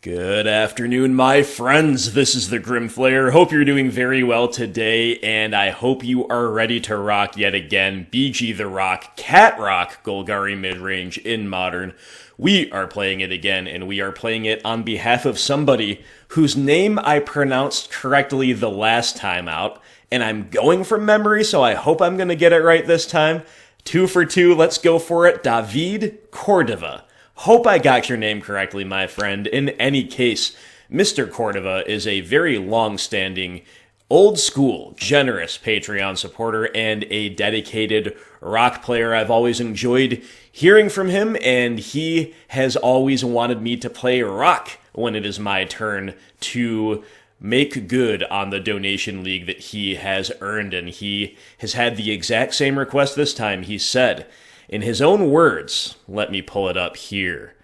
Good afternoon, my friends. This is the Grimflayer. Hope you're doing very well today, and I hope you are ready to rock yet again. BG the Rock, Cat Rock, Golgari Midrange in Modern. We are playing it again, and we are playing it on behalf of somebody whose name I pronounced correctly the last time out, and I'm going from memory, so I hope I'm going to get it right this time. 2 for 2, let's go for it. David Cordova. Hope I got your name correctly, my friend. In any case, Mr. Cordova is a very long-standing, old-school, generous Patreon supporter and a dedicated rock player. I've always enjoyed hearing from him, and he has always wanted me to play rock when it is my turn to make good on the donation league that he has earned, and he has had the exact same request this time. He said, in his own words, let me pull it up here.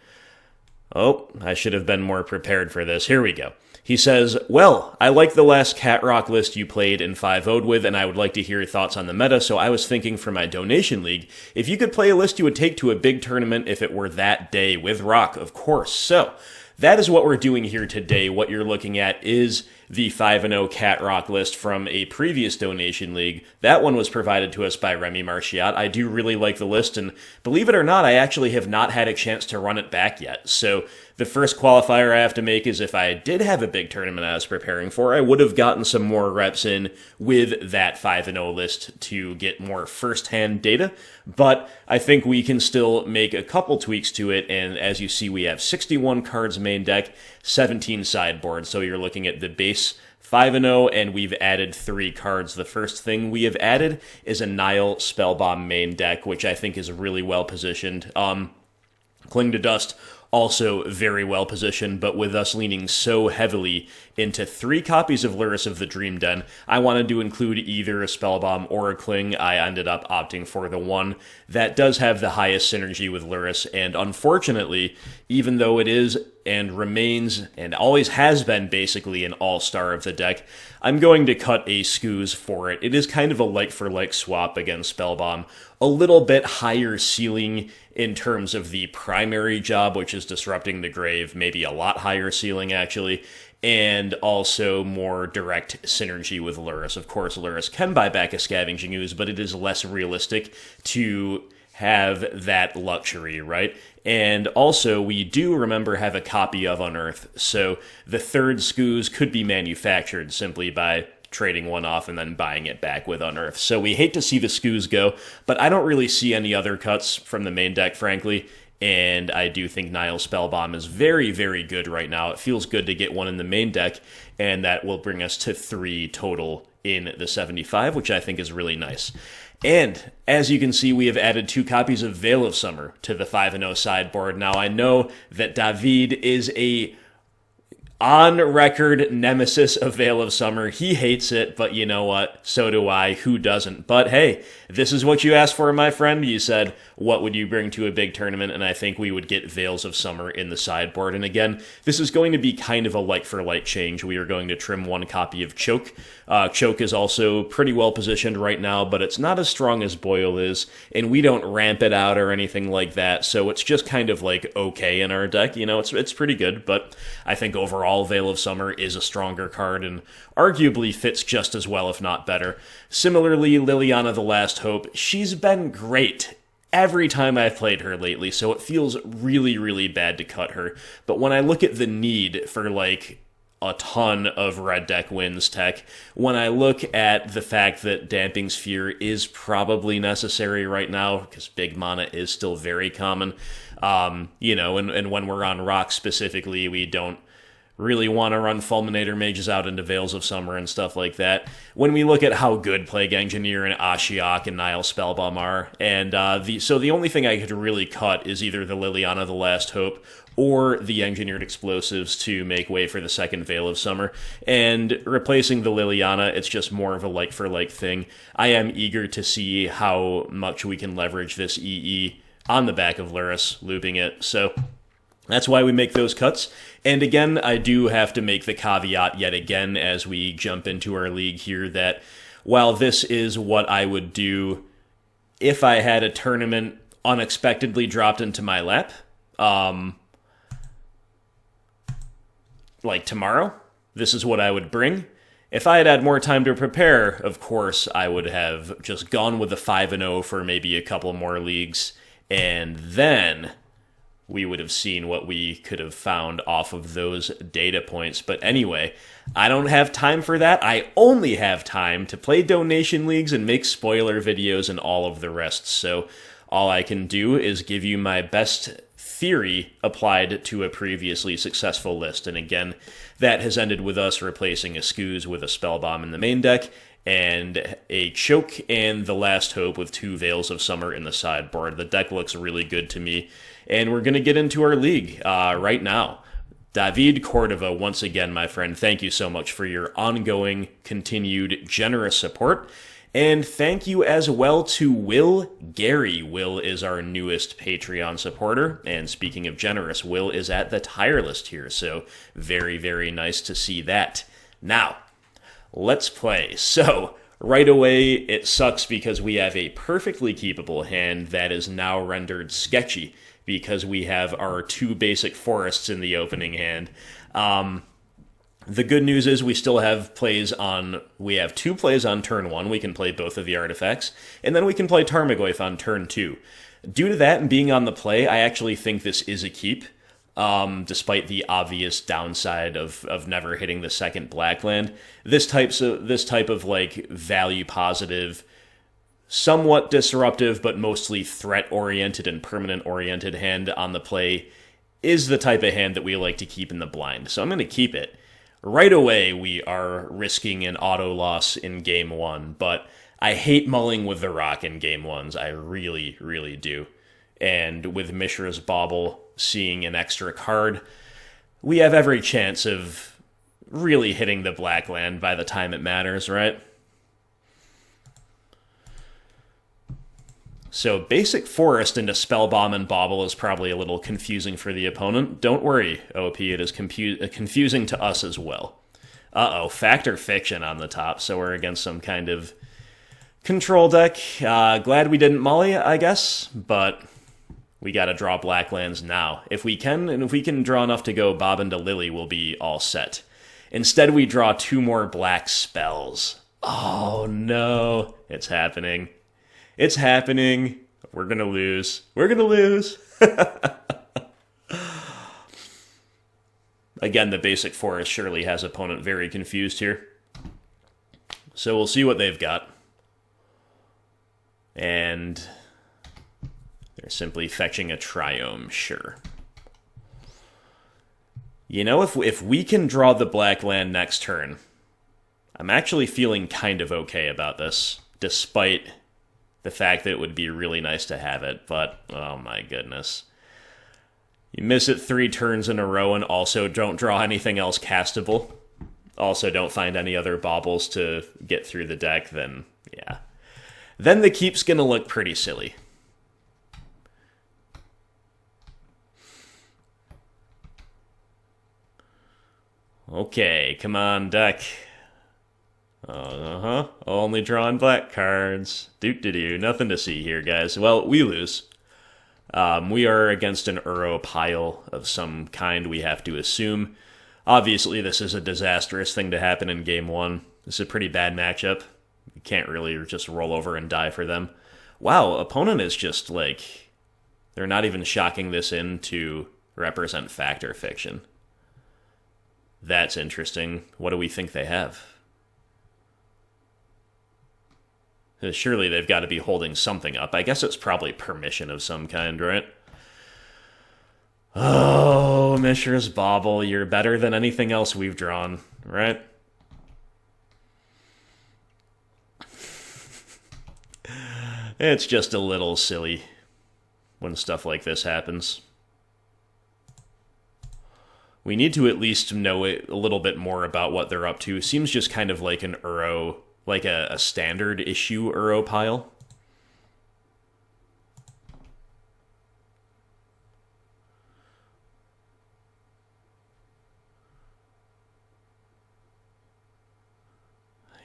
Oh, I should have been more prepared for this. Here we go. He says, well, I like the last Cat Rock list you played and 5-0'd with, and I would like to hear your thoughts on the meta, so I was thinking for my donation league, if you could play a list you would take to a big tournament if it were that day, with rock, of course. So, that is what we're doing here today. What you're looking at is the 5-0 Cat Rock list from a previous donation league. That one was provided to us by Remy Marchiat. I do really like the list, and believe it or not, I actually have not had a chance to run it back yet. So the first qualifier I have to make is if I did have a big tournament I was preparing for, I would have gotten some more reps in with that 5-0 list to get more first-hand data, but I think we can still make a couple tweaks to it, and as you see, we have 61 cards main deck, 17 sideboard, so you're looking at the base 5-0, and we've added 3 cards. The first thing we have added is a Nihil Spellbomb main deck, which I think is really well positioned. Cling to Dust, also very well positioned, but with us leaning so heavily into 3 copies of Lurrus of the Dream Den, I wanted to include either a Spellbomb or a Cling. I ended up opting for the one that does have the highest synergy with Lurrus, and unfortunately, even though it is and remains and always has been basically an all-star of the deck, I'm going to cut a Scooze for it. It is kind of a like-for-like swap against Spellbomb, a little bit higher ceiling in terms of the primary job, which is disrupting the grave, maybe a lot higher ceiling actually, and also more direct synergy with Lurrus. Of course, Lurrus can buy back a Scavenging Ooze, but it is less realistic to have that luxury, right? And also, we do, remember, have a copy of Unearth, so the third Scooze could be manufactured simply by trading one off and then buying it back with Unearth. So we hate to see the Scooze go, but I don't really see any other cuts from the main deck, frankly, and I do think Nihil Spellbomb is very, very good right now. It feels good to get one in the main deck, and that will bring us to 3 total in the 75, which I think is really nice. And, as you can see, we have added 2 copies of Veil of Summer to the 5-0 sideboard. Now, I know that David is a on-record nemesis of Veil of Summer. He hates it, but you know what? So do I. Who doesn't? But hey, this is what you asked for, my friend. You said, what would you bring to a big tournament? And I think we would get Veils of Summer in the sideboard. And again, this is going to be kind of a like-for-like change. We are going to trim 1 copy of Choke. Choke is also pretty well positioned right now, but it's not as strong as Boil is, and we don't ramp it out or anything like that, so it's just kind of like okay in our deck. You know, it's pretty good, but I think overall Veil of Summer is a stronger card and arguably fits just as well, if not better. Similarly, Liliana the Last Hope, she's been great every time I've played her lately, so it feels really, really bad to cut her. But when I look at the need for, like, a ton of red deck wins tech, when I look at the fact that Damping Sphere is probably necessary right now, because big mana is still very common, you know, and when we're on rock specifically, we don't really want to run Fulminator Mages out into Veils of Summer and stuff like that. When we look at how good Plague Engineer and Ashiok and Nihil Spellbomb are, and so the only thing I could really cut is either the Liliana the Last Hope or the Engineered Explosives to make way for the second Veil of Summer. And replacing the Liliana, it's just more of a like-for-like thing. I am eager to see how much we can leverage this EE on the back of Lurrus, looping it. So that's why we make those cuts. And again, I do have to make the caveat yet again as we jump into our league here that while this is what I would do if I had a tournament unexpectedly dropped into my lap, like tomorrow, this is what I would bring. If I had had more time to prepare, of course, I would have just gone with the 5-0 for maybe a couple more leagues, and then we would have seen what we could have found off of those data points. But anyway, I don't have time for that. I only have time to play donation leagues and make spoiler videos and all of the rest. So all I can do is give you my best theory applied to a previously successful list. And again, that has ended with us replacing a Scooze with a Spellbomb in the main deck, and a Choke and the Last Hope with 2 Veils of Summer in the sideboard. The deck looks really good to me, and we're going to get into our league right now. David Cordova, once again, my friend, thank you so much for your ongoing, continued, generous support. And thank you as well to Will Gary. Will is our newest Patreon supporter, and speaking of generous, Will is at the tier list here, so very, very nice to see that. Now, let's play. So, right away, it sucks because we have a perfectly keepable hand that is now rendered sketchy because we have our 2 basic forests in the opening hand. The good news is we still have we have 2 plays on turn 1. We can play both of the artifacts, and then we can play Tarmogoyf on turn 2. Due to that and being on the play, I actually think this is a keep. Despite the obvious downside of never hitting the second black land. This type of like value positive, somewhat disruptive, but mostly threat-oriented and permanent-oriented hand on the play is the type of hand that we like to keep in the blind. So I'm going to keep it. Right away, we are risking an auto loss in game 1, but I hate mulling with the rock in game 1s. I really, really do. And with Mishra's Bauble seeing an extra card, we have every chance of really hitting the black land by the time it matters, right? So basic forest into Spellbomb and Bauble is probably a little confusing for the opponent. Don't worry, OP, it is confusing to us as well. Uh-oh, Fact or Fiction on the top, so we're against some kind of control deck. Glad we didn't mully, I guess, but we gotta draw black lands now. If we can draw enough to go Bob into Lily, we'll be all set. Instead, we draw 2 more black spells. Oh no, it's happening. It's happening. We're gonna lose. We're gonna lose. Again, the basic forest surely has opponent very confused here. So we'll see what they've got. And they're simply fetching a Triome, sure. You know, if we can draw the black land next turn, I'm actually feeling kind of okay about this, despite the fact that it would be really nice to have it, but oh my goodness. You miss it 3 turns in a row and also don't draw anything else castable. Also don't find any other baubles to get through the deck, then yeah. Then the keep's gonna look pretty silly. Okay, come on, deck. Only drawing black cards. Doo-doo-doo. Nothing to see here, guys. Well, we lose. We are against an Uro Pile of some kind, we have to assume. Obviously, this is a disastrous thing to happen in game 1. This is a pretty bad matchup. You can't really just roll over and die for them. Wow, opponent is just like... They're not even shocking this in to represent fact or fiction. That's interesting. What do we think they have? Surely they've got to be holding something up. I guess it's probably permission of some kind, right? Oh, Mishra's Bauble, you're better than anything else we've drawn, right? It's just a little silly when stuff like this happens. We need to at least know a little bit more about what they're up to. Seems just kind of like an Uro... like a standard issue Uro Pile.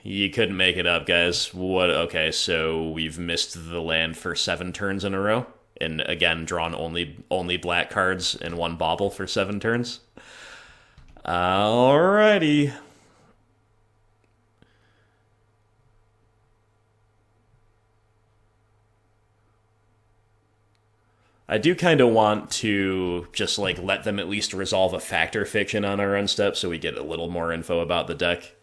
You couldn't make it up, guys. What? Okay, so we've missed the land for 7 turns in a row, and again drawn only black cards and 1 bauble for 7 turns. Alrighty. I do kind of want to just, like, let them at least resolve a factor fiction on our own step so we get a little more info about the deck.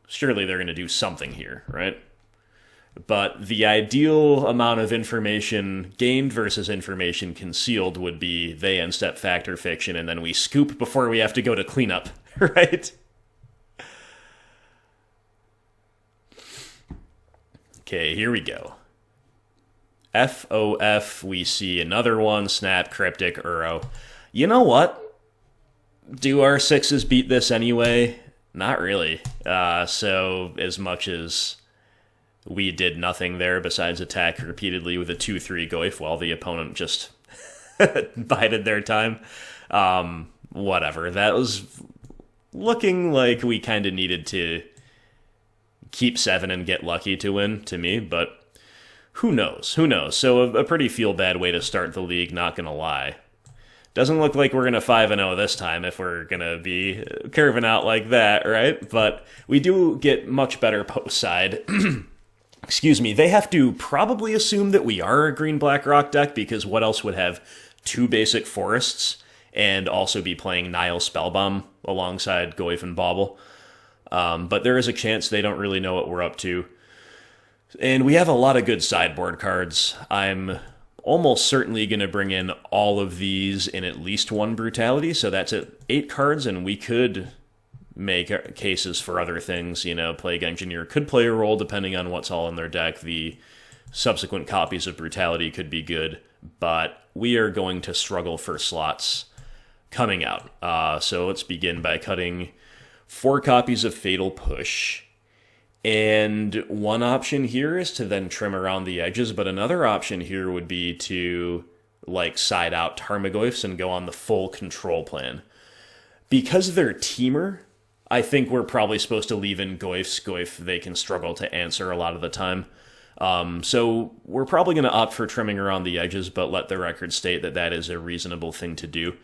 Surely they're going to do something here, right? But the ideal amount of information gained versus information concealed would be they end step factor fiction, and then we scoop before we have to go to cleanup, right? Okay, here we go. FOF, we see another one, Snap, Cryptic, Uro. You know what? Do our 6s beat this anyway? Not really. So, as much as we did nothing there besides attack repeatedly with a 2-3 Goyf while the opponent just bided their time, whatever. That was looking like we kind of needed to keep 7 and get lucky to win, to me, but who knows? Who knows? So a pretty feel-bad way to start the league, not gonna lie. Doesn't look like we're gonna 5-0 this time if we're gonna be curving out like that, right? But we do get much better post side. Excuse me. They have to probably assume that we are a green-black rock deck, because what else would have 2 basic forests and also be playing Nihil Spellbomb alongside Goyf and Bauble? But there is a chance they don't really know what we're up to. And we have a lot of good sideboard cards. I'm almost certainly going to bring in all of these in at least one Brutality, so that's at 8 cards, and we could make cases for other things. You know, Plague Engineer could play a role depending on what's all in their deck. The subsequent copies of Brutality could be good, but we are going to struggle for slots coming out. So let's begin by cutting 4 copies of Fatal Push. And one option here is to then trim around the edges, but another option here would be to, like, side out Tarmogoyfs and go on the full control plan. Because they're Temur, I think we're probably supposed to leave in Goyfs. Goyf, they can struggle to answer a lot of the time. So we're probably going to opt for trimming around the edges, but let the record state that that is a reasonable thing to do.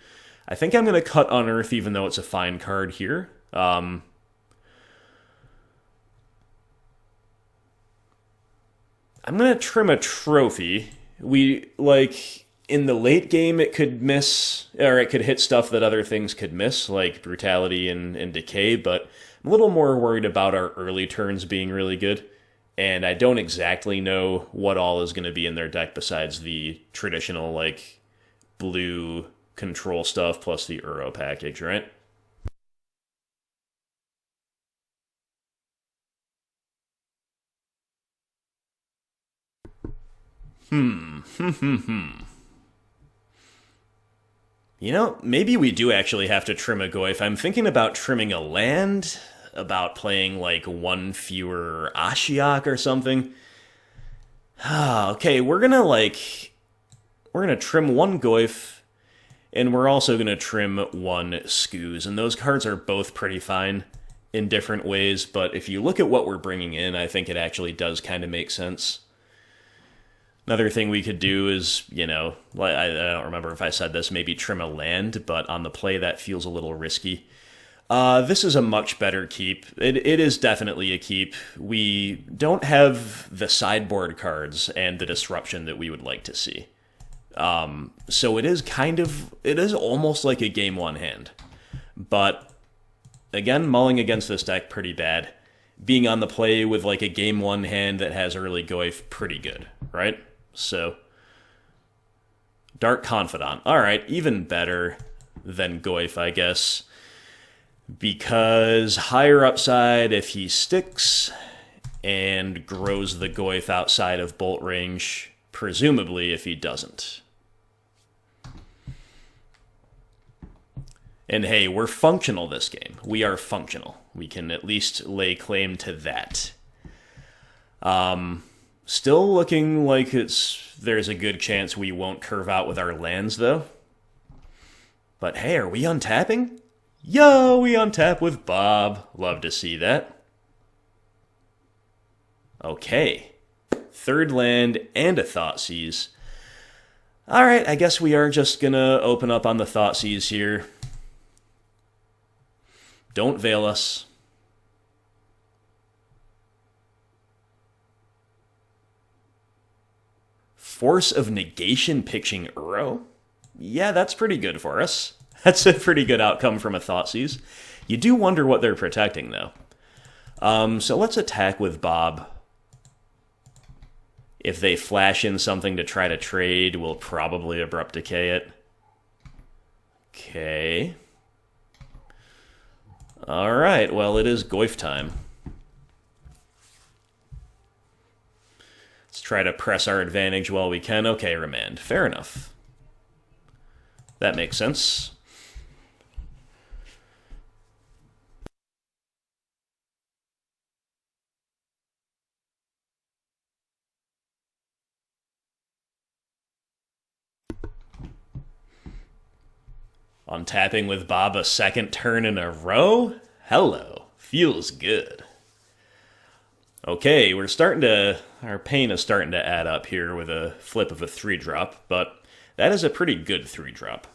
I think I'm going to cut Unearth, even though it's a fine card here. I'm going to trim a trophy. We, like, in the late game, it could miss, or it could hit stuff that other things could miss, like Brutality and Decay, but I'm a little more worried about our early turns being really good, and I don't exactly know what all is going to be in their deck besides the traditional, like, blue control stuff plus the Uro package, right? You know, maybe we do actually have to trim a Goyf. I'm thinking about trimming a land, about playing, like, 1 fewer Ashiok or something. Okay, we're gonna trim 1 Goyf, and we're also gonna trim 1 Scooze, and those cards are both pretty fine in different ways, but if you look at what we're bringing in, I think it actually does kind of make sense. Another thing we could do is, you know, I don't remember if I said this, maybe trim a land, but on the play that feels a little risky. This is a much better keep. It is definitely a keep. We don't have the sideboard cards and the disruption that we would like to see. So it is almost like a game 1 hand. But, again, mulling against this deck, pretty bad. Being on the play with, like, a game 1 hand that has early Goyf, pretty good, right? So, Dark Confidant. Alright, even better than Goyf, I guess. Because higher upside if he sticks and grows the Goyf outside of bolt range, presumably if he doesn't. And hey, we're functional this game. We are functional. We can at least lay claim to that. Still looking like there's a good chance we won't curve out with our lands, though. But hey, are we untapping? Yo, we untap with Bob. Love to see that. Okay. 3rd land and a Thoughtseize. Alright, I guess we are just gonna open up on the Thoughtseizes here. Don't veil us. Force of Negation pitching Uro? Yeah, that's pretty good for us. That's a pretty good outcome from a Thoughtseize. You do wonder what they're protecting, though. So let's attack with Bob. If they flash in something to try to trade, we'll probably Abrupt Decay it. Okay. Alright, well, it is Goyf time. Let's try to press our advantage while we can. Okay, Remand. Fair enough. That makes sense. Untapping with Bob a second turn in a row? Hello. Feels good. Okay, we're starting to... Our pain is starting to add up here with a flip of a 3-drop, but that is a pretty good 3-drop.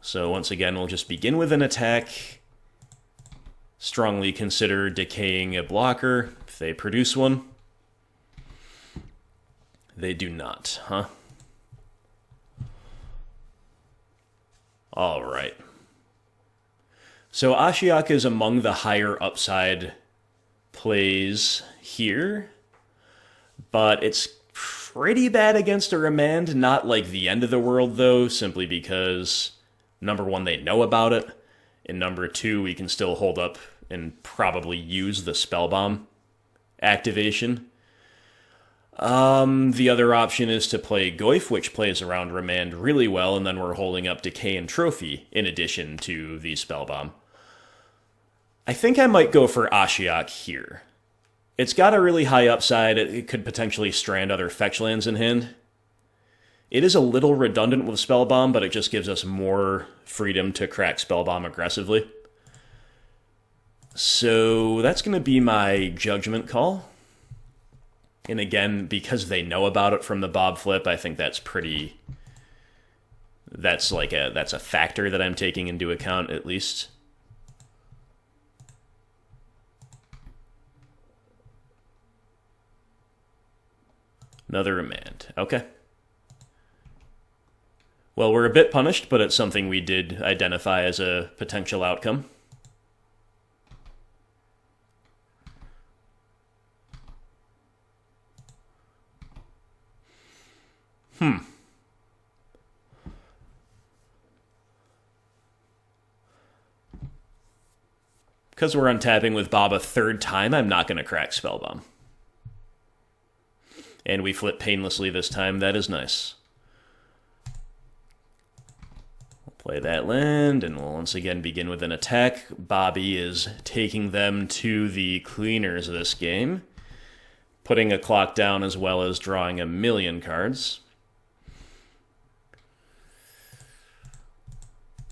So once again, we'll just begin with an attack. Strongly consider decaying a blocker if they produce one. They do not, huh? Alright. So Ashiok is among the higher upside plays here, but it's pretty bad against a Remand, not like the end of the world though, simply because, number one, they know about it, and number two, we can still hold up and probably use the Spellbomb activation. The other option is to play Goyf, which plays around Remand really well, and then we're holding up Decay and Trophy in addition to the Spellbomb. I think I might go for Ashiok here. It's got a really high upside. It could potentially strand other fetch lands in hand. It is a little redundant with Spellbomb, but it just gives us more freedom to crack Spellbomb aggressively. So that's going to be my judgment call. And again, because they know about it from the Bob flip, I think that's pretty... That's a factor that I'm taking into account, at least. Another Remand. Okay. Well, we're a bit punished, but it's something we did identify as a potential outcome. Because we're untapping with Bob a third time, I'm not going to crack Spellbomb. And we flip painlessly this time. That is nice. We'll play that land, and we'll once again begin with an attack. Bobby is taking them to the cleaners of this game, putting a clock down as well as drawing a million cards.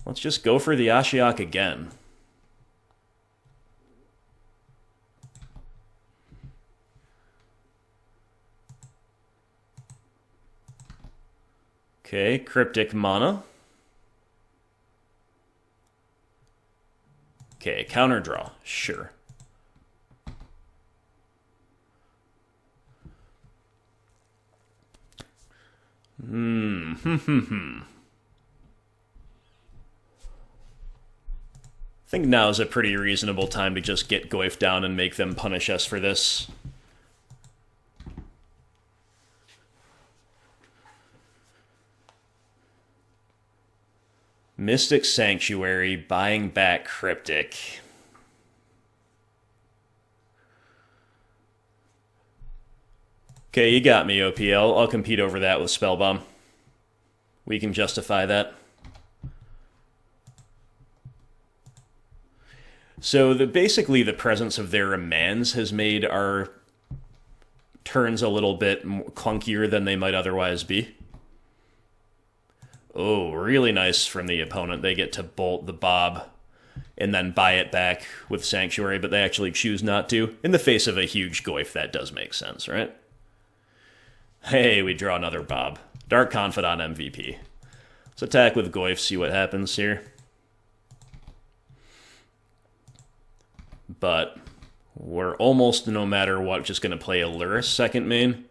Let's just go for the Ashiok again. Okay, Cryptic Mana. Okay, counter draw, sure. I think now is a pretty reasonable time to just get Goyf down and make them punish us for this. Mystic Sanctuary, buying back Cryptic. Okay, you got me, OPL. I'll compete over that with Spellbomb. We can justify that. So basically the presence of their Remands has made our turns a little bit clunkier than they might otherwise be. Oh, really nice from the opponent. They get to bolt the Bob and then buy it back with Sanctuary, but they actually choose not to. In the face of a huge Goyf, that does make sense, right? Hey, we draw another Bob. Dark Confidant MVP. Let's attack with Goyf, see what happens here. but we're almost, no matter what, just going to play a Lurrus second main.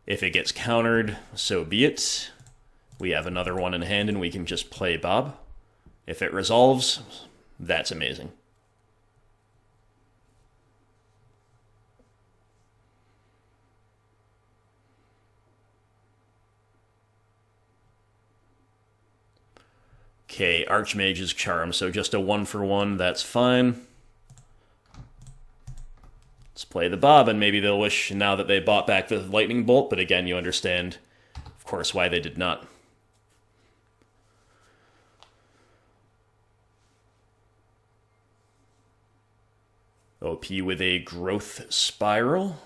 If it gets countered, so be it. We have another one in hand and we can just play Bob. If it resolves, that's amazing. Okay, Archmage's Charm, so just a 1-for-1, that's fine. Let's play the Bob, and maybe they'll wish now that they bought back the Lightning Bolt, but again, you understand, of course, why they did not. OP with a Growth Spiral.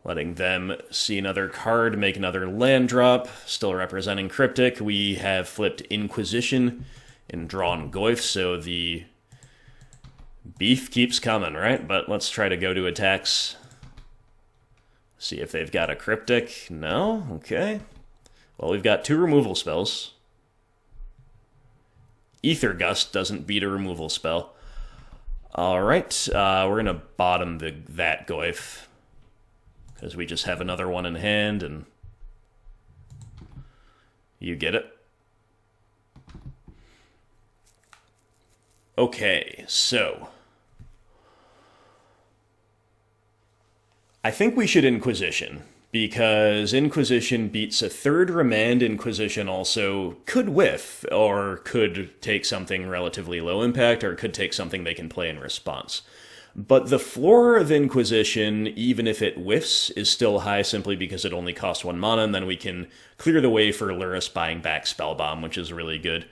Letting them see another card, make another land drop. Still representing Cryptic. We have flipped Inquisition and drawn Goyf, so the beef keeps coming, right? But let's try to go to attacks. See if they've got a Cryptic. No? Okay. Well, we've got 2 removal spells. Ether Gust doesn't beat a removal spell. Alright, we're going to bottom that Goyf, because we just have another one in hand, and you get it. Okay, so I think we should Inquisition, because Inquisition beats a 3rd Remand. Inquisition also could whiff, or could take something relatively low impact, or could take something they can play in response. But the floor of Inquisition, even if it whiffs, is still high simply because it only costs 1 mana, and then we can clear the way for Lurrus buying back Spellbomb, which is really good.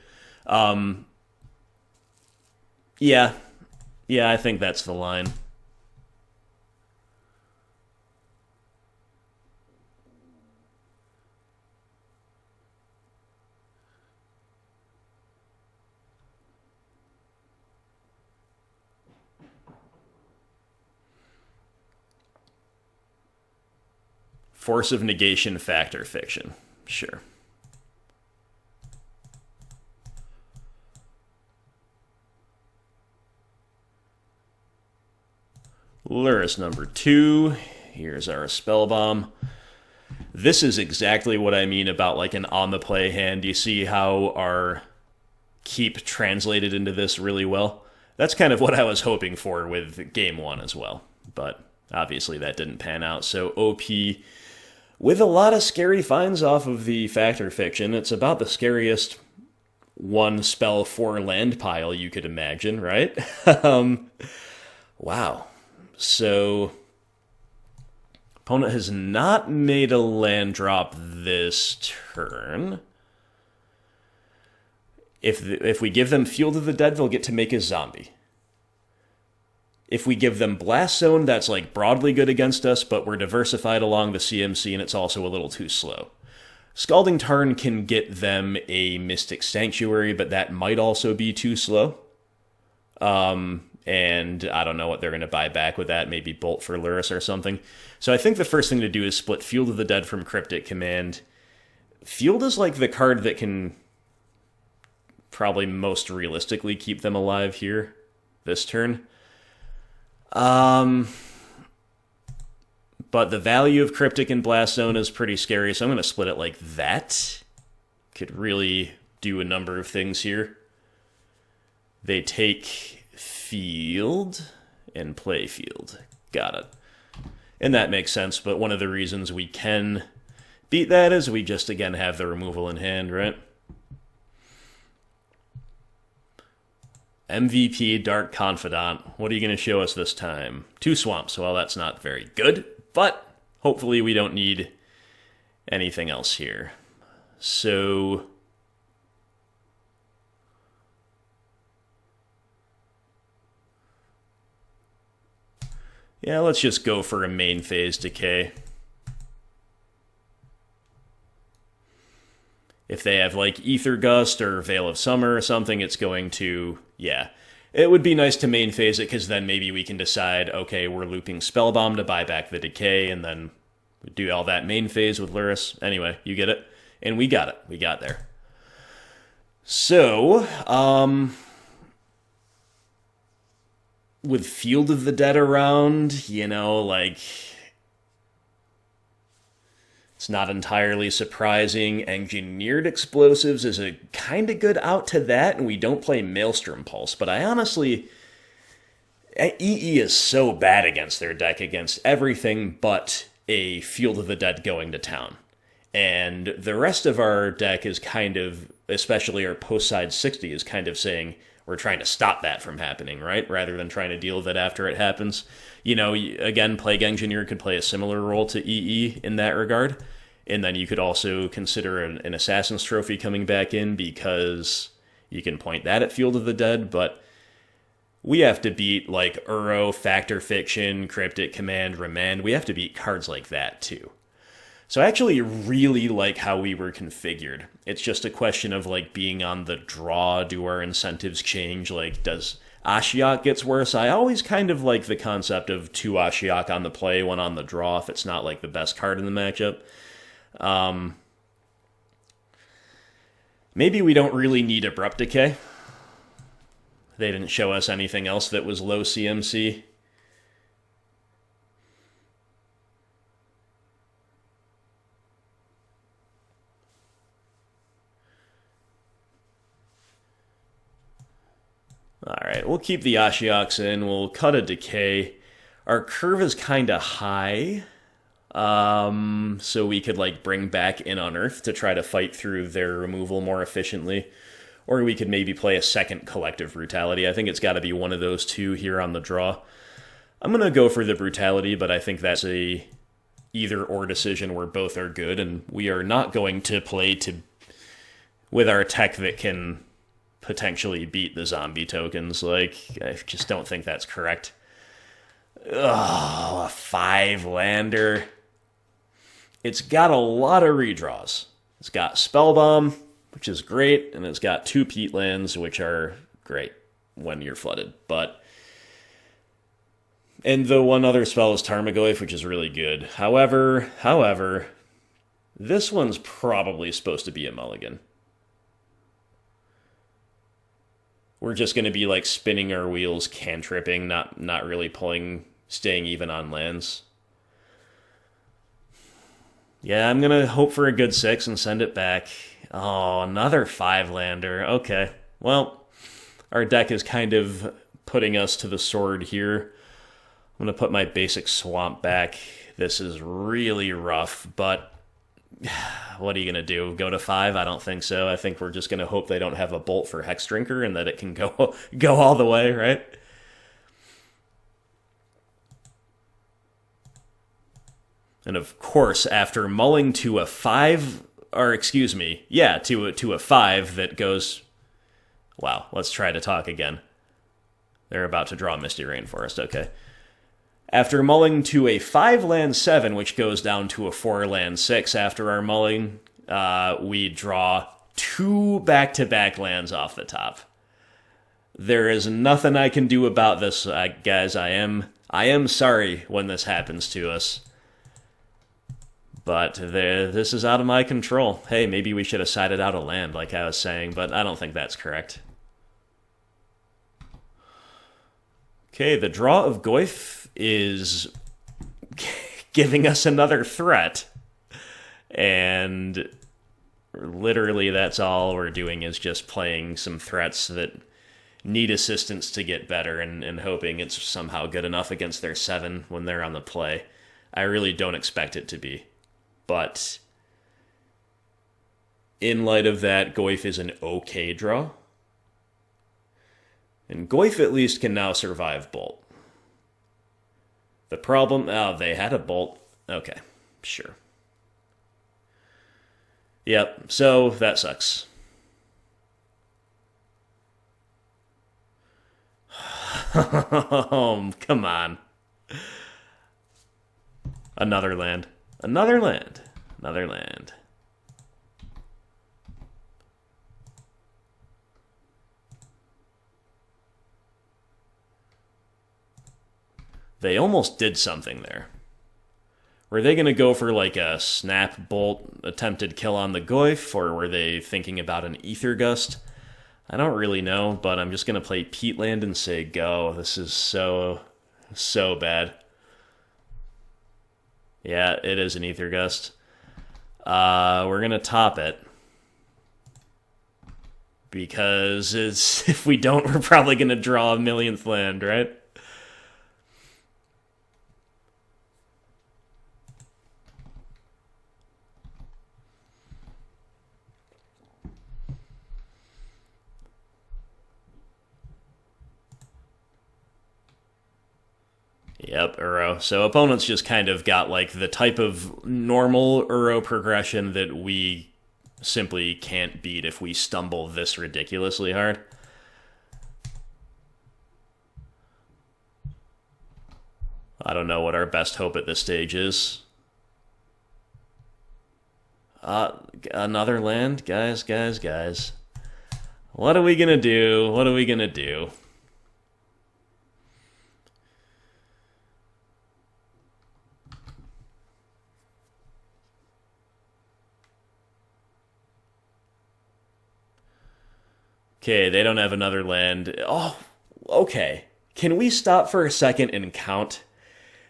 Yeah, I think that's the line. Force of Negation, Fact or Fiction. Sure. Lurrus number 2. Here's our Spellbomb. This is exactly what I mean about like an on-the-play hand. You see how our keep translated into this really well? That's kind of what I was hoping for with Game 1 as well. But obviously that didn't pan out. So OP with a lot of scary finds off of the Fact or Fiction. It's about the scariest 1 spell 4 land pile you could imagine, right? Wow. So opponent has not made a land drop this turn. If we give them Field of the Dead, they'll get to make a zombie. If we give them Blast Zone, that's like broadly good against us, but we're diversified along the CMC and it's also a little too slow. Scalding Tarn can get them a Mystic Sanctuary, but that might also be too slow. And I don't know what they're going to buy back with that, maybe Bolt for Lurrus or something. So I think the first thing to do is split Field of the Dead from Cryptic Command. Field is like the card that can probably most realistically keep them alive here this turn. But the value of Cryptic and Blast Zone is pretty scary, so I'm going to split it like that. Could really do a number of things here. They take Field and play Field. Got it. And that makes sense, but one of the reasons we can beat that is we just, again, have the removal in hand, right? MVP Dark Confidant. What are you going to show us this time? 2 swamps. Well, that's not very good, but hopefully we don't need anything else here. So yeah, let's just go for a main phase decay. If they have like Ether Gust or Veil of Summer or something, it's going to, yeah. It would be nice to main phase it, because then maybe we can decide, okay, we're looping Spellbomb to buy back the decay, and then we do all that main phase with Lurrus. Anyway, you get it? And we got it. We got there. So, with Field of the Dead around, you know, like, it's not entirely surprising. Engineered Explosives is a kind of good out to that, and we don't play Maelstrom Pulse, but I honestly... EE is so bad against their deck, against everything but a Field of the Dead going to town. And the rest of our deck is kind of, especially our post-side 60, is kind of saying we're trying to stop that from happening, right? Rather than trying to deal with it after it happens. You know, again, Plague Engineer could play a similar role to EE in that regard. And then you could also consider an Assassin's Trophy coming back in, because you can point that at Field of the Dead, but we have to beat, like, Uro, Factor Fiction, Cryptic Command, Remand. We have to beat cards like that, too. So I actually really like how we were configured. It's just a question of, like, being on the draw. Do our incentives change? Like, does Ashiok gets worse? I always kind of like the concept of 2 Ashiok on the play, 1 on the draw, if it's not, like, the best card in the matchup. Maybe we don't really need Abrupt Decay. They didn't show us anything else that was low CMC. Alright, we'll keep the Ashioks in. We'll cut a Decay. Our curve is kind of high. So we could, like, bring back in Unearth to try to fight through their removal more efficiently. Or we could maybe play a second Collective Brutality. I think it's got to be one of those two here on the draw. I'm going to go for the Brutality, but I think that's a either-or decision where both are good, and we are not going to play with our tech that can potentially beat the zombie tokens. Like, I just don't think that's correct. Oh, a 5-lander. It's got a lot of redraws. It's got Spellbomb, which is great, and it's got 2 Peatlands, which are great when you're flooded. And the one other spell is Tarmogoyf, which is really good. However, this one's probably supposed to be a mulligan. We're just going to be, like, spinning our wheels, cantripping, not really staying even on lands. Yeah, I'm going to hope for a good 6 and send it back. Oh, another 5-lander. Okay. Well, our deck is kind of putting us to the sword here. I'm going to put my basic swamp back. This is really rough, but what are you going to do? Go to 5? I don't think so. I think we're just going to hope they don't have a bolt for Hexdrinker and that it can go all the way, right? And of course, after mulling to a 5... Or, excuse me, yeah, to a 5 that goes... Wow, let's try to talk again. They're about to draw Misty Rainforest, okay. After mulling to a 5-land 7, which goes down to a 4-land 6 after our mulling, we draw 2 back-to-back lands off the top. There is nothing I can do about this, guys. I am sorry when this happens to us. But this is out of my control. Hey, maybe we should have sided out a land, like I was saying, but I don't think that's correct. Okay, the draw of Goyf is giving us another threat. And literally that's all we're doing is just playing some threats that need assistance to get better and hoping it's somehow good enough against their 7 when they're on the play. I really don't expect it to be. But in light of that, Goyf is an okay draw. And Goyf at least can now survive Bolt. The problem... Oh, they had a Bolt. Okay, sure. Yep, so that sucks. Oh, come on. Another land. Another land. Another land. They almost did something there. Were they going to go for like a snap bolt attempted kill on the Goyf, or were they thinking about an Ether Gust? I don't really know, but I'm just going to play Peatland and say go. This is so bad. Yeah, it is an Ether Gust. We're going to top it. Because if we don't, we're probably going to draw a millionth land, right? Yep, Uro. So opponents just kind of got like the type of normal Uro progression that we simply can't beat if we stumble this ridiculously hard. I don't know what our best hope at this stage is. Another land? Guys. What are we gonna do? What are we gonna do? Okay, they don't have another land. Oh, okay. Can we stop for a second and count?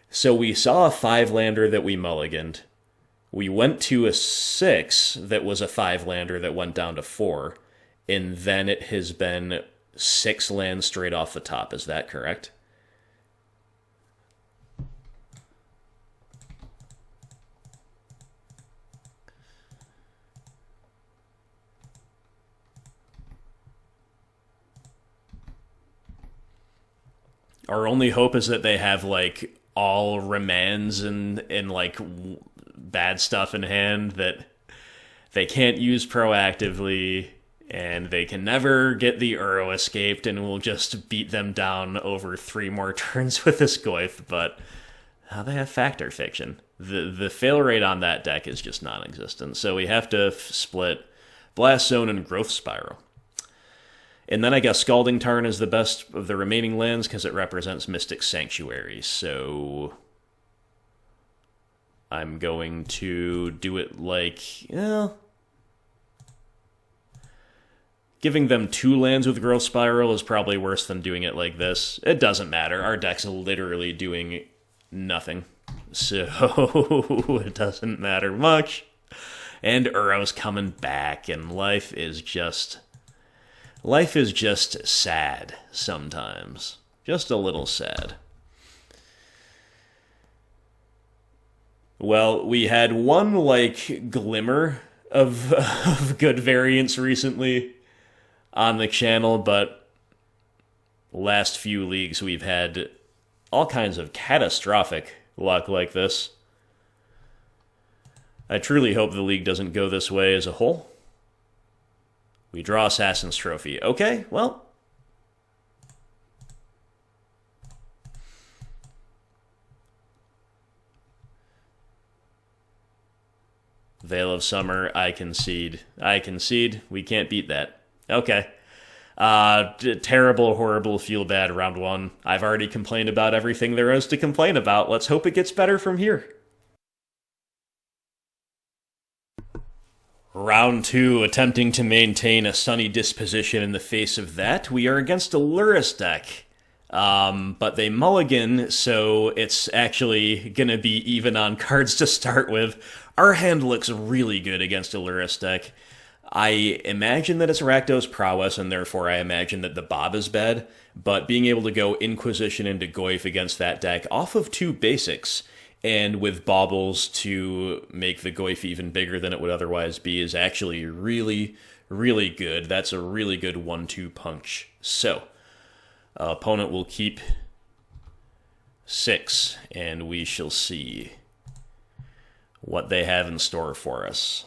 So we saw a 5-lander that we mulliganed. We went to a 6 that was a 5-lander that went down to 4. And then it has been 6 lands straight off the top. Is that correct? Our only hope is that they have, like, all remands and like, bad stuff in hand that they can't use proactively, and they can never get the Uro escaped, and we'll just beat them down over 3 more turns with this Goyf, but they have Factor Fiction. The fail rate on that deck is just non-existent, so we have to split Blast Zone and Growth Spiral. And then I guess Scalding Tarn is the best of the remaining lands because it represents Mystic Sanctuary. So I'm going to do it like, giving them 2 lands with Growth Spiral is probably worse than doing it like this. It doesn't matter. Our deck's literally doing nothing. So it doesn't matter much. And Uro's coming back, and life is just sad sometimes. Just a little sad. Well, we had one, like, glimmer of good variance recently on the channel, but last few leagues we've had all kinds of catastrophic luck like this. I truly hope the league doesn't go this way as a whole. We draw Assassin's Trophy. Okay, well. Veil of Summer, I concede. We can't beat that. Okay. Terrible, horrible, feel bad round 1. I've already complained about everything there is to complain about. Let's hope it gets better from here. Round 2, attempting to maintain a sunny disposition in the face of that. We are against a Lurrus deck. But they mulligan, so it's actually going to be even on cards to start with. Our hand looks really good against a Lurrus deck. I imagine that it's Rakdos Prowess, and therefore I imagine that the Bob is bad. But being able to go Inquisition into Goyf against that deck off of 2 basics, and with Baubles to make the Goyf even bigger than it would otherwise be, is actually really, really good. That's a really good 1-2 punch. So, opponent will keep 6, and we shall see what they have in store for us.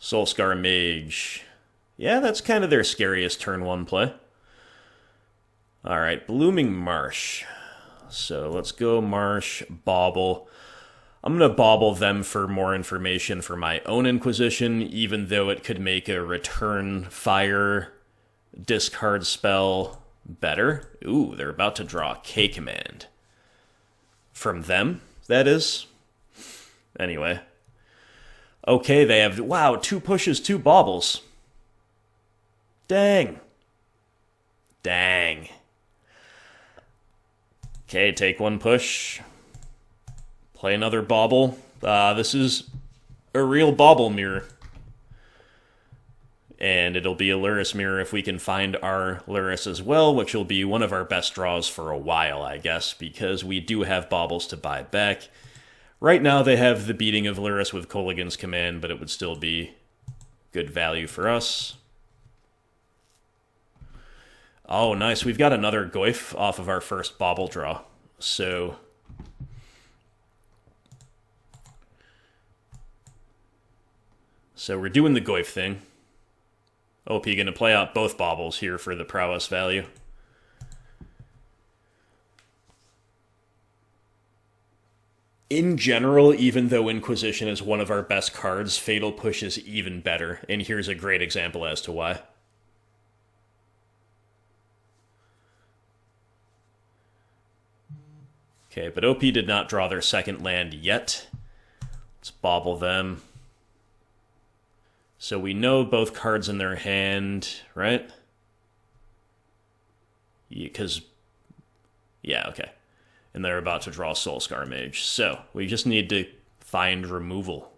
Soulscar Mage. Yeah, that's kind of their scariest turn 1 play. Alright, Blooming Marsh. So let's go Marsh, Bauble. I'm going to Bauble them for more information for my own Inquisition, even though it could make a return fire discard spell better. Ooh, they're about to draw a K command. From them, that is. Anyway. Okay, they have, wow, 2 pushes, 2 baubles. Dang. Dang. Okay, take 1 push. Play another bauble. This is a real bauble mirror. And it'll be a Lurrus mirror if we can find our Lurrus as well, which will be one of our best draws for a while, I guess, because we do have baubles to buy back. Right now they have the beating of Lurrus with Kolaghan's Command, but it would still be good value for us. Oh, nice. We've got another Goyf off of our first bauble draw. So we're doing the Goyf thing. OP going to play out both baubles here for the prowess value. In general, even though Inquisition is one of our best cards, Fatal Push is even better, and here's a great example as to why. Okay, but OP did not draw their second land yet. Let's bauble them. So we know both cards in their hand, right? Yeah, okay. And they're about to draw Soulscar Mage. So we just need to find removal.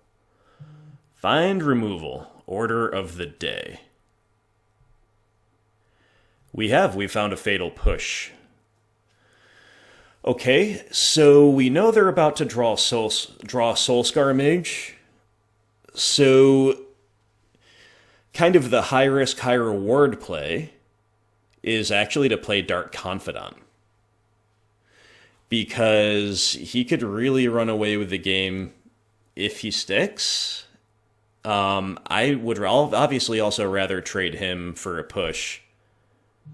Find removal. Order of the day. We found a Fatal Push. Okay, so we know they're about to draw Soulscar Mage. So kind of the high risk, high reward play is actually to play Dark Confidant. Because he could really run away with the game if he sticks. I would obviously also rather trade him for a push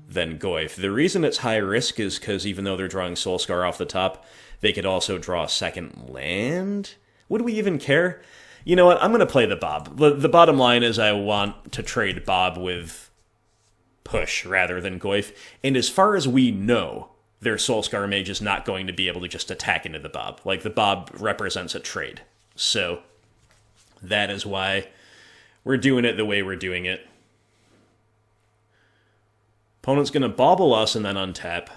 than Goyf. The reason it's high risk is because even though they're drawing Soulscar off the top, they could also draw a second land. Would we even care? You know what? I'm going to play the Bob. The bottom line is I want to trade Bob with push rather than Goyf. And as far as we know, their Soulscar Mage is not going to be able to just attack into the Bob. Like, the Bob represents a trade. So that is why we're doing it the way we're doing it. Opponent's going to bauble us and then untap.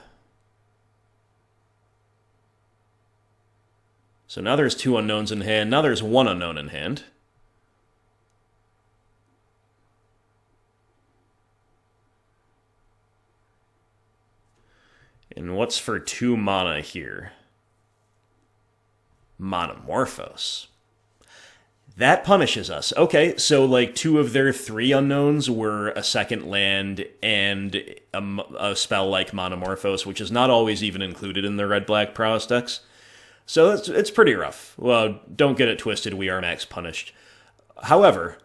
So now there's 2 unknowns in hand. Now there's 1 unknown in hand. And what's for 2 mana here? Monomorphos. That punishes us. Okay, so like 2 of their 3 unknowns were a second land and a spell like Monomorphos, which is not always even included in the red-black prowess decks. So it's pretty rough. Well, don't get it twisted, we are max punished. However,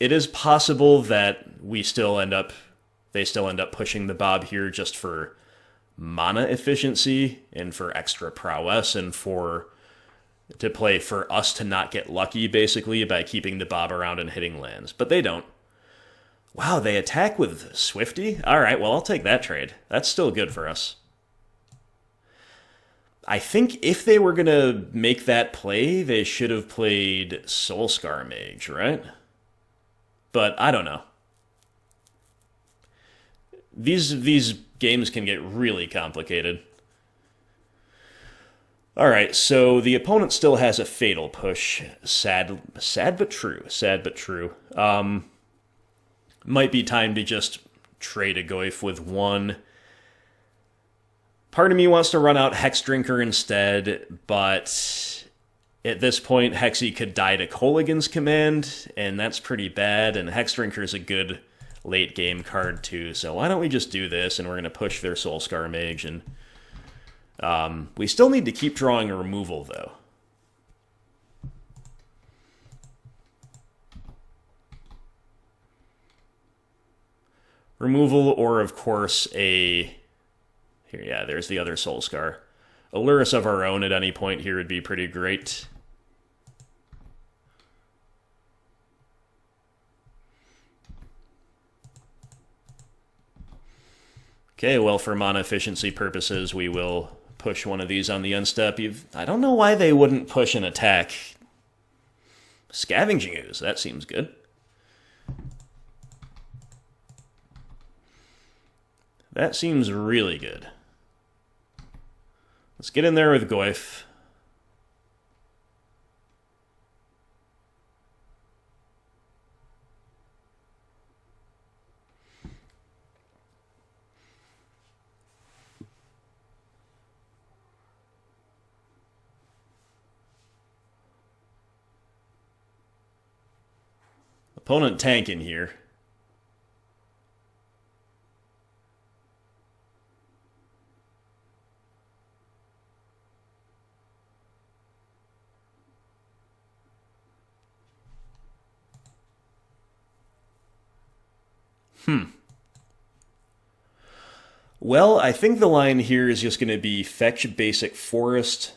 it is possible that they still end up pushing the Bob here just for mana efficiency and for extra prowess and to play for us to not get lucky, basically, by keeping the Bob around and hitting lands. But they don't. Wow, they attack with Swifty? Alright, well, I'll take that trade. That's still good for us. I think if they were going to make that play, they should have played Soulscar Mage, right? But I don't know. These games can get really complicated. Alright, so the opponent still has a Fatal Push. Sad but true. Sad but true. Might be time to just trade a Goyf with 1. Part of me wants to run out Hexdrinker instead, but at this point, Hexy could die to Kolaghan's Command, and that's pretty bad, and Hexdrinker is a good late-game card too, so why don't we just do this, and we're going to push their Soulscar Mage, and we still need to keep drawing a removal, though. Removal, or of course a... Here, yeah, there's the other Soulscar. A Lurrus of our own at any point here would be pretty great. Okay, well, for mana efficiency purposes, we will push one of these on the end step. I don't know why they wouldn't push an attack. Scavenging Ooze, that seems good. That seems really good. Let's get in there with Goyf. Opponent tanking here. Well, I think the line here is just going to be fetch basic forest.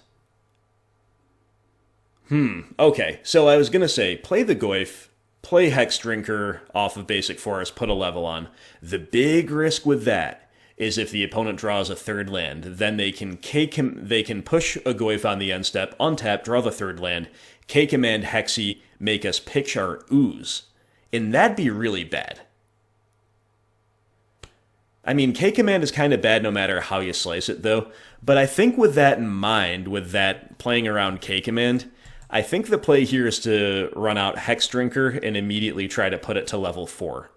Okay, so I was going to say, play the Goyf, play Hexdrinker off of basic forest, put a level on. The big risk with that is if the opponent draws a third land, then they can push a Goyf on the end step, untap, draw the third land, K-command Hexy, make us pitch our Ooze. And that'd be really bad. I mean, K-command is kind of bad no matter how you slice it, though. But I think with that in mind, with that playing around K-command, I think the play here is to run out Hexdrinker and immediately try to put it to level 4.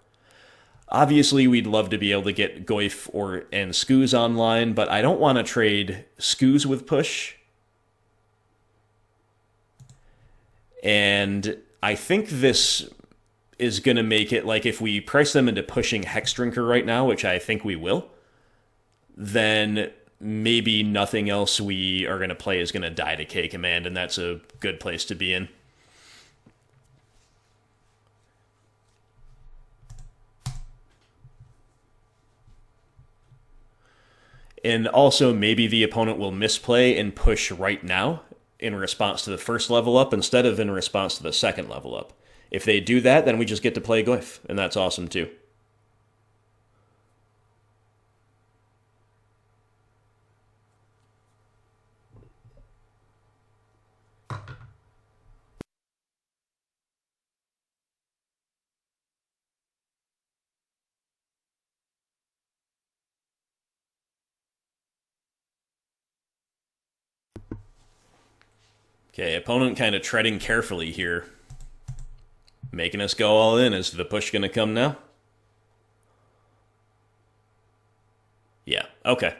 Obviously, we'd love to be able to get Goyf and Skooz online, but I don't want to trade Skooz with push. And I think this is going to make it, like, if we price them into pushing Hexdrinker right now, which I think we will, then maybe nothing else we are going to play is going to die to K-command, and that's a good place to be in. And also, maybe the opponent will misplay and push right now in response to the first level up instead of in response to the second level up. If they do that, then we just get to play Goyf, and that's awesome too. Okay, opponent kind of treading carefully here. Making us go all in. Is the push going to come now? Yeah, okay.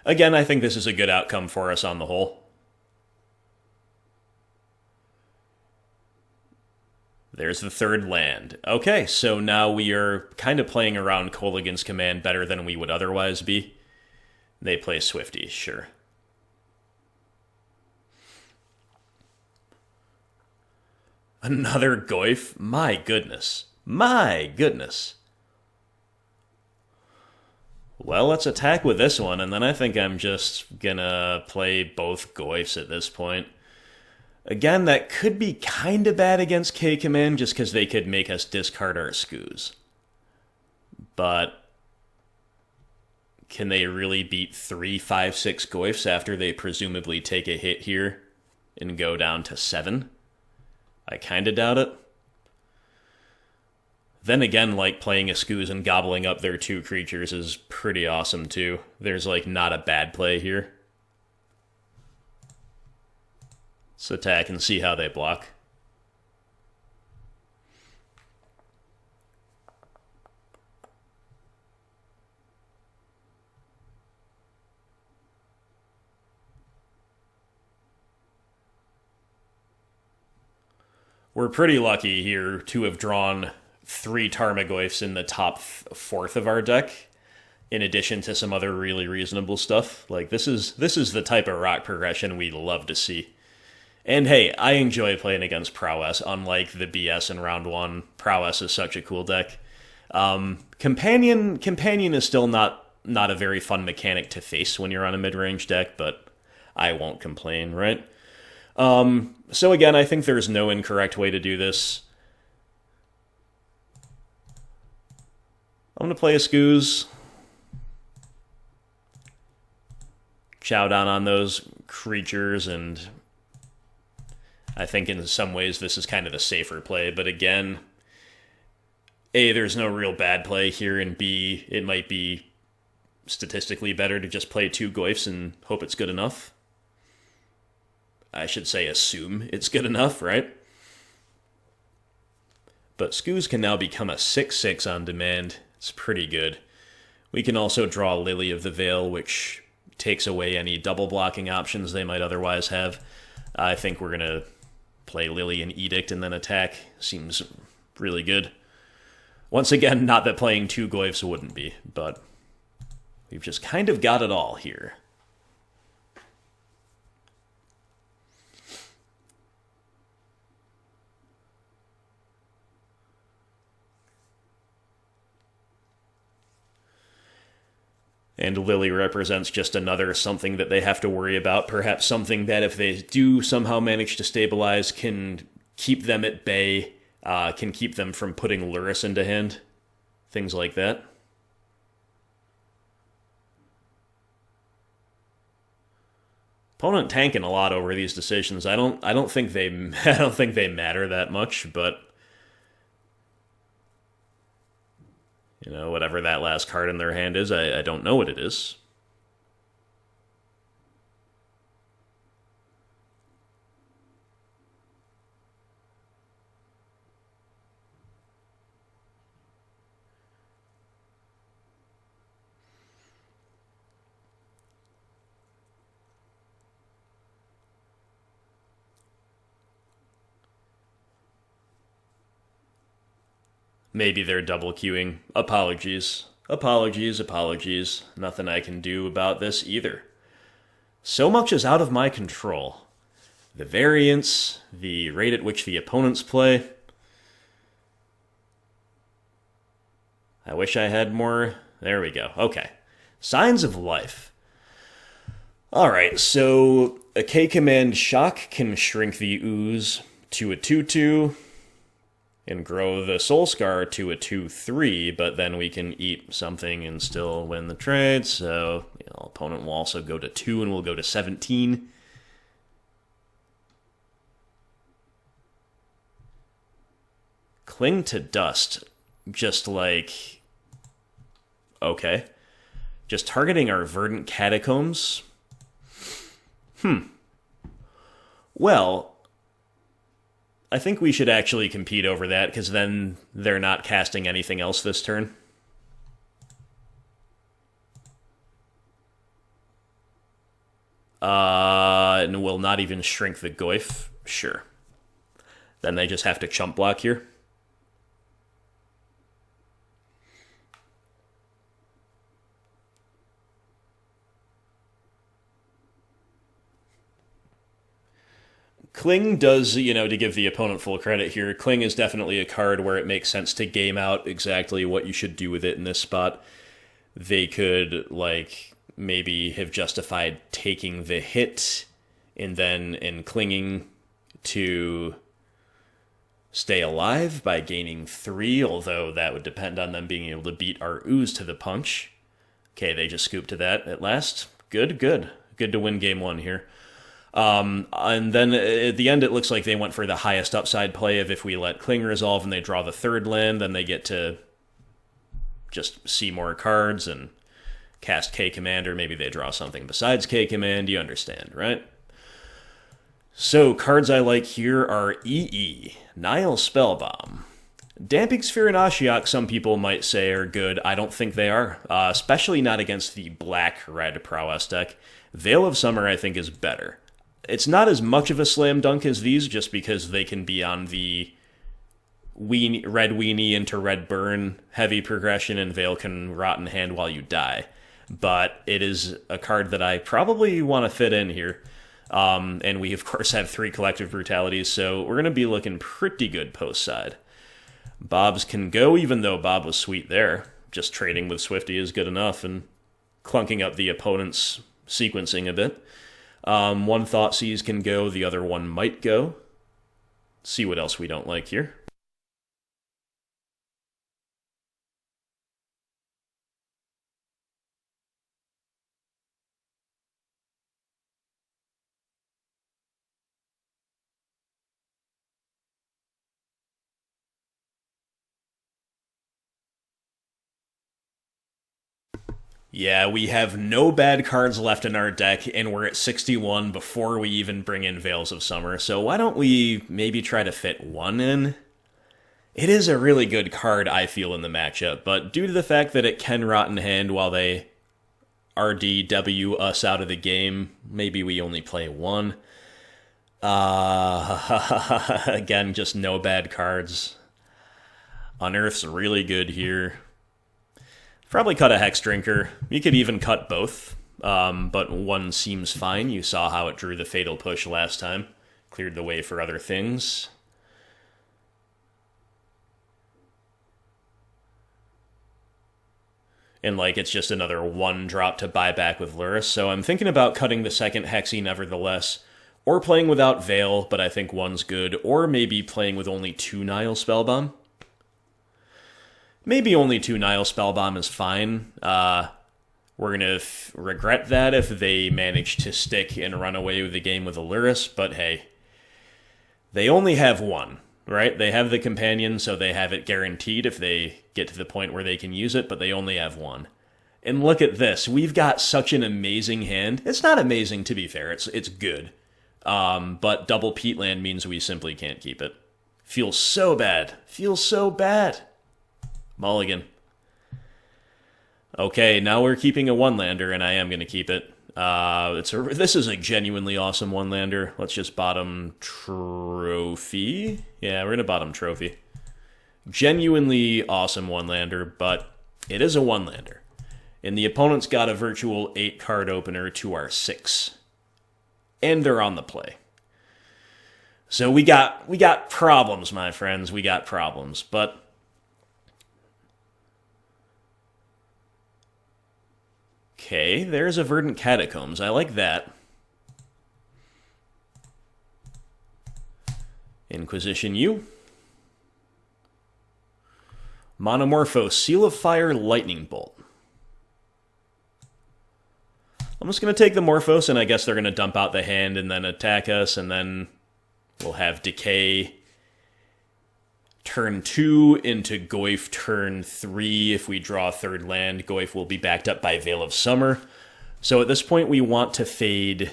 Again, I think this is a good outcome for us on the whole. There's the third land. Okay, so now we are kind of playing around Kolaghan's command better than we would otherwise be. They play Swifty, sure. Another Goyf? My goodness. My goodness. Well, let's attack with this one, and then I think I'm just gonna play both Goyfs at this point. Again, that could be kind of bad against K-command, just because they could make us discard our Skooz. But can they really beat 3, 5, 6 Goyfs after they presumably take a hit here and go down to 7? I kind of doubt it. Then again, like, playing a Skooz and gobbling up their 2 creatures is pretty awesome too. There's, like, not a bad play here. Let's attack and see how they block. We're pretty lucky here to have drawn 3 Tarmogoyfs in the top 4th of our deck, in addition to some other really reasonable stuff. Like, this is the type of rock progression we love to see. And hey, I enjoy playing against Prowess, unlike the BS in round 1. Prowess is such a cool deck. Companion is still not a very fun mechanic to face when you're on a mid-range deck, but I won't complain, right? So again, I think there's no incorrect way to do this. I'm going to play a Skooz. Chow down on those creatures, and I think in some ways this is kind of the safer play, but again, A, there's no real bad play here, and B, it might be statistically better to just play 2 Goyfs and hope it's good enough. I should say assume it's good enough, right? But Scooze can now become a 6/6 on demand. It's pretty good. We can also draw Lily of the Veil, which takes away any double blocking options they might otherwise have. I think we're going to play Lily and Edict and then attack. Seems really good. Once again, not that playing 2 Goyfs wouldn't be, but we've just kind of got it all here. And Lily represents just another something that they have to worry about. Perhaps something that if they do somehow manage to stabilize can keep them at bay, can keep them from putting Lurrus into hand. Things like that. Opponent tanking a lot over these decisions. I don't think they matter that much, but you know, whatever that last card in their hand is, I don't know what it is. Maybe they're double queuing. Apologies. Apologies. Nothing I can do about this either. So much is out of my control. The variance, the rate at which the opponents play. I wish I had more. There we go. Okay. Signs of Life. Alright, so a K-Command Shock can shrink the Ooze to a 2/2. And grow the Soul Scar to a 2/3, but then we can eat something and still win the trade, so opponent will also go to 2 and we'll go to 17. Cling to Dust, just like... okay. Just targeting our Verdant Catacombs? Well... I think we should actually compete over that, because then they're not casting anything else this turn. And will not even shrink the Goyf? Sure. Then they just have to chump block here. Cling does, to give the opponent full credit here, Cling is definitely a card where it makes sense to game out exactly what you should do with it in this spot. They could, maybe have justified taking the hit and clinging to stay alive by gaining 3, although that would depend on them being able to beat our Ooze to the punch. Okay, they just scooped to that at last. Good. Good to win game 1 here. And then at the end, it looks like they went for the highest upside play of if we let Cling resolve and they draw the 3rd land, then they get to just see more cards and cast K-Command, or maybe they draw something besides K-Command. You understand, right? So, cards I like here are EE, Nihil Spellbomb. Damping Sphere and Ashiok, some people might say are good. I don't think they are, especially not against the black-red Prowess deck. Veil of Summer, I think, is better. It's not as much of a slam dunk as these, just because they can be on the red weenie into red burn heavy progression, and Veil can rot in hand while you die. But it is a card that I probably want to fit in here. And we, of course, have 3 Collective Brutalities, so we're going to be looking pretty good post-side. Bobs can go, even though Bob was sweet there. Just trading with Swifty is good enough, and clunking up the opponent's sequencing a bit. One Thoughtseize can go, the other one might go. See what else we don't like here. Yeah, we have no bad cards left in our deck, and we're at 61 before we even bring in Veils of Summer, so why don't we maybe try to fit one in? It is a really good card, I feel, in the matchup, but due to the fact that it can rot in hand while they RDW us out of the game, maybe we only play one. Again, just no bad cards. Unearth's really good here. Probably cut a Hexdrinker. You could even cut both, but one seems fine. You saw how it drew the Fatal Push last time. Cleared the way for other things. And, like, it's just another 1-drop to buy back with Lurrus. So I'm thinking about cutting the second Hexy nevertheless, or playing without Veil, but I think one's good, or maybe playing with only 2 Nihil Spellbomb. Maybe only 2 Nihil Spellbomb is fine. We're going to regret that if they manage to stick and run away with the game with a Lurrus, but hey, they only have one, right? They have the companion, so they have it guaranteed if they get to the point where they can use it, but they only have one. And look at this. We've got such an amazing hand. It's not amazing, to be fair. It's good. But double Peatland means we simply can't keep it. Feels so bad. Feels so bad. Mulligan. Okay, now we're keeping a one-lander, and I am going to keep it. This is a genuinely awesome one-lander. Let's just bottom trophy. Yeah, we're going to bottom trophy. Genuinely awesome one-lander, but it is a one-lander. And the opponent's got a virtual 8-card opener to our 6. And they're on the play. So we got problems, my friends. We got problems, but okay, there's a Verdant Catacombs. I like that. Inquisition U. Monomorpho, Seal of Fire, Lightning Bolt. I'm just going to take the Morphos, and I guess they're going to dump out the hand and then attack us, and then we'll have Decay turn 2 into Goyf turn 3. If we draw a third land, Goyf will be backed up by Veil of Summer. So at this point, we want to fade...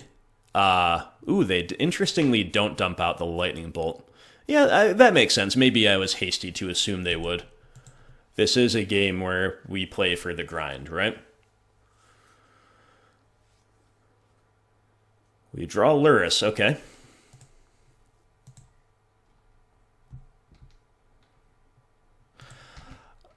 they interestingly don't dump out the Lightning Bolt. Yeah, that makes sense. Maybe I was hasty to assume they would. This is a game where we play for the grind, right? We draw Lurrus, okay.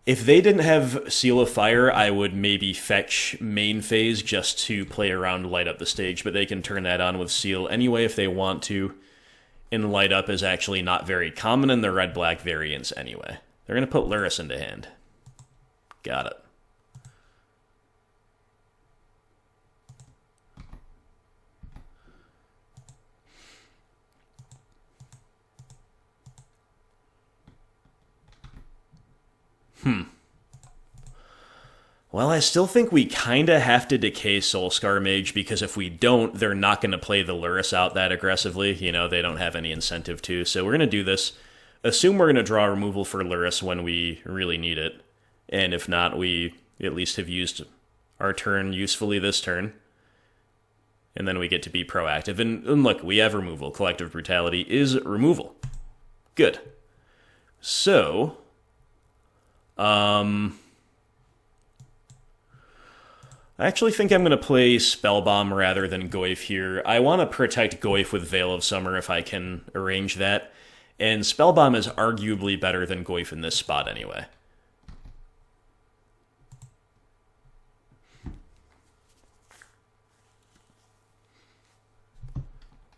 If they didn't have Seal of Fire, I would maybe fetch main phase just to play around Light Up the stage, but they can turn that on with Seal anyway if they want to. And Light Up is actually not very common in the red-black variants anyway. They're going to put Lurrus into hand. Got it. Well, I still think we kind of have to decay Soulscar Mage, because if we don't, they're not going to play the Lurrus out that aggressively. You know, they don't have any incentive to. So we're going to do this. Assume we're going to draw removal for Lurrus when we really need it. And if not, we at least have used our turn usefully this turn. And then we get to be proactive. And look, we have removal. Collective Brutality is removal. Good. So... I actually think I'm going to play Spellbomb rather than Goyf here. I want to protect Goyf with Veil of Summer if I can arrange that. And Spellbomb is arguably better than Goyf in this spot anyway.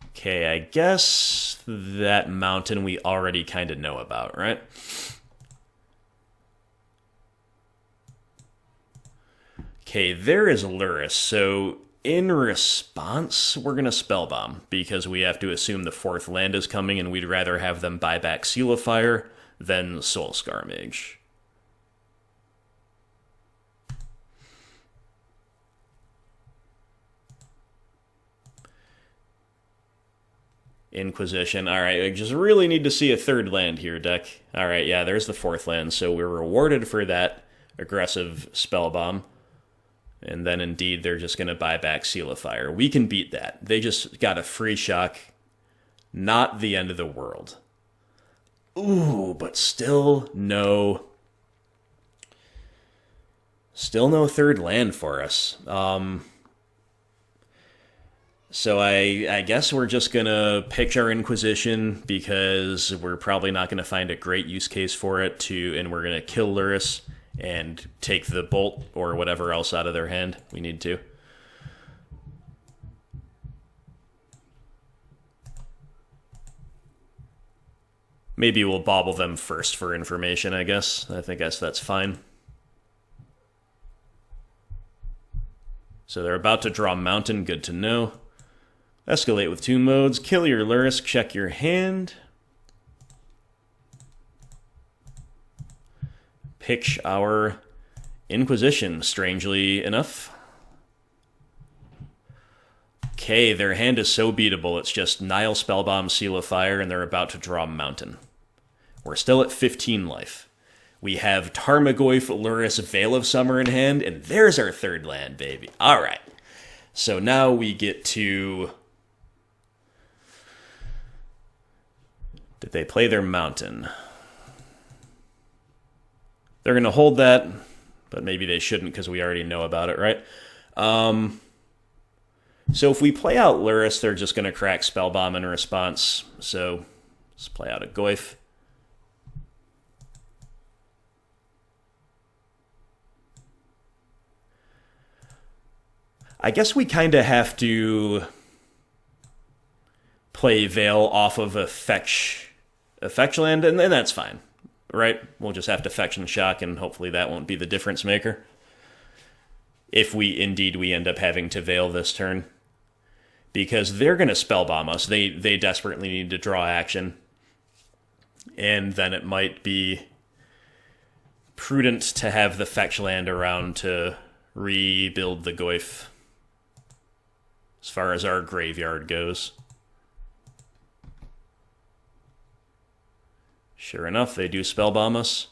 Okay, I guess that mountain we already kind of know about, right? Okay, there is Lurrus, so in response, we're going to Spellbomb, because we have to assume the fourth land is coming, and we'd rather have them buy back Seal of Fire than Soulscar Mage. Inquisition, alright, I just really need to see a third land here, deck. Alright, yeah, there's the fourth land, so we're rewarded for that aggressive Spellbomb. And then indeed they're just going to buy back Seal of Fire. We can beat that. They just got a free shock. Not the end of the world. Ooh, but still no third land for us. So I guess we're just going to pitch our Inquisition because we're probably not going to find a great use case for it, and we're going to kill Lurrus and take the bolt or whatever else out of their hand we need to. Maybe we'll bauble them first for information, I guess. I guess that's fine. So they're about to draw Mountain, good to know. Escalate with 2 modes, kill your Lurrus, check your hand. Pitch our Inquisition, strangely enough. Okay, their hand is so beatable, it's just Nihil Spellbomb, Seal of Fire, and they're about to draw Mountain. We're still at 15 life. We have Tarmogoyf, Lurrus, Veil of Summer in hand, and there's our third land, baby. Alright, so now we get to... Did they play their Mountain? They're going to hold that, but maybe they shouldn't because we already know about it, right? So if we play out Lurrus, they're just going to crack Spellbomb in response. So let's play out a Goyf. I guess we kind of have to play Veil off of a fetch land, and that's fine, right? We'll just have to fetch and shock, and hopefully that won't be the difference maker. If we end up having to Veil this turn. Because they're going to Spellbomb us. They desperately need to draw action. And then it might be prudent to have the fetch land around to rebuild the Goyf. As far as our graveyard goes. Sure enough, they do Spellbomb us.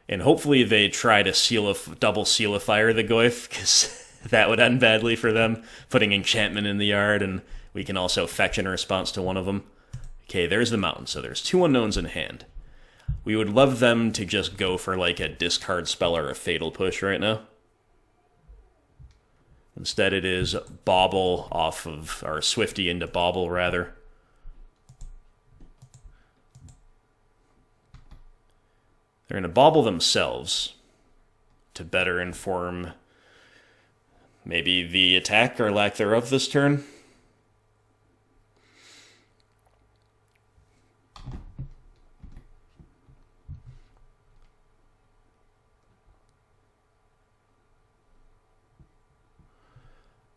And hopefully they try to double Seal of Fire the Goyf, because that would end badly for them, putting enchantment in the yard, and we can also fetch in response to one of them. Okay, there's the Mountain, so there's 2 unknowns in hand. We would love them to just go for like a discard spell or a Fatal Push right now. Instead it is Bauble off of, or Swifty into Bauble rather. They're going to Bauble themselves to better inform maybe the attack or lack thereof this turn.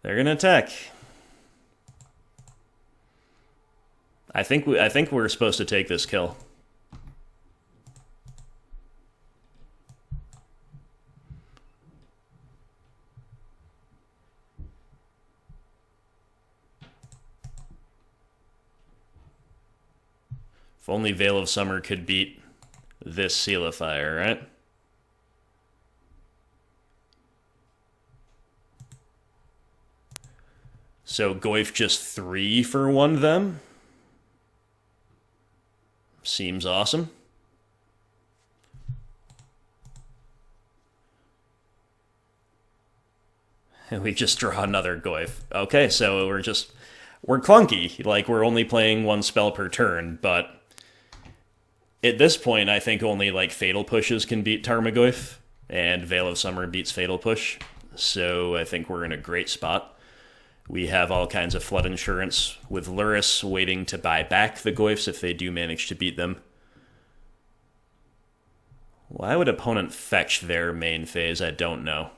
They're going to attack. I think we're supposed to take this kill. If only Veil of Summer could beat this Seal of Fire, right? So Goyf just 3 for 1 then? Seems awesome. And we just draw another Goyf. Okay, so we're clunky. Like, we're only playing 1 spell per turn, but at this point, I think only like Fatal Pushes can beat Tarmogoyf, and Veil of Summer beats Fatal Push. So I think we're in a great spot. We have all kinds of flood insurance with Lurrus waiting to buy back the Goyfs if they do manage to beat them. Why would opponent fetch their main phase? I don't know.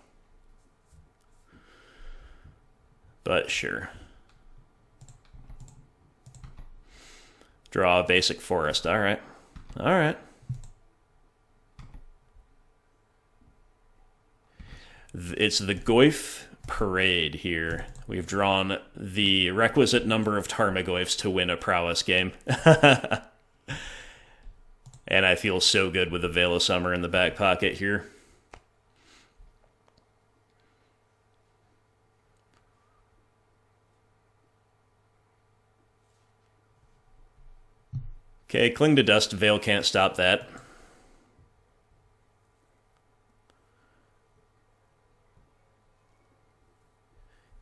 But sure. Draw a basic forest. Alright. Alright. It's the Goyf Parade here. We've drawn the requisite number of Tarmogoyfs to win a prowess game. And I feel so good with the Veil of Summer in the back pocket here. Okay, Cling to Dust. Veil can't stop that.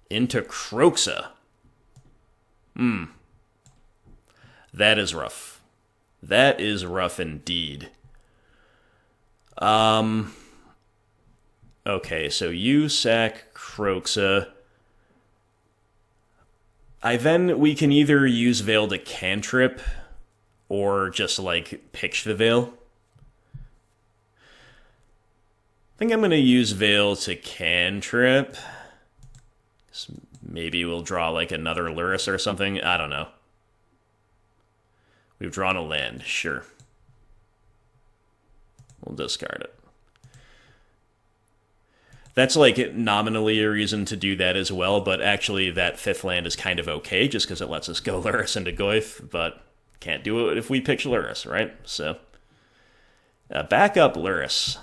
Into Kroxa. That is rough. That is rough indeed. Okay, so you sack Kroxa. We can either use Veil to cantrip, or just, like, pitch the Veil. I think I'm going to use Veil to cantrip. So maybe we'll draw, like, another Lurrus or something. I don't know. We've drawn a land, sure. We'll discard it. That's, like, nominally a reason to do that as well, but actually that 5th land is kind of okay, just because it lets us go Lurrus into Goyf, but can't do it if we pitch Lurrus, right? So, back up Lurrus.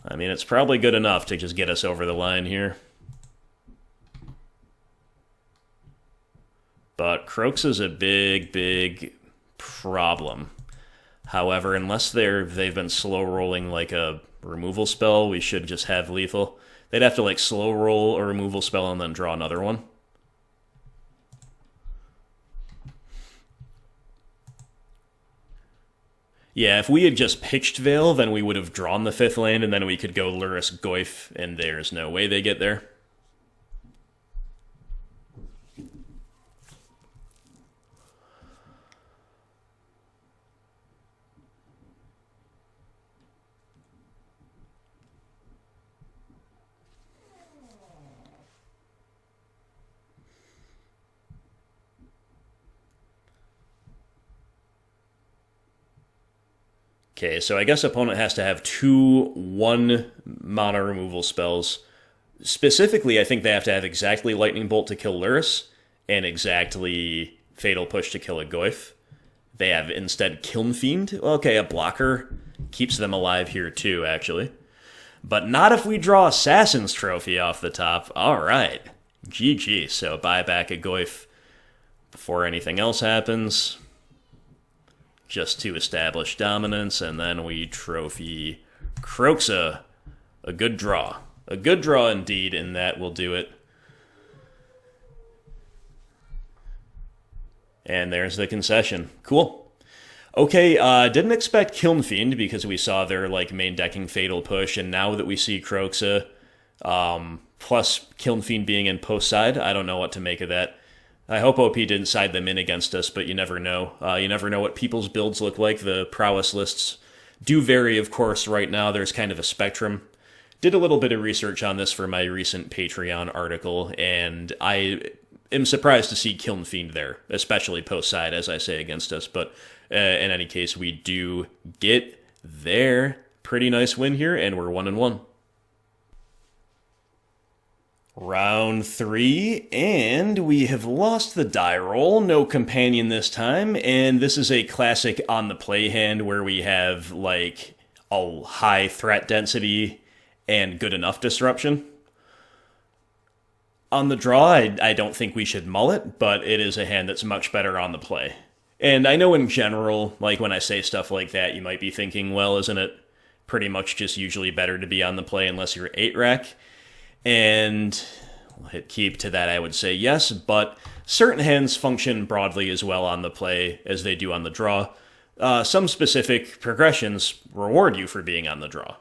I mean, it's probably good enough to just get us over the line here. But Kroxa's a big, big problem. However, unless they've been slow rolling like a removal spell, we should just have lethal. They'd have to like slow roll a removal spell and then draw another one. Yeah, if we had just pitched Veil, then we would have drawn the 5th land, and then we could go Lurrus Goyf, and there's no way they get there. Okay, so I guess opponent has to have 2 1-mana removal spells. Specifically, I think they have to have exactly Lightning Bolt to kill Lurrus, and exactly Fatal Push to kill a Goyf. They have instead Kiln Fiend. Okay, a blocker keeps them alive here too, actually. But not if we draw Assassin's Trophy off the top. Alright, GG. So buy back a Goyf before anything else happens. Just to establish dominance, and then we trophy Kroxa. A good draw. A good draw indeed, and that will do it. And there's the concession. Cool. Okay, didn't expect Kiln Fiend because we saw their like main decking Fatal Push, and now that we see Kroxa, plus Kiln Fiend being in post side, I don't know what to make of that. I hope OP didn't side them in against us, but you never know. You never know what people's builds look like. The prowess lists do vary, of course. Right now, there's kind of a spectrum. Did a little bit of research on this for my recent Patreon article, and I am surprised to see Kiln Fiend there, especially post-side, as I say, against us. But in any case, we do get there. Pretty nice win here, and we're 1-1. Round 3, and we have lost the die roll. No companion this time, and this is a classic on the play hand where we have, like, a high threat density and good enough disruption. On the draw, I don't think we should mull it, but it is a hand that's much better on the play. And I know in general, like, when I say stuff like that, you might be thinking, well, isn't it pretty much just usually better to be on the play unless you're 8-rack? And we'll hit keep to that, I would say yes, but certain hands function broadly as well on the play as they do on the draw. Some specific progressions reward you for being on the draw.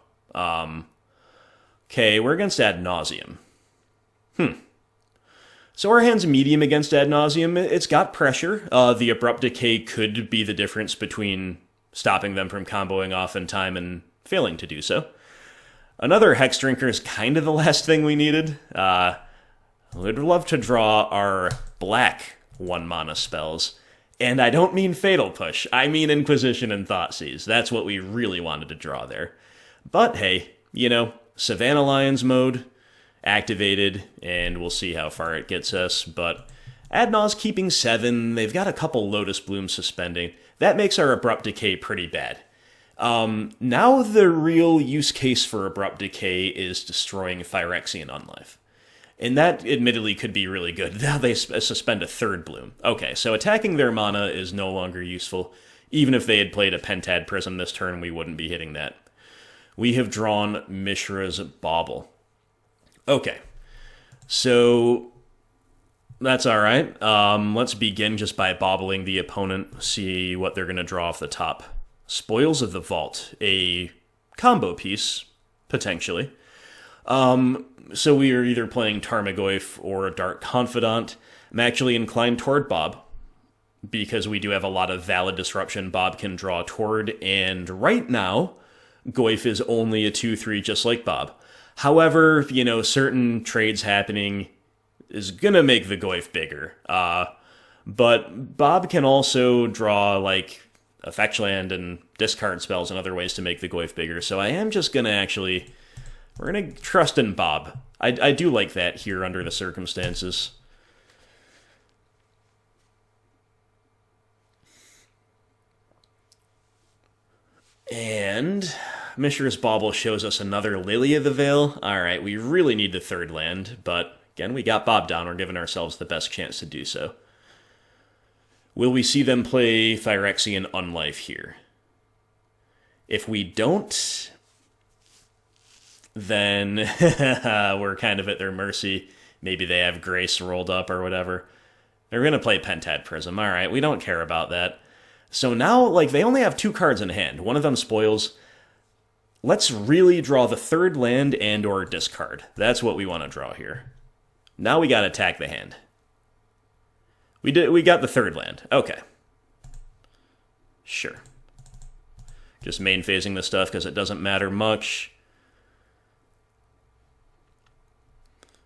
Okay, we're against Ad Nauseam. So our hand's medium against Ad Nauseam. It's got pressure. The Abrupt Decay could be the difference between stopping them from comboing off in time and failing to do so. Another Hexdrinker is kind of the last thing we needed. We'd love to draw our black 1-mana spells. And I don't mean Fatal Push. I mean Inquisition and Thoughtseize. That's what we really wanted to draw there. But hey, you know, Savannah Lions mode activated, and we'll see how far it gets us. But Ad Nau's keeping 7. They've got a couple Lotus Blooms suspending. That makes our Abrupt Decay pretty bad. Now the real use case for Abrupt Decay is destroying Phyrexian Unlife. And that admittedly could be really good. Now they suspend a third bloom. Okay, so attacking their mana is no longer useful. Even if they had played a Pentad Prism this turn, we wouldn't be hitting that. We have drawn Mishra's Bauble. Okay, so that's alright. Let's begin just by bobbling the opponent, see what they're going to draw off the top. Spoils of the Vault, a combo piece, potentially. So we are either playing Tarmogoyf or Dark Confidant. I'm actually inclined toward Bob, because we do have a lot of valid disruption Bob can draw toward, and right now, Goyf is only a 2-3 just like Bob. However, certain trades happening is gonna make the Goyf bigger. But Bob can also draw, a Fetchland and discard spells and other ways to make the Goyf bigger, so I am just gonna we're gonna trust in Bob. I do like that here under the circumstances. And Mishra's Bauble shows us another Lily of the Veil. Alright, we really need the third land, but again, we got Bob down. We're giving ourselves the best chance to do so. Will we see them play Phyrexian Unlife here? If we don't, then we're kind of at their mercy. Maybe they have Grace rolled up or whatever. They're going to play Pentad Prism. Alright, we don't care about that. So now, they only have 2 cards in hand. One of them spoils. Let's really draw the third land and or discard. That's what we want to draw here. Now we got to attack the hand. We got the third land. Okay. Sure. Just main phasing this stuff because it doesn't matter much.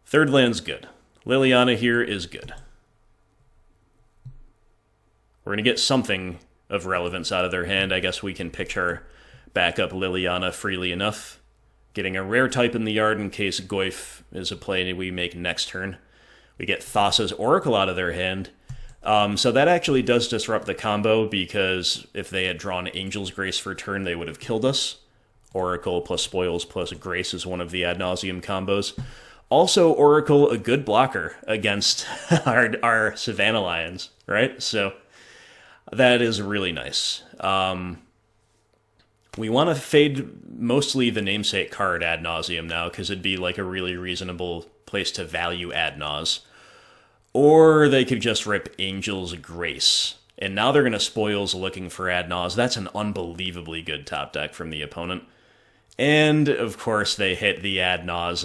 Third land's good. Liliana here is good. We're going to get something of relevance out of their hand. I guess we can picture backup Liliana freely enough. Getting a rare type in the yard in case Goyf is a play we make next turn. We get Thassa's Oracle out of their hand. So that actually does disrupt the combo, because if they had drawn Angel's Grace for turn, they would have killed us. Oracle plus Spoils plus Grace is one of the Ad Nauseam combos. Also, Oracle, a good blocker against our Savannah Lions, right? So that is really nice. We want to fade mostly the namesake card Ad Nauseam now, because it'd be a really reasonable place to value Ad Naus. Or they could just rip Angel's Grace. And now they're going to Spoils looking for Ad Naus. That's an unbelievably good top deck from the opponent. And, of course, they hit the Ad Naus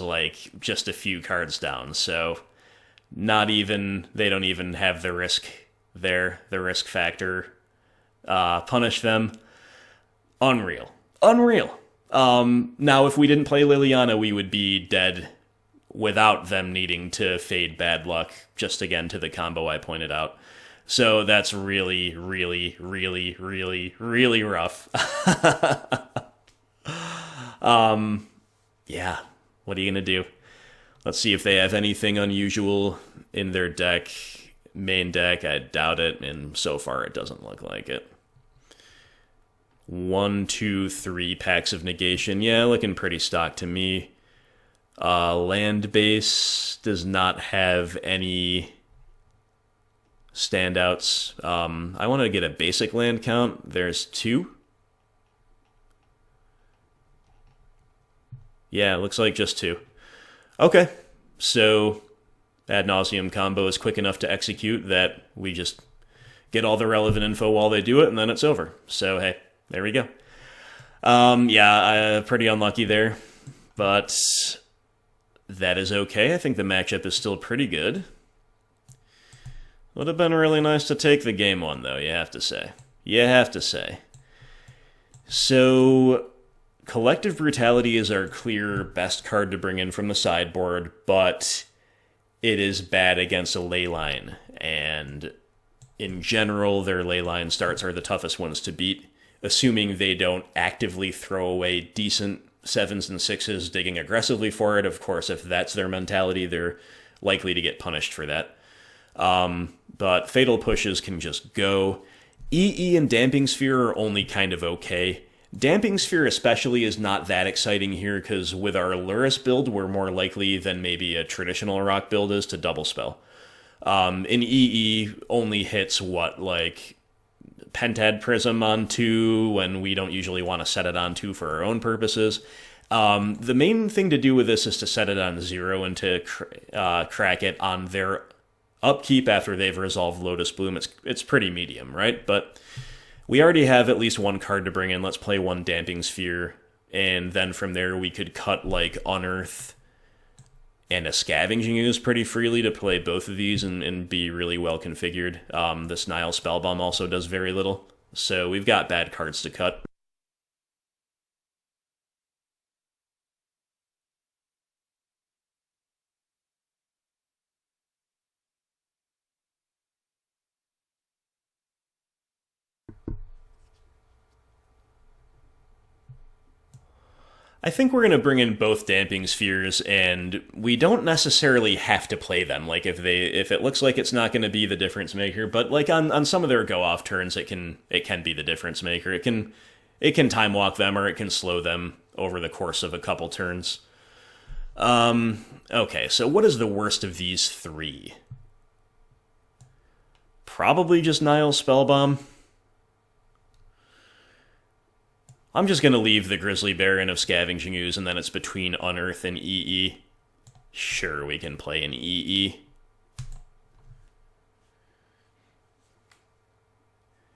just a few cards down. So they don't even have the risk there, the risk factor. Punish them. Unreal. Now, if we didn't play Liliana, we would be dead without them needing to fade bad luck, just again to the combo I pointed out. So that's really, really, really, really, really rough. Yeah, what are you going to do? Let's see if they have anything unusual in their main deck. I doubt it, and so far it doesn't look like it. 1, 2, 3 packs of negation. Yeah, looking pretty stock to me. Land base does not have any standouts. I want to get a basic land count. There's 2. Yeah, it looks like just 2. Okay, so Ad Nauseam combo is quick enough to execute that we just get all the relevant info while they do it, and then it's over. So, hey, there we go. Pretty unlucky there, but that is okay. I think the matchup is still pretty good. Would have been really nice to take the game one, though, you have to say. So, Collective Brutality is our clear best card to bring in from the sideboard, but it is bad against a Leyline, and in general, their Leyline starts are the toughest ones to beat, assuming they don't actively throw away decent 7s and 6s, digging aggressively for it. Of course, if that's their mentality, they're likely to get punished for that. But Fatal Pushes can just go. EE and Damping Sphere are only kind of okay. Damping Sphere especially is not that exciting here, because with our Lurrus build, we're more likely than maybe a traditional rock build is to double spell. An EE only hits, what, like Pentad Prism on 2, when we don't usually want to set it on 2 for our own purposes. The main thing to do with this is to set it on 0 and to crack it on their upkeep after they've resolved Lotus Bloom. It's pretty medium, right? But we already have at least one card to bring in. Let's play one Damping Sphere, and then from there we could cut like Unearth and a Scavenging Ooze pretty freely to play both of these and be really well configured. This Nihil Spellbomb also does very little, so we've got bad cards to cut. I think we're going to bring in both Damping Spheres, and we don't necessarily have to play them. Like, if it looks like it's not going to be the difference maker, but like on some of their go-off turns, it can be the difference maker. It can time walk them, or it can slow them over the course of a couple turns. Okay, so what is the worst of these three? Probably just Nihil Spellbomb. I'm just going to leave the Grizzly Baron of Scavenging Ooze, and then it's between Unearth and EE. Sure, we can play an EE.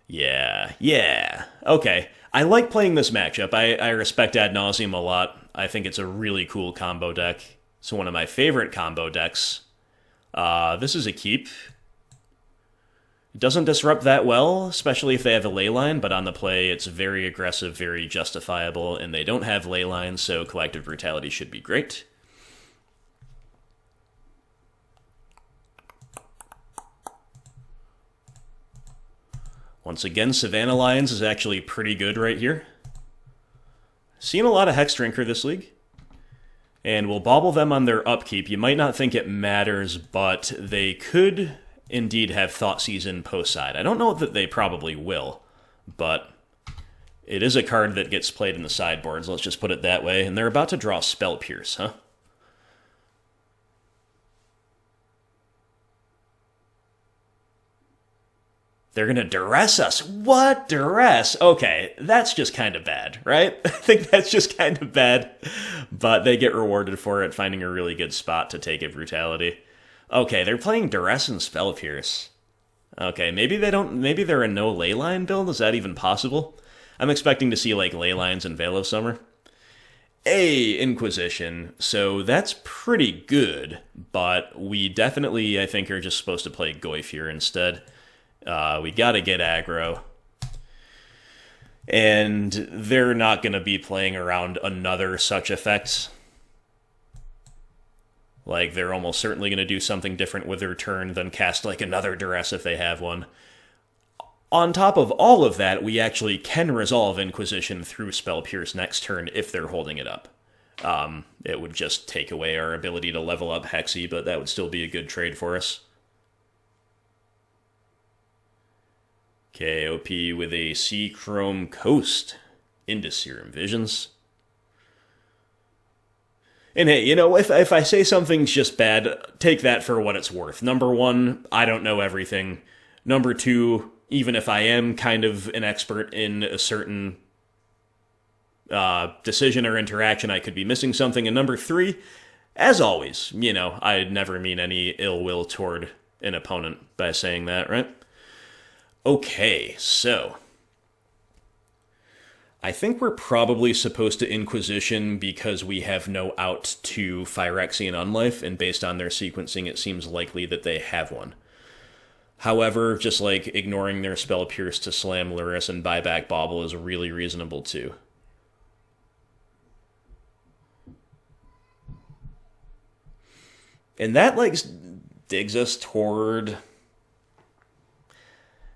Yeah. Okay. I like playing this matchup. I respect Ad Nauseam a lot. I think it's a really cool combo deck. It's one of my favorite combo decks. This is a keep. It doesn't disrupt that well, especially if they have a leyline, but on the play it's very aggressive, very justifiable, and they don't have leyline, so Collective Brutality should be great. Once again, Savannah Lions is actually pretty good right here. Seen a lot of Hexdrinker this league. And we'll bauble them on their upkeep. You might not think it matters, but they could indeed have Thoughtseize in post side. I don't know that they probably will, but it is a card that gets played in the sideboards, let's just put it that way. And they're about to draw Spell Pierce, huh? They're gonna duress us. What? Duress? Okay, that's just kind of bad, right? I think that's just kind of bad. But they get rewarded for it, finding a really good spot to take a Brutality. Okay, they're playing Duress and Spell Pierce. Okay, maybe they're a no leyline build? Is that even possible? I'm expecting to see, like, leylines and Veil of Summer. Hey, Inquisition. So that's pretty good, but we definitely, I think, are just supposed to play Goyf here instead. We gotta get aggro. And they're not gonna be playing around another such effect. Like, they're almost certainly gonna do something different with their turn than cast, like, another Duress if they have one. On top of all of that, we actually can resolve Inquisition through Spell Pierce next turn if they're holding it up. It would just take away our ability to level up Hexy, but that would still be a good trade for us. KOP with a Sea Chrome Coast into Serum Visions. And hey, you know, if I say something's just bad, take that for what it's worth. Number one, I don't know everything. Number two, even if I am kind of an expert in a certain decision or interaction, I could be missing something. And number three, as always, you know, I never mean any ill will toward an opponent by saying that, right? Okay, so I think we're probably supposed to Inquisition because we have no out to Phyrexian Unlife, and based on their sequencing, it seems likely that they have one. However, just like ignoring their Spell Pierce to slam Lurrus and buy back Bauble is really reasonable too. And that, like, digs us toward...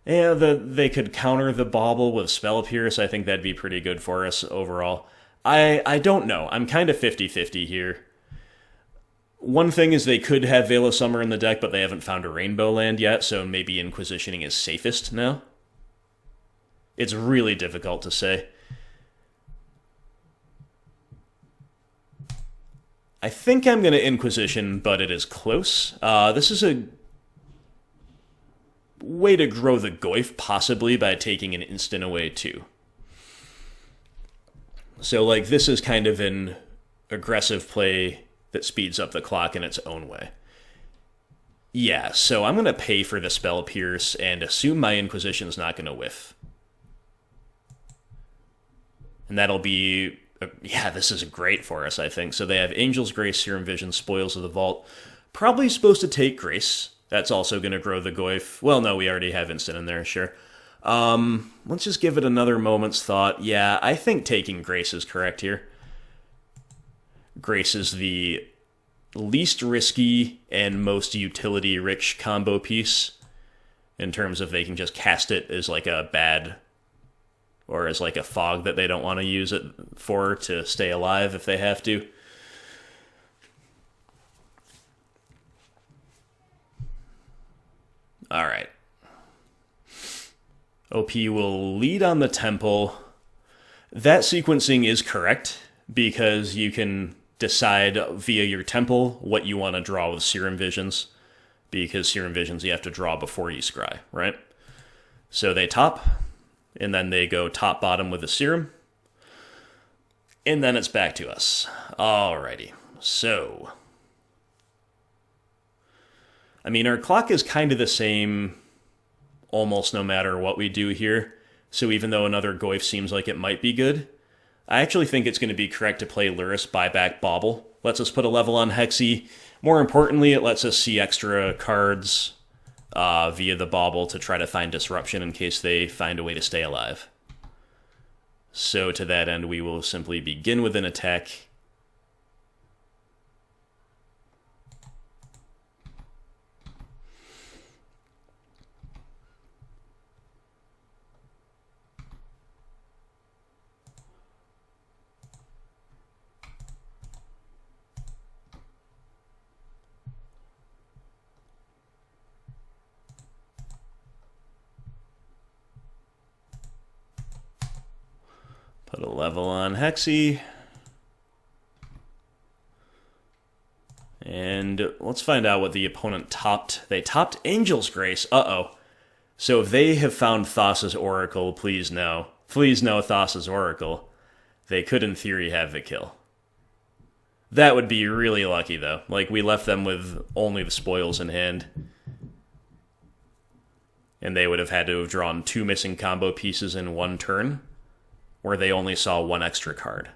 Yeah, they could counter the Bauble with Spell Pierce. I think that'd be pretty good for us overall. I don't know. I'm kind of 50-50 here. One thing is they could have Veil of Summer in the deck, but they haven't found a Rainbow land yet, so maybe Inquisitioning is safest now. It's really difficult to say. I think I'm going to Inquisition, but it is close. This is a way to grow the Goyf, possibly by taking an instant away too. So, like, this is kind of an aggressive play that speeds up the clock in its own way. Yeah, so I'm going to pay for the Spell Pierce and assume my Inquisition's not going to whiff. And that'll be... yeah, this is great for us, I think. So they have Angel's Grace, Serum Vision, Spoils of the Vault. Probably supposed to take Grace. That's also going to grow the Goyf. Well, no, we already have Instant in there, sure. Let's just give it another moment's thought. Yeah, I think taking Grace is correct here. Grace is the least risky and most utility-rich combo piece in terms of they can just cast it as like a bad or as like a fog that they don't want to use it for to stay alive if they have to. All right. OP will lead on the Temple. That sequencing is correct because you can decide via your Temple what you want to draw with Serum Visions, because Serum Visions you have to draw before you scry, right? So they top, and then they go top-bottom with the Serum, and then it's back to us. Alrighty, so... I mean, our clock is kind of the same almost no matter what we do here, so even though another Goyf seems like it might be good, I actually think it's going to be correct to play Lurrus, buy back Bauble. Lets us put a level on Hexy. More importantly, it lets us see extra cards via the Bauble to try to find disruption in case they find a way to stay alive. So to that end, we will simply begin with an attack. Put a level on Hexy. And let's find out what the opponent topped. They topped Angel's Grace. Uh-oh. So if they have found Thoughtseize Oracle, please no. Please no Thoughtseize Oracle. They could, in theory, have the kill. That would be really lucky, though. Like, we left them with only the spoils in hand. And they would have had to have drawn 2 missing combo pieces in 1 turn, where they only saw 1 extra card.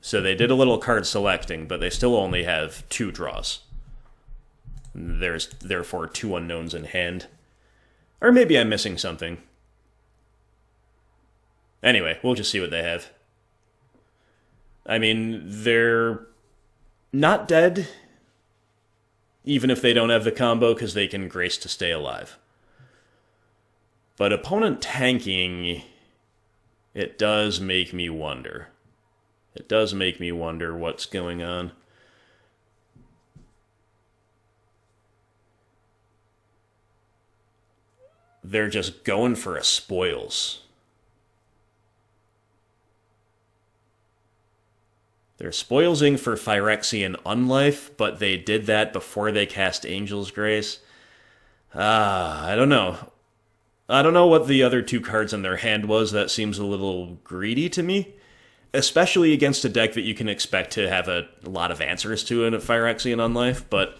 So they did a little card selecting, but they still only have 2 draws. There's therefore 2 unknowns in hand. Or maybe I'm missing something. Anyway, we'll just see what they have. I mean, they're not dead, even if they don't have the combo, because they can Grace to stay alive. But opponent tanking... it does make me wonder. It does make me wonder what's going on. They're just going for a spoils. They're spoilsing for Phyrexian Unlife, but they did that before they cast Angel's Grace. I don't know. I don't know what the other 2 cards in their hand was. That seems a little greedy to me. Especially against a deck that you can expect to have a lot of answers to in a Phyrexian Unlife. But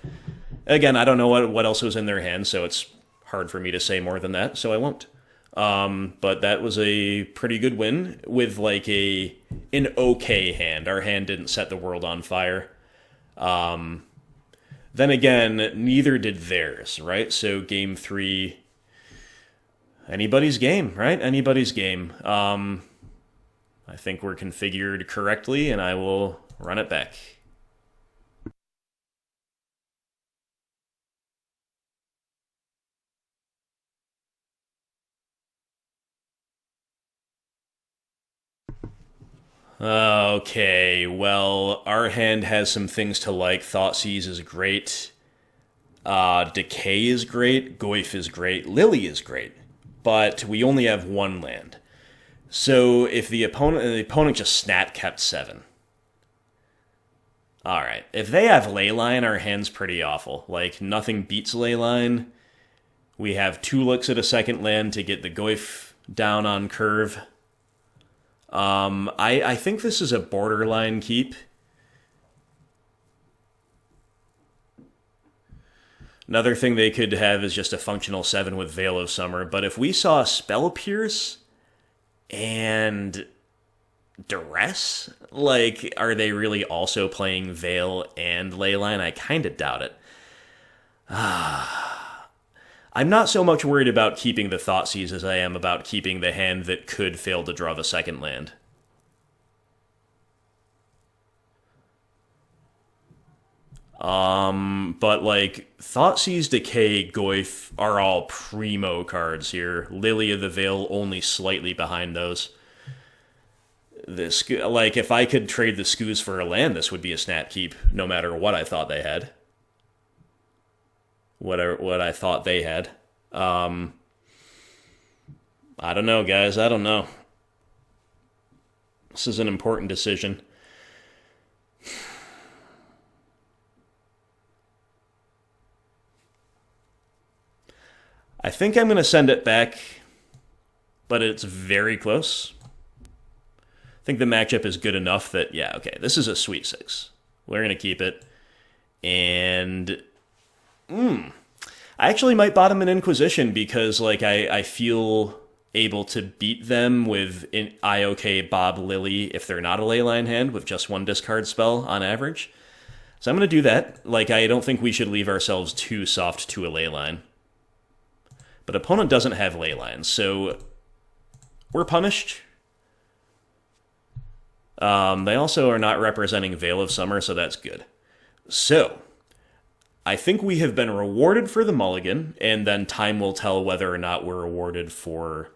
again, I don't know what else was in their hand, so it's hard for me to say more than that, so I won't. But that was a pretty good win with like an okay hand. Our hand didn't set the world on fire. Then again, neither did theirs, right? So game 3... anybody's game, right? Anybody's game. I think we're configured correctly, and I will run it back. Okay, well, our hand has some things to like. Thoughtseize is great. Decay is great. Goyf is great. Lily is great. But we only have 1 land. So if the opponent just snap kept 7. Alright, if they have Leyline, our hand's pretty awful. Like, nothing beats Leyline. We have 2 looks at a second land to get the Goyf down on curve. I think this is a borderline keep. Another thing they could have is just a functional 7 with Veil of Summer, but if we saw Spell Pierce and Duress, like, are they really also playing Veil and Leyline? I kind of doubt it. I'm not so much worried about keeping the Thoughtseize as I am about keeping the hand that could fail to draw the second land. But like, Thoughtseize, Decay, Goyf are all primo cards here. Lily of the Veil only slightly behind those. This, like, if I could trade the Skoos for a land, this would be a snap keep, no matter what I thought they had. What I thought they had. I don't know, guys. I don't know. This is an important decision. I think I'm going to send it back, but it's very close. I think the matchup is good enough that, yeah, okay, this is a sweet 6. We're going to keep it. And I actually might bottom an Inquisition because, like, I feel able to beat them with IOK, Bob, Lily if they're not a Leyline hand with just 1 discard spell on average. So I'm going to do that. Like, I don't think we should leave ourselves too soft to a Leyline. But opponent doesn't have Leyline, so we're punished. They also are not representing Veil of Summer, so that's good. So, I think we have been rewarded for the mulligan, and then time will tell whether or not we're rewarded for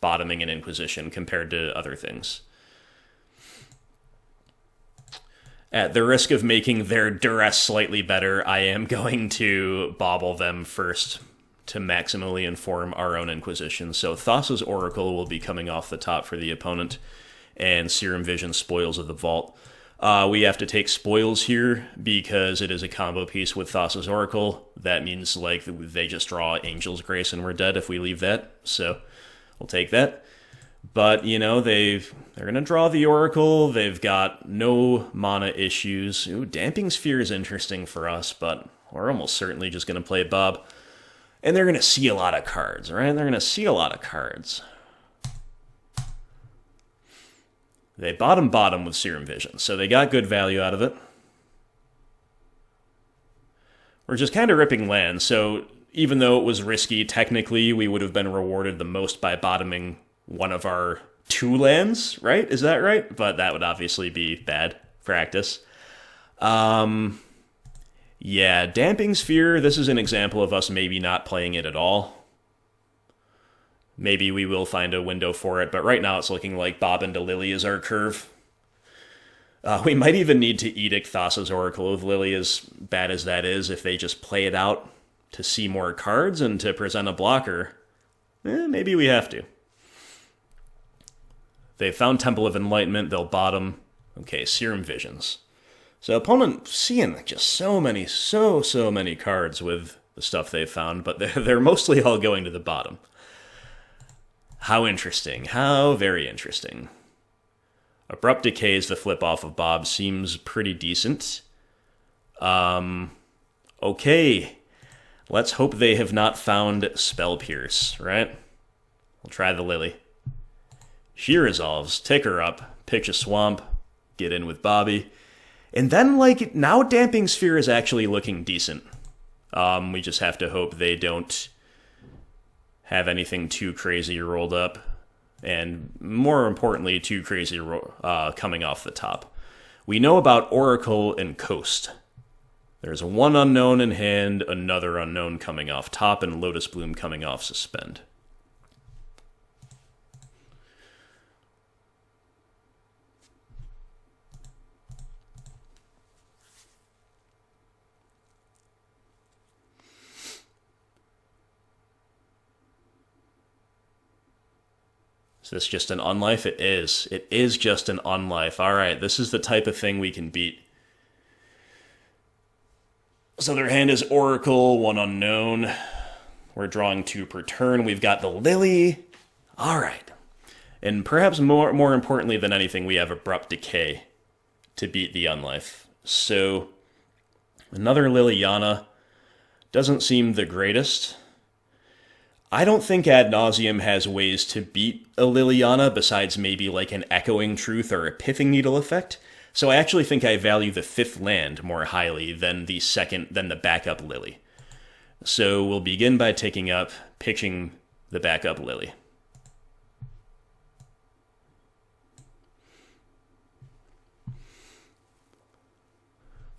bottoming an Inquisition compared to other things. At the risk of making their duress slightly better, I am going to bauble them first to maximally inform our own Inquisition. So Thassa's Oracle will be coming off the top for the opponent, and Serum Vision Spoils of the Vault. We have to take Spoils here because it is a combo piece with Thassa's Oracle. That means, like, they just draw Angel's Grace and we're dead if we leave that. So we'll take that. But, you know, they're going to draw the Oracle. They've got no mana issues. Ooh, Damping Sphere is interesting for us, but we're almost certainly just going to play Bob. And they're going to see a lot of cards, right? They're going to see a lot of cards. They bottom with Serum Vision, so they got good value out of it. We're just kind of ripping land, so even though it was risky, technically we would have been rewarded the most by bottoming one of our 2 lands, right? Is that right? But that would obviously be bad practice. Yeah, Damping Sphere, this is an example of us maybe not playing it at all. Maybe we will find a window for it, but right now it's looking like Bob into Lily is our curve. We might even need to Edict Thassa's Oracle with Lily, as bad as that is, if they just play it out to see more cards and to present a blocker. Maybe we have to. They found Temple of Enlightenment, they'll bottom. Okay, Serum Visions. So opponent seeing just so many cards with the stuff they've found, but they're mostly all going to the bottom. How interesting. How very interesting. Abrupt Decay is the flip off of Bob. Seems pretty decent. Okay. Let's hope they have not found Spell Pierce, right? We'll try the Lily. She resolves. Tick her up. Pitch a Swamp. Get in with Bobby. And then, like, now Damping Sphere is actually looking decent. We just have to hope they don't have anything too crazy rolled up. And more importantly, too crazy coming off the top. We know about Oracle and Coast. There's 1 unknown in hand, another unknown coming off top, and Lotus Bloom coming off Suspend. Is this just an unlife? It is. It is just an unlife. Alright, this is the type of thing we can beat. So their hand is Oracle, 1 unknown. We're drawing 2 per turn. We've got the Lily. All right. And perhaps more importantly than anything, we have Abrupt Decay to beat the Unlife. So another Liliana doesn't seem the greatest. I don't think Ad Nauseam has ways to beat a Liliana besides maybe like an Echoing Truth or a Pithing Needle effect. So I actually think I value the 5th land more highly than the backup Lily. So we'll begin by pitching the backup Lily.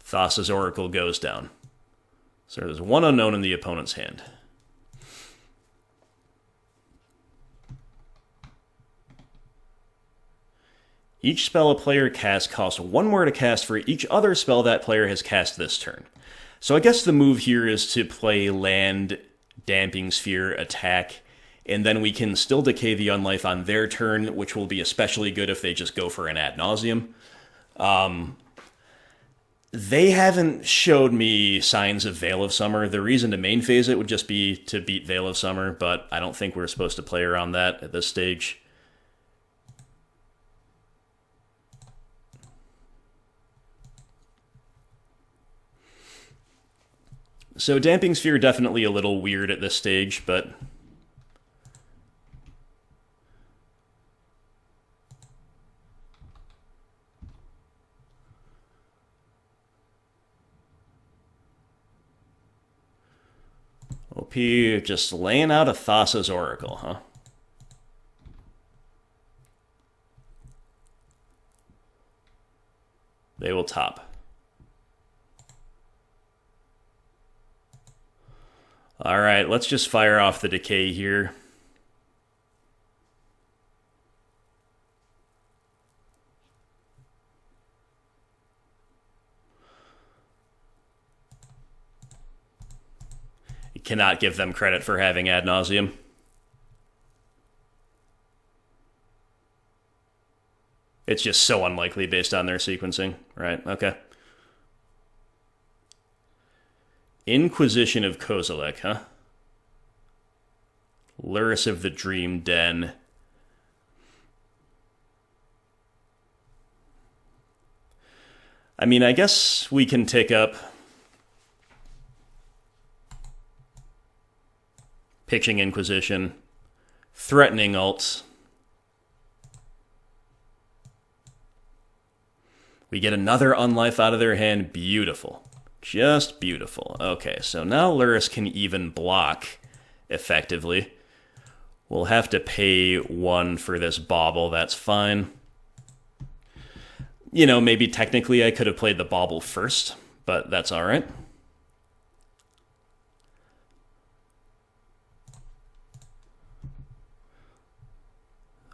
Thassa's Oracle goes down. So there's 1 unknown in the opponent's hand. Each spell a player casts costs 1 more to cast for each other spell that player has cast this turn. So I guess the move here is to play land, Damping Sphere, attack, and then we can still decay the Unlife on their turn, which will be especially good if they just go for an Ad Nauseam. They haven't showed me signs of Veil of Summer. The reason to main phase it would just be to beat Veil of Summer, but I don't think we're supposed to play around that at this stage. So Damping Sphere definitely a little weird at this stage, but OP just laying out a Thassa's Oracle, huh? They will top. All right, let's just fire off the decay here. You cannot give them credit for having Ad Nauseam. It's just so unlikely based on their sequencing. Right, okay. Inquisition of Kozilek, huh? Lurrus of the Dream Den. I mean, I guess we can take up pitching Inquisition, threatening alts. We get another Unlife out of their hand. Beautiful. Just beautiful. Okay, so now Lurrus can even block effectively. We'll have to pay 1 for this Bauble. That's fine. You know, maybe technically I could have played the Bauble first, but that's all right.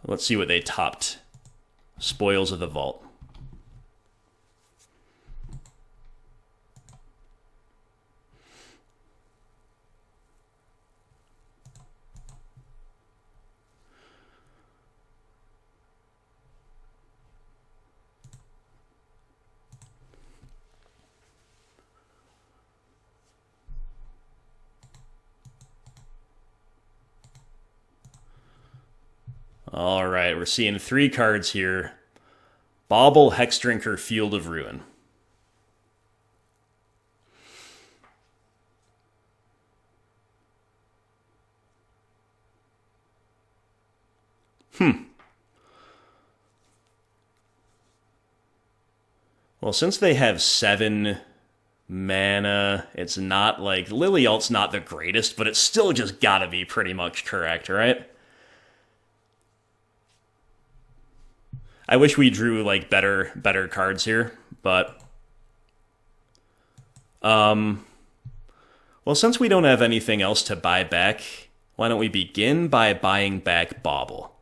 Let's see what they topped. Spoils of the Vault. All right, we're seeing 3 cards here. Bauble, Hexdrinker, Field of Ruin. Well, since they have 7 mana, it's not like... Lily Alt's not the greatest, but it's still just gotta be pretty much correct, right? I wish we drew like better cards here, but well, since we don't have anything else to buy back, why don't we begin by buying back Bauble?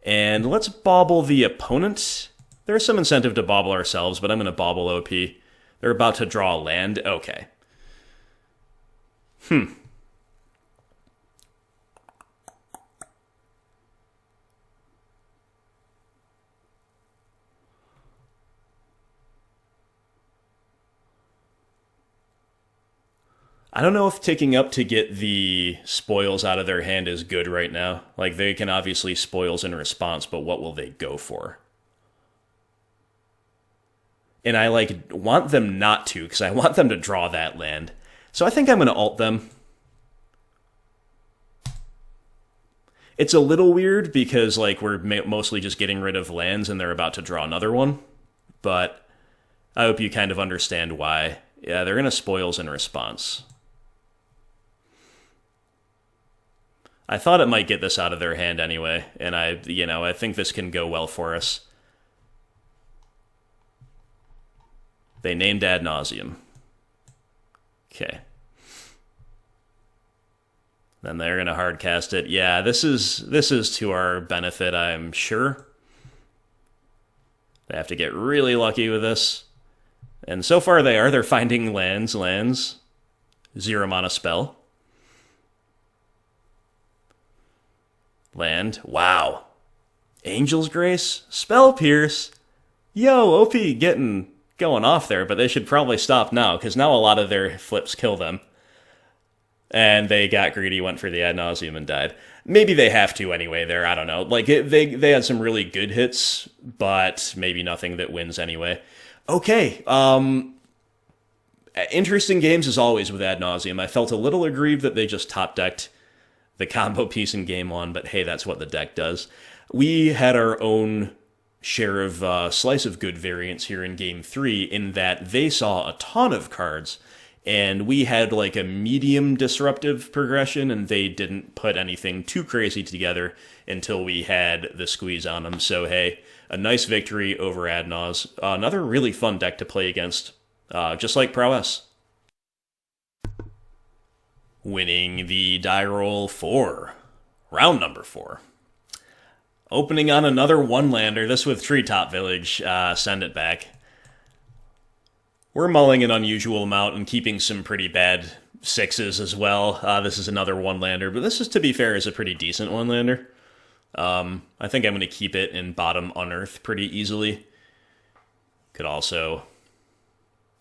And let's Bauble the opponent. There's some incentive to Bauble ourselves, but I'm going to Bauble OP. They're about to draw a land. Okay. I don't know if ticking up to get the spoils out of their hand is good right now. Like, they can obviously spoils in response, but what will they go for? And I, like, want them not to, because I want them to draw that land. So I think I'm going to ult them. It's a little weird, because, like, we're mostly just getting rid of lands, and they're about to draw another one. But I hope you kind of understand why. Yeah, they're going to spoils in response. I thought it might get this out of their hand anyway, and I think this can go well for us. They named Ad Nauseam. Okay. Then they're gonna hardcast it. Yeah, this is to our benefit, I'm sure. They have to get really lucky with this. And so far they are. They're finding lands. 0 mana spell. Land. Wow. Angel's Grace? Spell Pierce? Yo, OP going off there, but they should probably stop now, because now a lot of their flips kill them. And they got greedy, went for the Ad Nauseam, and died. Maybe they have to anyway there, I don't know. Like, they had some really good hits, but maybe nothing that wins anyway. Okay, interesting games as always with Ad Nauseam. I felt a little aggrieved that they just top-decked the combo piece in game 1, but hey, that's what the deck does. We had our own share of Slice of Good variants here in game 3, in that they saw a ton of cards, and we had like a medium disruptive progression, and they didn't put anything too crazy together until we had the squeeze on them. So hey, a nice victory over Ad Naus. Another really fun deck to play against, just like Prowess. Winning the die roll for round number 4. Opening on another one-lander, this with Treetop Village. Send it back. We're mulling an unusual amount and keeping some pretty bad 6s as well. This is another one-lander, but this is, to be fair, is a pretty decent one-lander. I think I'm going to keep it in bottom Unearth pretty easily. Could also...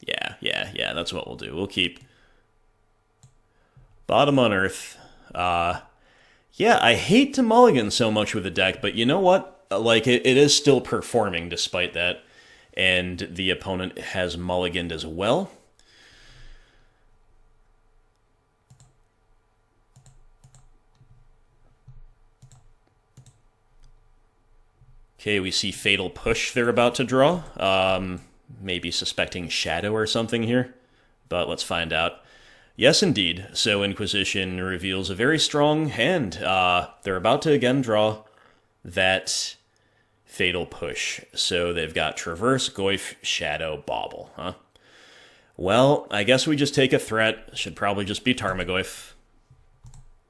Yeah, that's what we'll do. We'll keep bottom Unearth. Yeah, I hate to mulligan so much with the deck, but you know what? Like, it is still performing despite that. And the opponent has mulliganed as well. Okay, we see Fatal Push they're about to draw. Maybe suspecting Shadow or something here. But let's find out. Yes, indeed. So Inquisition reveals a very strong hand. They're about to again draw that Fatal Push. So they've got Traverse, Goyf, Shadow, Bauble, huh? Well, I guess we just take a threat. Should probably just be Tarmogoyf.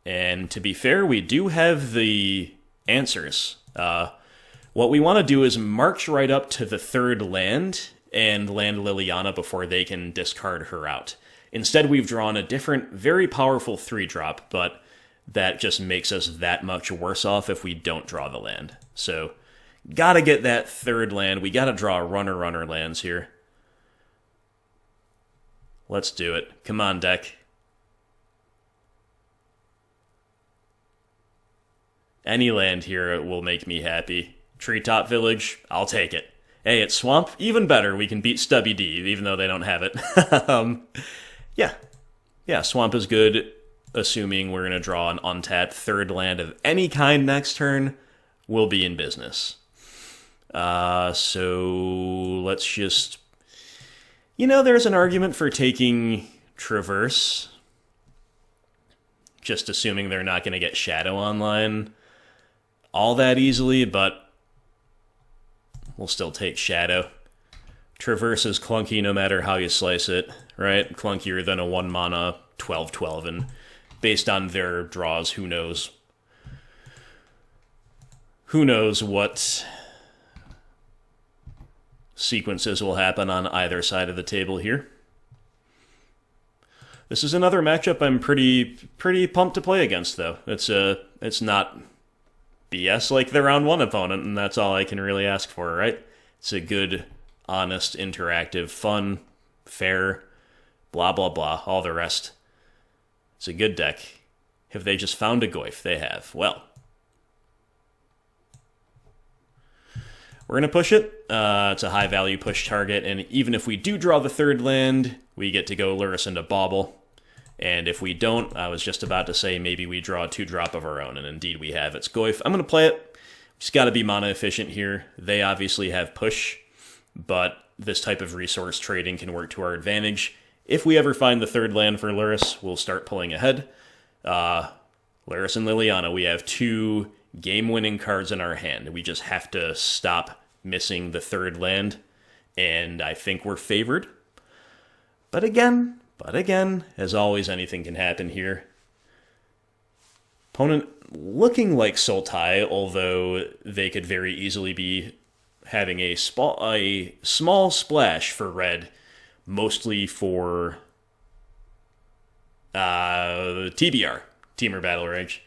And to be fair, we do have the answers. What we want to do is march right up to the 3rd land and land Liliana before they can discard her out. Instead, we've drawn a different, very powerful 3-drop, but that just makes us that much worse off if we don't draw the land. So, gotta get that 3rd land. We gotta draw runner lands here. Let's do it. Come on, deck. Any land here will make me happy. Treetop Village, I'll take it. Hey, it's Swamp, even better. We can beat Stubby D, even though they don't have it. Yeah, Swamp is good, assuming we're going to draw an untapped 3rd land of any kind next turn. We'll be in business. So let's just... there's an argument for taking Traverse. Just assuming they're not going to get Shadow online all that easily, but we'll still take Shadow. Traverse is clunky no matter how you slice it, right? Clunkier than a 1-mana 12/12, and based on their draws, who knows? Who knows what sequences will happen on either side of the table here. This is another matchup I'm pretty pumped to play against, though. It's not BS like the round 1 opponent, and that's all I can really ask for, right? It's a good, honest, interactive, fun, fair, blah, blah, blah, all the rest. It's a good deck. Have they just found a Goyf? They have. Well, we're going to push it. It's a high-value push target, and even if we do draw the third land, we get to go Lurrus into Bauble. And if we don't, I was just about to say maybe we draw a 2-drop of our own, and indeed we have. It's Goyf. I'm going to play it. Just got to be mana efficient here. They obviously have push, but this type of resource trading can work to our advantage. If we ever find the third land for Lurrus, we'll start pulling ahead. Lurrus and Liliana, we have 2 game-winning cards in our hand. We just have to stop missing the third land, and I think we're favored. But again, as always, anything can happen here. Opponent looking like Sultai, although they could very easily be having a small splash for red, mostly for TBR, Temur Battle Rage.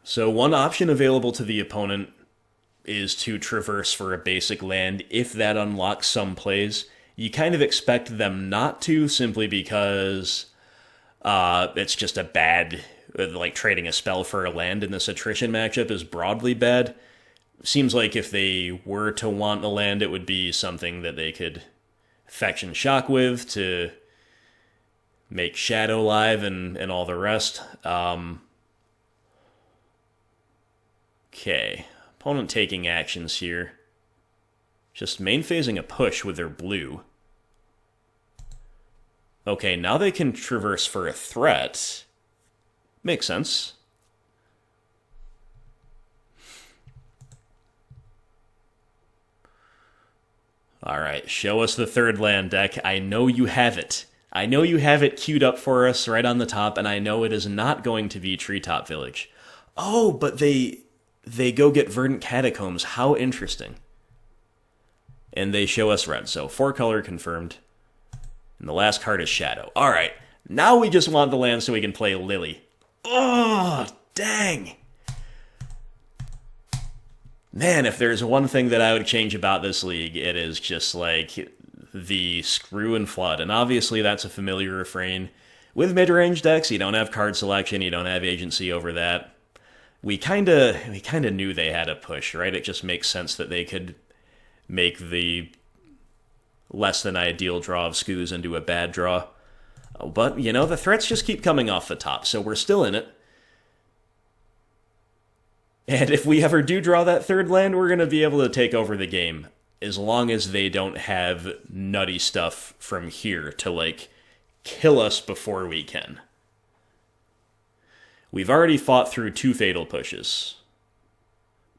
So one option available to the opponent is to traverse for a basic land. If that unlocks some plays, you kind of expect them not to, simply because it's just a bad, like trading a spell for a land in this attrition matchup is broadly bad. Seems like if they were to want a land, it would be something that they could fetch and shock with to make Shadow live and all the rest. Okay. Opponent taking actions here. Just main phasing a push with their blue. Okay, now they can traverse for a threat. Makes sense. Alright, show us the third land deck. I know you have it. I know you have it queued up for us right on the top, and I know it is not going to be Treetop Village. Oh, but they go get Verdant Catacombs. How interesting. And they show us red, so 4-color confirmed. And the last card is Shadow. Alright, now we just want the land so we can play Lily. Oh, dang. Man, if there's one thing that I would change about this league, it is just like the screw and flood. And obviously that's a familiar refrain. With mid-range decks, you don't have card selection, you don't have agency over that. We kinda knew they had a push, right? It just makes sense that they could make the less than ideal draw of Skoos into a bad draw. But, you know, the threats just keep coming off the top, so we're still in it. And if we ever do draw that third land, we're going to be able to take over the game, as long as they don't have nutty stuff from here to, like, kill us before we can. We've already fought through 2 fatal pushes.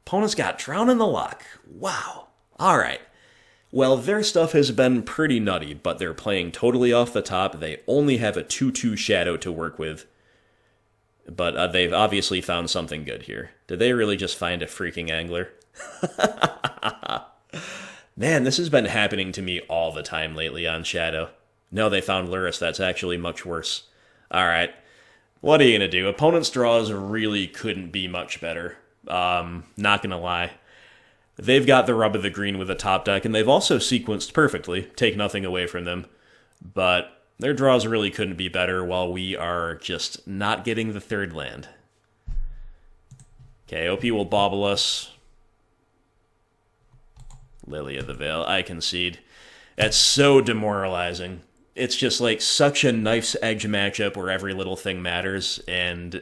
Opponent's got Drown in the Loch. Wow. Alright. Well, their stuff has been pretty nutty, but they're playing totally off the top. They only have a 2/2 Shadow to work with. But they've obviously found something good here. Did they really just find a freaking angler? Man, this has been happening to me all the time lately on Shadow. No, they found Lurrus. That's actually much worse. Alright. What are you going to do? Opponent's draws really couldn't be much better. Not going to lie. They've got the rub of the green with the top deck, and they've also sequenced perfectly. Take nothing away from them. But their draws really couldn't be better, while we are just not getting the third land. Okay, OP will bauble us. Lily of the Veil, I concede. That's so demoralizing. It's just like such a knife's edge matchup where every little thing matters, and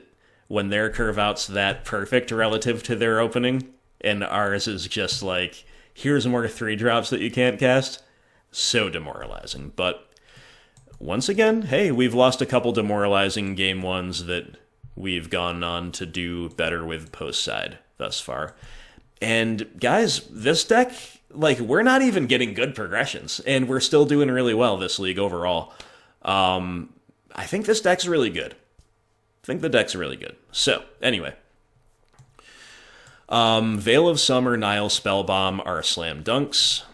when their curve out's that perfect relative to their opening, and ours is just like, here's more 3-drops that you can't cast, so demoralizing. But once again, hey, we've lost a couple demoralizing game ones that we've gone on to do better with post-side thus far. And guys, this deck, like, we're not even getting good progressions, and we're still doing really well this league overall. I think this deck's really good. I think the deck's really good. So, anyway. Veil of Summer, Nihil Spellbomb are slam dunks.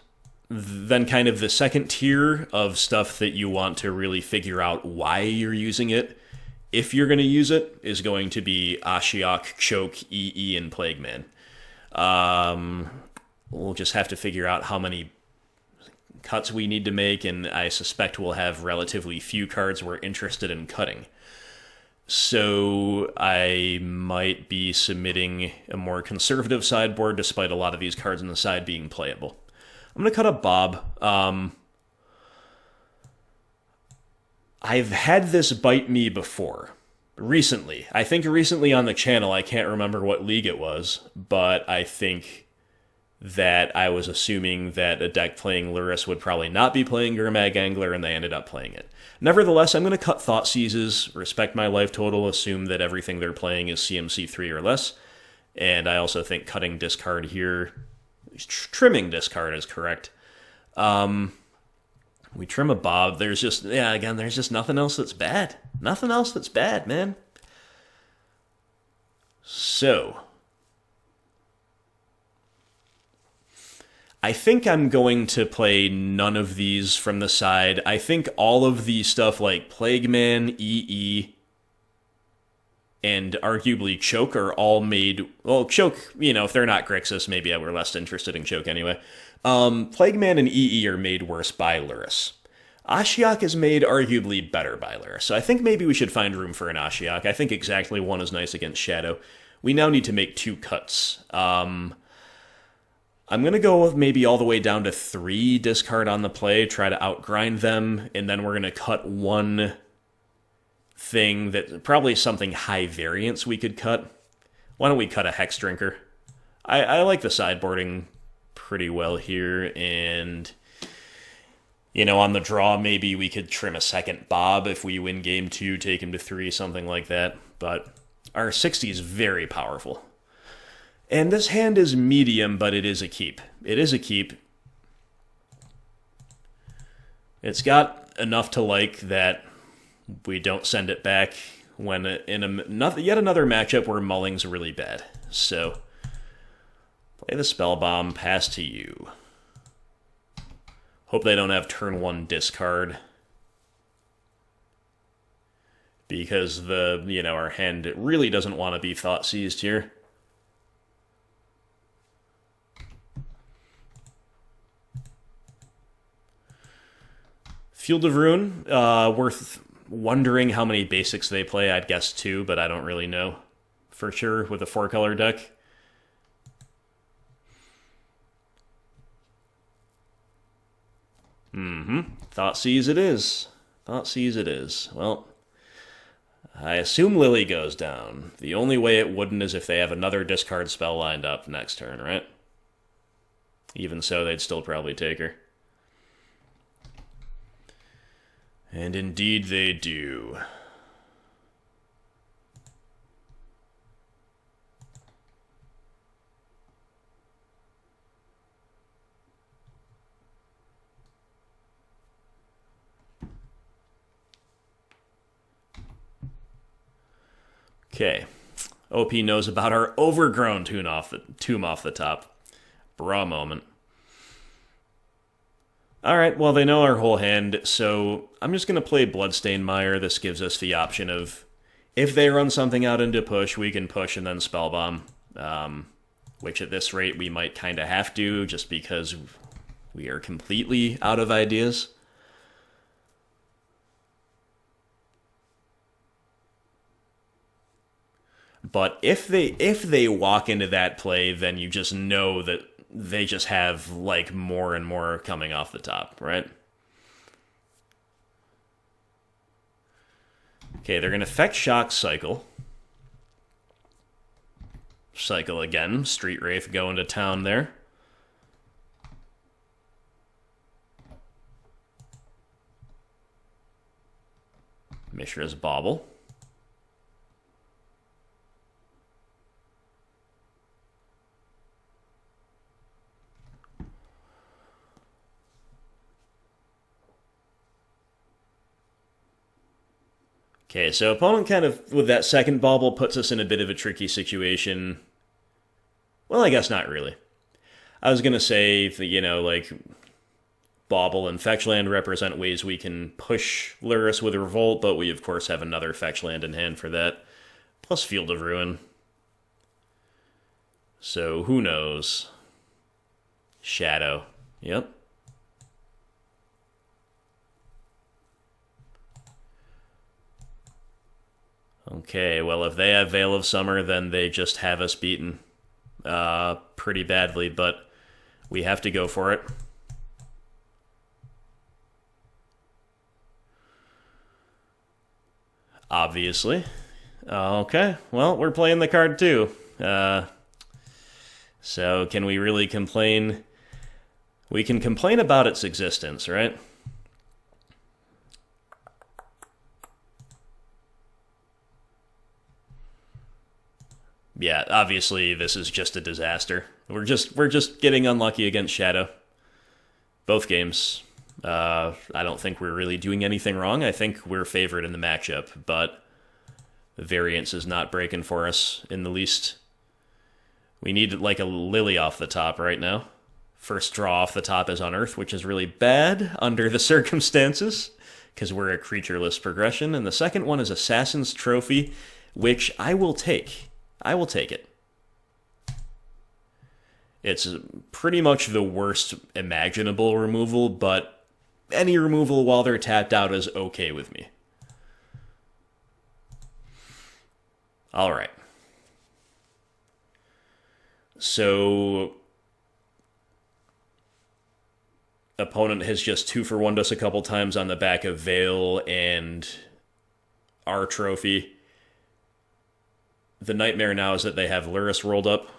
Then kind of the second tier of stuff that you want to really figure out why you're using it, if you're going to use it, is going to be Ashiok, Choke, EE, and Plague Man. We'll just have to figure out how many cuts we need to make, and I suspect we'll have relatively few cards we're interested in cutting. So I might be submitting a more conservative sideboard despite a lot of these cards on the side being playable. I'm going to cut a Bob. I've had this bite me before. Recently. I think recently on the channel. I can't remember what league it was, but I think that I was assuming that a deck playing Lurrus would probably not be playing Gurmag Angler, and they ended up playing it. Nevertheless, I'm going to cut Thoughtseizes, respect my life total, assume that everything they're playing is CMC 3 or less, and I also think cutting discard here, trimming discard is correct. We trim a Bob, there's just, there's just nothing else that's bad. Nothing else that's bad, man. So, I think I'm going to play none of these from the side. I think all of the stuff like Plague Man, EE, and arguably Choke are all made... Well, Choke, if they're not Grixis, maybe we're less interested in Choke anyway. Plague Man and EE are made worse by Lurrus. Ashiok is made arguably better by Lurrus, so I think maybe we should find room for an Ashiok. I think exactly one is nice against Shadow. We now need to make 2 cuts. I'm going to go with maybe all the way down to 3 discard on the play, try to outgrind them, and then we're going to cut one thing that probably something high variance we could cut. Why don't we cut a Hexdrinker? I like the sideboarding pretty well here, and on the draw maybe we could trim a second Bob if we win game 2, take him to 3, something like that, but our 60 is very powerful. And this hand is medium, but it is a keep. It is a keep. It's got enough to like that we don't send it back when in yet another matchup where mulling's really bad. So, play the Spellbomb, pass to you. Hope they don't have turn 1 discard. Because our hand really doesn't want to be Thoughtseized here. Field of Ruin, worth wondering how many basics they play. I'd guess 2, but I don't really know for sure with a 4-color deck. Thoughtseize it is. Thoughtseize it is. Well, I assume Lily goes down. The only way it wouldn't is if they have another discard spell lined up next turn, right? Even so, they'd still probably take her. And indeed they do. Okay. OP knows about our Overgrown Tomb off the top. Bra moment. Alright, well, they know our whole hand, so I'm just going to play Bloodstained Mire. This gives us the option of, if they run something out into push, we can push and then Spellbomb. Which at this rate we might kind of have to, just because we are completely out of ideas. But if they walk into that play, then you just know that they just have, like, more and more coming off the top, right? Okay, they're going to fetch Shock Cycle. Cycle again. Street Wraith going to town there. Mishra's Bauble. Okay, so opponent kind of, with that second Bauble, puts us in a bit of a tricky situation. Well, I guess not really. I was going to say, like, Bauble and Fetchland represent ways we can push Lurrus with Revolt, but we, of course, have another Fetchland in hand for that. Plus Field of Ruin. So, who knows? Shadow. Yep. Okay, well, if they have Veil of Summer, then they just have us beaten pretty badly, but we have to go for it. Obviously. Okay, well, we're playing the card too. So can we really complain? We can complain about its existence, right? Yeah, obviously this is just a disaster. We're just getting unlucky against Shadow. Both games. I don't think we're really doing anything wrong. I think we're favored in the matchup, but the variance is not breaking for us in the least. We need like a Lily off the top right now. First draw off the top is Unearth, which is really bad under the circumstances, because we're a creatureless progression. And the second one is Assassin's Trophy, which I will take. I will take it. It's pretty much the worst imaginable removal, but any removal while they're tapped out is okay with me. Alright. So, opponent has just 2-for-1'd us a couple times on the back of Veil and our trophy. The nightmare now is that they have Lurrus rolled up.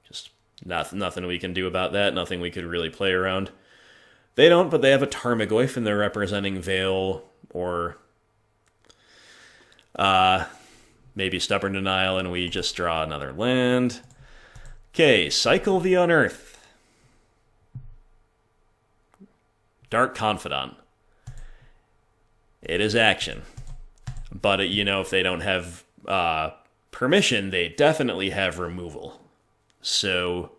Just nothing we can do about that. Nothing we could really play around. They don't, but they have a Tarmogoyf, and they're representing Veil or maybe Stubborn Denial, and we just draw another land. Okay, cycle the Unearth. Dark Confidant. It is action. But, you know, if they don't have permission, they definitely have removal. So,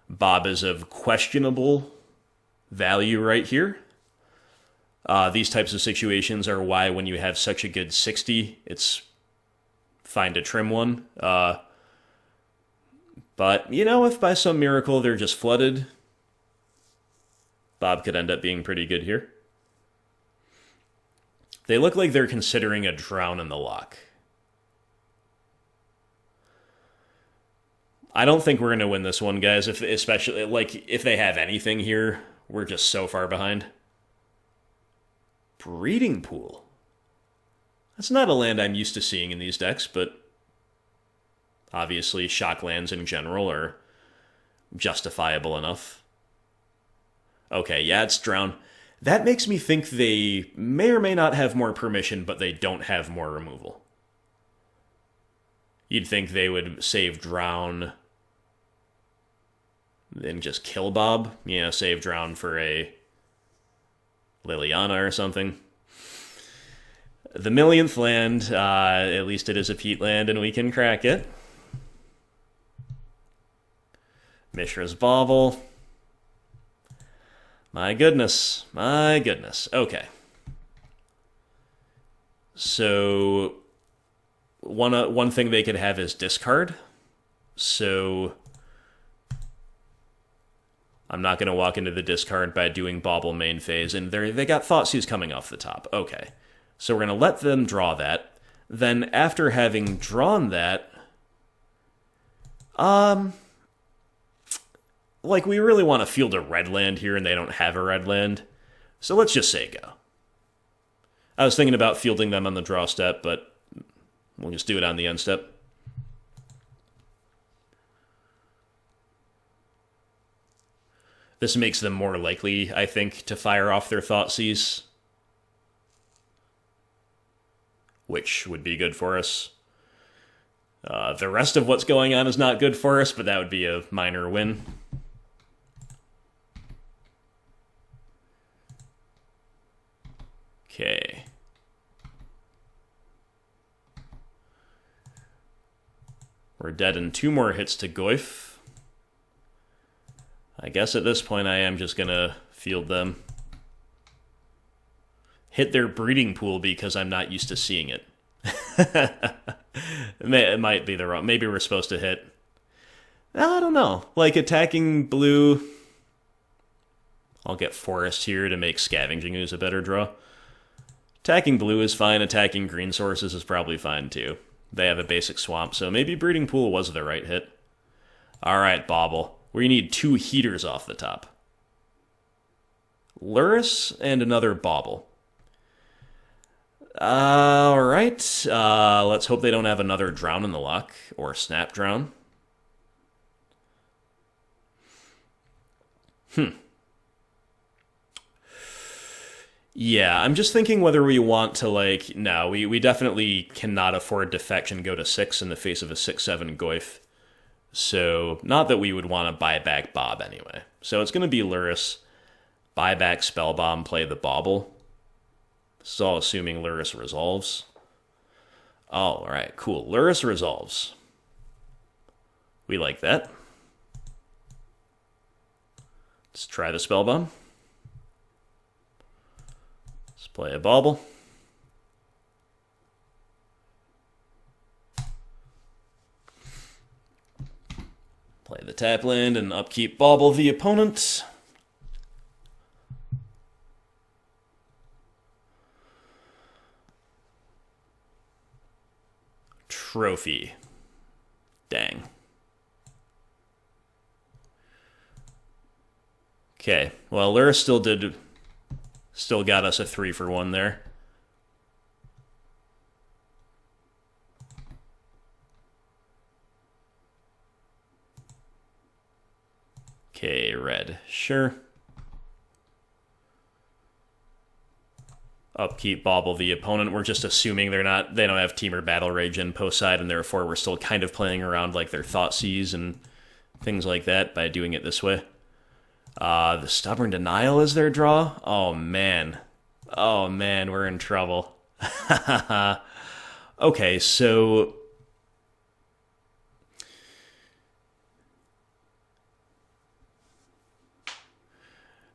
Bob is of questionable value right here. These types of situations are why when you have such a good 60, it's fine to trim one. But, you know, if by some miracle they're just flooded, Bob could end up being pretty good here. They look like they're considering a Drown in the Loch. I don't think we're going to win this one, guys, especially like if they have anything here. We're just so far behind. Breeding Pool. That's not a land I'm used to seeing in these decks, but obviously shock lands in general are justifiable enough. Okay, yeah, it's Drown. That makes me think they may or may not have more permission, but they don't have more removal. You'd think they would save Drown, then just kill Bob. You know, save Drown for a Liliana or something. The millionth land, at least it is a Peatland, and we can crack it. Mishra's Bauble. My goodness. My goodness. Okay. So, one thing they could have is discard. So, I'm not going to walk into the discard by doing Bauble main phase, and they got Thoughtseize coming off the top. Okay. So we're going to let them draw that. Then after having drawn that, like we really want to field a red land here, and they don't have a red land. So let's just say go. I was thinking about fielding them on the draw step, but we'll just do it on the end step. This makes them more likely, I think, to fire off their Thoughtseize, which would be good for us. The rest of what's going on is not good for us, but that would be a minor win. Okay. We're dead in 2 more hits to Goyf. I guess at this point I am just going to field them. Hit their breeding pool because I'm not used to seeing it. It might be the wrong... Maybe we're supposed to hit... I don't know. Like attacking blue... I'll get Forest here to make Scavenging Ooze a better draw. Attacking blue is fine, attacking green sources is probably fine too. They have a basic swamp, so maybe Breeding Pool was the right hit. Alright, Bauble. We need 2 heaters off the top. Lurrus and another Bauble. Alright, let's hope they don't have another Drown in the Luck, or Snap Drown. Yeah, I'm just thinking whether we want to, like, no, we definitely cannot afford Defection go to 6 in the face of a 6/7 Goyf. So, not that we would want to buy back Bob anyway. So it's going to be Lurrus, buy back Spellbomb, play the Bauble. This is all assuming Lurrus resolves. Oh, alright, cool. Lurrus resolves. We like that. Let's try the Spellbomb. Let's play a Bauble. Play the tap land and upkeep Bauble the opponent. Trophy. Dang. Okay, well, Lurrus still got us a 3-for-1 there. Okay, red. Sure. Upkeep Bauble the opponent. We're just assuming they don't have Temur Battle Rage in post side, and therefore we're still kind of playing around like their Thoughtseize and things like that by doing it this way. The Stubborn Denial is their draw? Oh man. Oh man, we're in trouble. Okay, so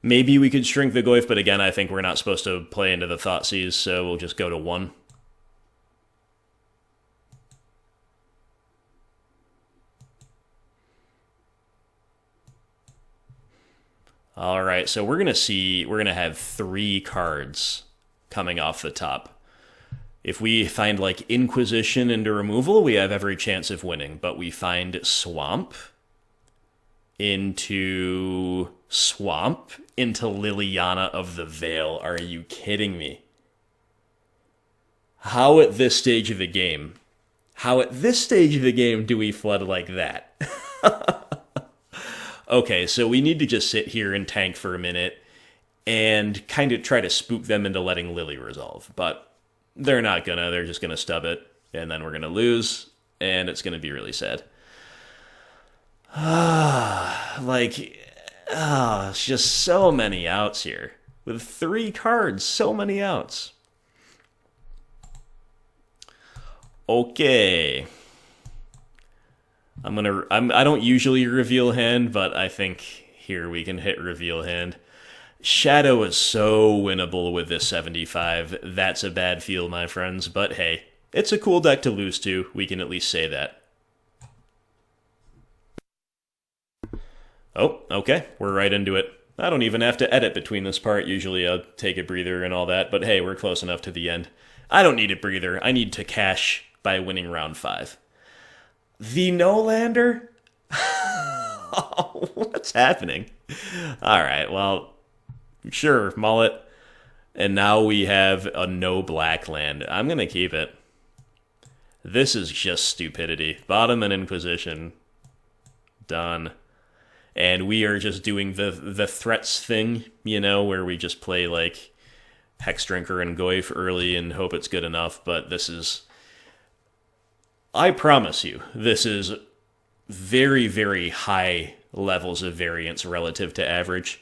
maybe we could shrink the Goyf, but again, I think we're not supposed to play into the Thoughtseize, so we'll just go to 1. Alright, so we're going to have 3 cards coming off the top. If we find, like, Inquisition into removal, we have every chance of winning, but we find Swamp into Liliana of the Veil. Are you kidding me? How at this stage of the game do we flood like that? Okay, so we need to just sit here and tank for a minute and kind of try to spook them into letting Lily resolve. But they're not gonna. They're just gonna stub it, and then we're gonna lose, and it's gonna be really sad. It's just so many outs here. With 3 cards, so many outs. Okay. I don't usually reveal hand, but I think here we can hit reveal hand. Shadow is so winnable with this 75. That's a bad feel, my friends, but hey, it's a cool deck to lose to. We can at least say that. Oh, okay, we're right into it. I don't even have to edit between this part. Usually I'll take a breather and all that, but hey, we're close enough to the end. I don't need a breather. I need to cash by winning round 5. The no-lander? What's happening? Alright, well, sure, mullet. And now we have a no-black land. I'm going to keep it. This is just stupidity. Bottom and Inquisition. Done. And we are just doing the threats thing, you know, where we just play, like, Hexdrinker and Goyf early and hope it's good enough, but this is... I promise you, this is very, very high levels of variance relative to average.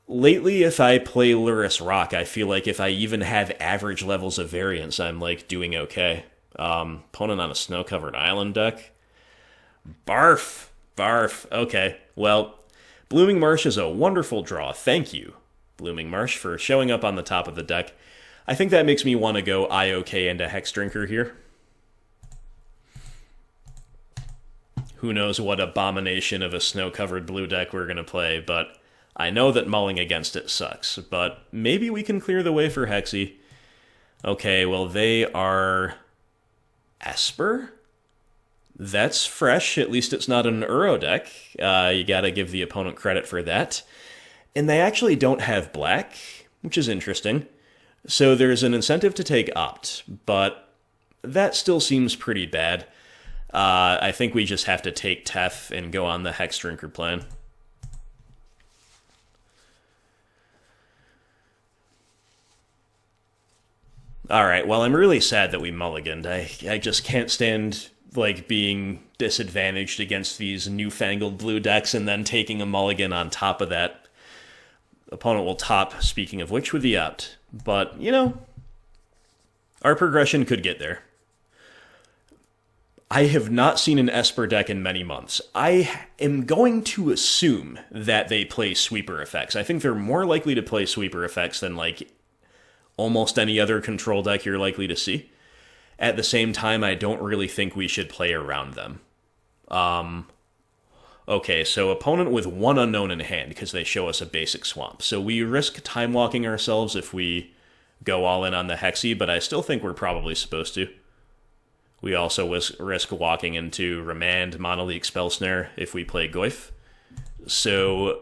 Lately, if I play Lurrus Rock, I feel like if I even have average levels of variance, I'm, like, doing okay. Opponent on a snow-covered island deck? Barf! Barf. Okay, well, Blooming Marsh is a wonderful draw. Thank you, Blooming Marsh, for showing up on the top of the deck. I think that makes me want to go IOK into Hexdrinker here. Who knows what abomination of a snow-covered blue deck we're going to play, but I know that mulling against it sucks. But maybe we can clear the way for Hexy. Okay, well, they are Esper? That's fresh. At least it's not an Uro deck. You gotta give the opponent credit for that. And they actually don't have black, which is interesting. So there's an incentive to take Opt, but that still seems pretty bad. I think we just have to take Tef and go on the Hexdrinker plan. Alright, well, I'm really sad that we mulliganed. I just can't stand, like, being disadvantaged against these newfangled blue decks and then taking a mulligan on top of that. Opponent will top, speaking of which, with the Opt. But, you know, our progression could get there. I have not seen an Esper deck in many months. I am going to assume that they play sweeper effects. I think they're more likely to play sweeper effects than, like, almost any other control deck you're likely to see. At the same time, I don't really think we should play around them. Okay, so opponent with one unknown in hand because they show us a basic swamp. So we risk time walking ourselves if we go all in on the Hexy, but I still think we're probably supposed to. We also risk walking into Remand, Monolithic Spell Snare if we play Goyf. So,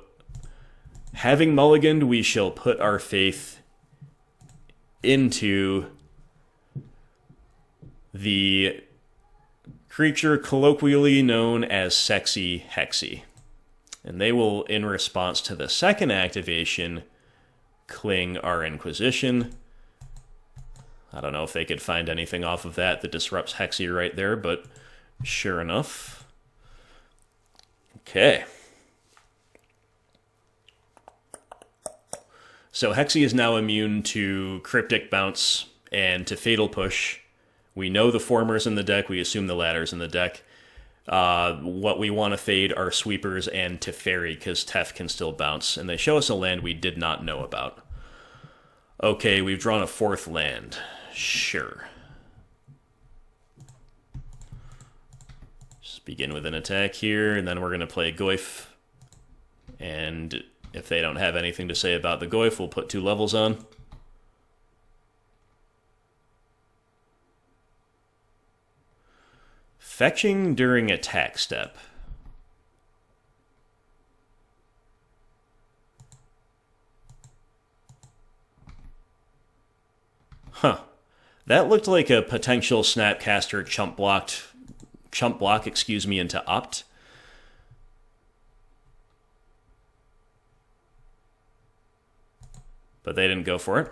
having mulliganed, we shall put our faith into the creature colloquially known as Sexy Hexy. And they will, in response to the second activation, cling our Inquisition. I don't know if they could find anything off of that disrupts Hexy right there, but sure enough. Okay. So Hexy is now immune to Cryptic Bounce and to Fatal Push. We know the former's in the deck, we assume the latter's in the deck. What we want to fade are Sweepers and Teferi, because Tef can still bounce. And they show us a land we did not know about. Okay, we've drawn a fourth land. Sure. Just begin with an attack here, and then we're going to play Goyf. And if they don't have anything to say about the Goyf, we'll put 2 levels on. Fetching during attack step. Huh. That looked like a potential Snapcaster chump block, into Opt. But they didn't go for it.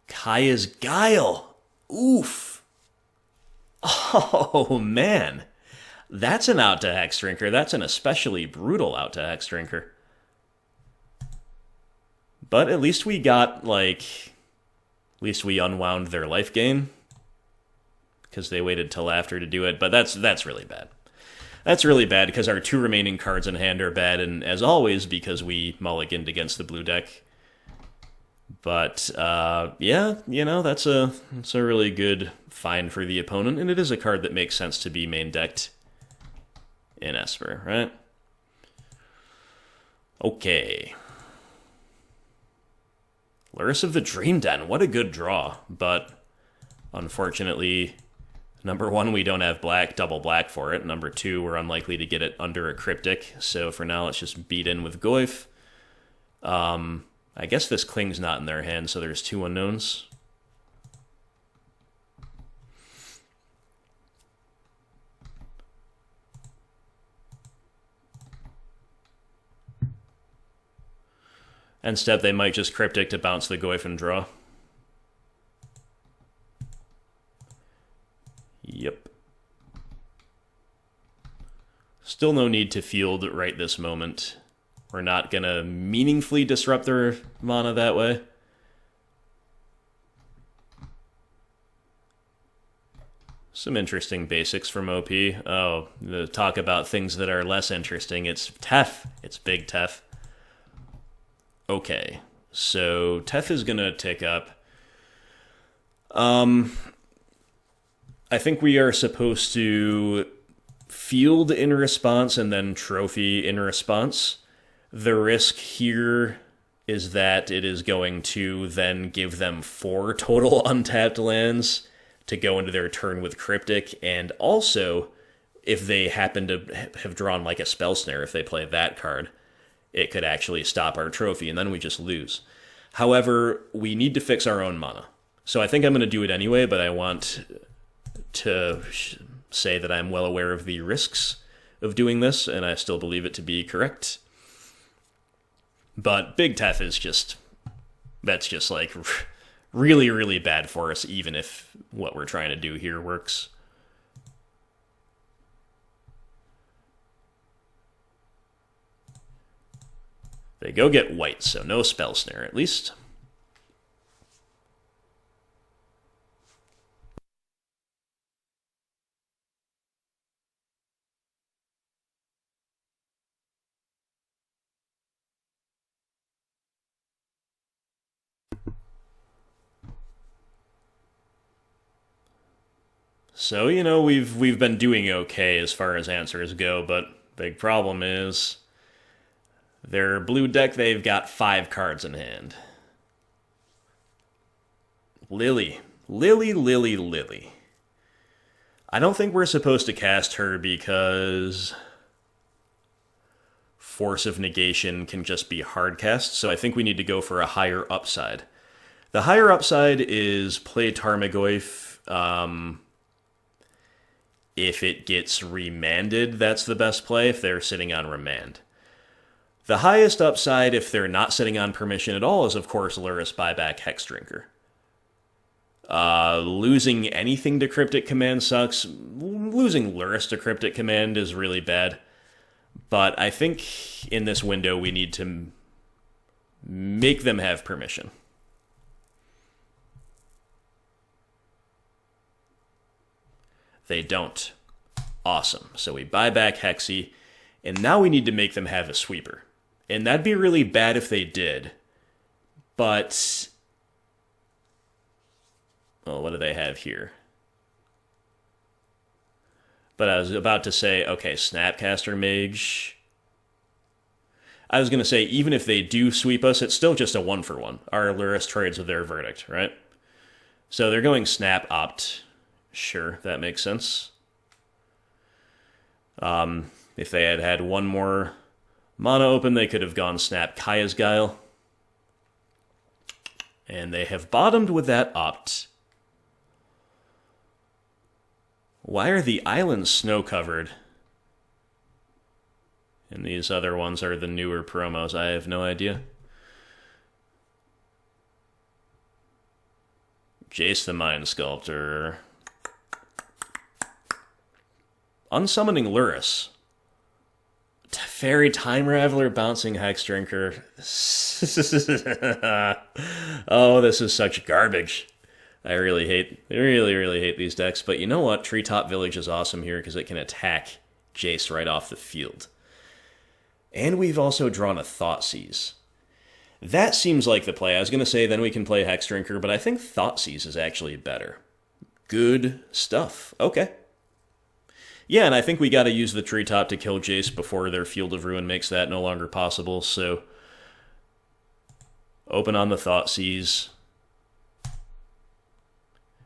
Kaya's Guile. Oof. Oh, man. That's an out to Hexdrinker. That's an especially brutal out to Hexdrinker. But at least we got, like... At least we unwound their life gain. Because they waited till after to do it. But that's really bad. That's really bad because our 2 remaining cards in hand are bad. And as always, because we mulliganed against the blue deck. But, yeah, you know, that's a really good find for the opponent, and it is a card that makes sense to be main decked in Esper, right? Okay. Lurrus of the Dream Den, what a good draw, but unfortunately, number 1, we don't have double black for it. Number 2, we're unlikely to get it under a Cryptic, so for now, let's just beat in with Goyf. I guess this Cling's not in their hand, so there's 2 unknowns. End step, they might just Cryptic to bounce the Goyf and draw. Yep. Still no need to field right this moment. We're not going to meaningfully disrupt their mana that way. Some interesting basics from OP. Oh, the talk about things that are less interesting. It's Tef. It's big Tef. Okay, so Tef is going to tick up. I think we are supposed to field in response and then trophy in response. The risk here is that it is going to then give them 4 total untapped lands to go into their turn with Cryptic, and also, if they happen to have drawn like a Spell Snare, if they play that card, it could actually stop our trophy, and then we just lose. However, we need to fix our own mana. So I think I'm going to do it anyway, but I want to say that I'm well aware of the risks of doing this, and I still believe it to be correct. But Big Teth is just... that's just like really, really bad for us, even if what we're trying to do here works. They go get white, so no Spell Snare at least. So, you know, we've been doing okay as far as answers go, but big problem is their blue deck, they've got 5 cards in hand. Lily. I don't think we're supposed to cast her because Force of Negation can just be hard cast, so I think we need to go for a higher upside. The higher upside is play Tarmogoyf. If it gets remanded, that's the best play if they're sitting on remand. The highest upside, if they're not sitting on permission at all, is of course Lurrus buyback Hexdrinker. Losing anything to Cryptic Command sucks. Losing Lurrus to Cryptic Command is really bad. But I think in this window we need to make them have permission. They don't. Awesome. So we buy back Hexy, and now we need to make them have a sweeper. And that'd be really bad if they did. But... well, what do they have here? But I was about to say, okay, Snapcaster Mage. I was going to say, even if they do sweep us, it's still just a 1-for-1. Our Lurrus trades with their Verdict, right? So they're going Snap Opt. Sure, that makes sense. If they had had one more mana open, they could have gone Snap Kaya's Guile. And they have bottomed with that Opt. Why are the islands snow-covered? And these other ones are the newer promos. I have no idea. Jace the Mind Sculptor. Unsummoning Lurrus. Fairy Time Raveler bouncing Hexdrinker. Oh, this is such garbage. I really hate these decks. But you know what? Treetop Village is awesome here because it can attack Jace right off the field. And we've also drawn a Thoughtseize. That seems like the play. I was going to say then we can play Hexdrinker, but I think Thoughtseize is actually better. Good stuff. Okay. Yeah, and I think we got to use the Treetop to kill Jace before their Field of Ruin makes that no longer possible, so... open on the Thoughtseize.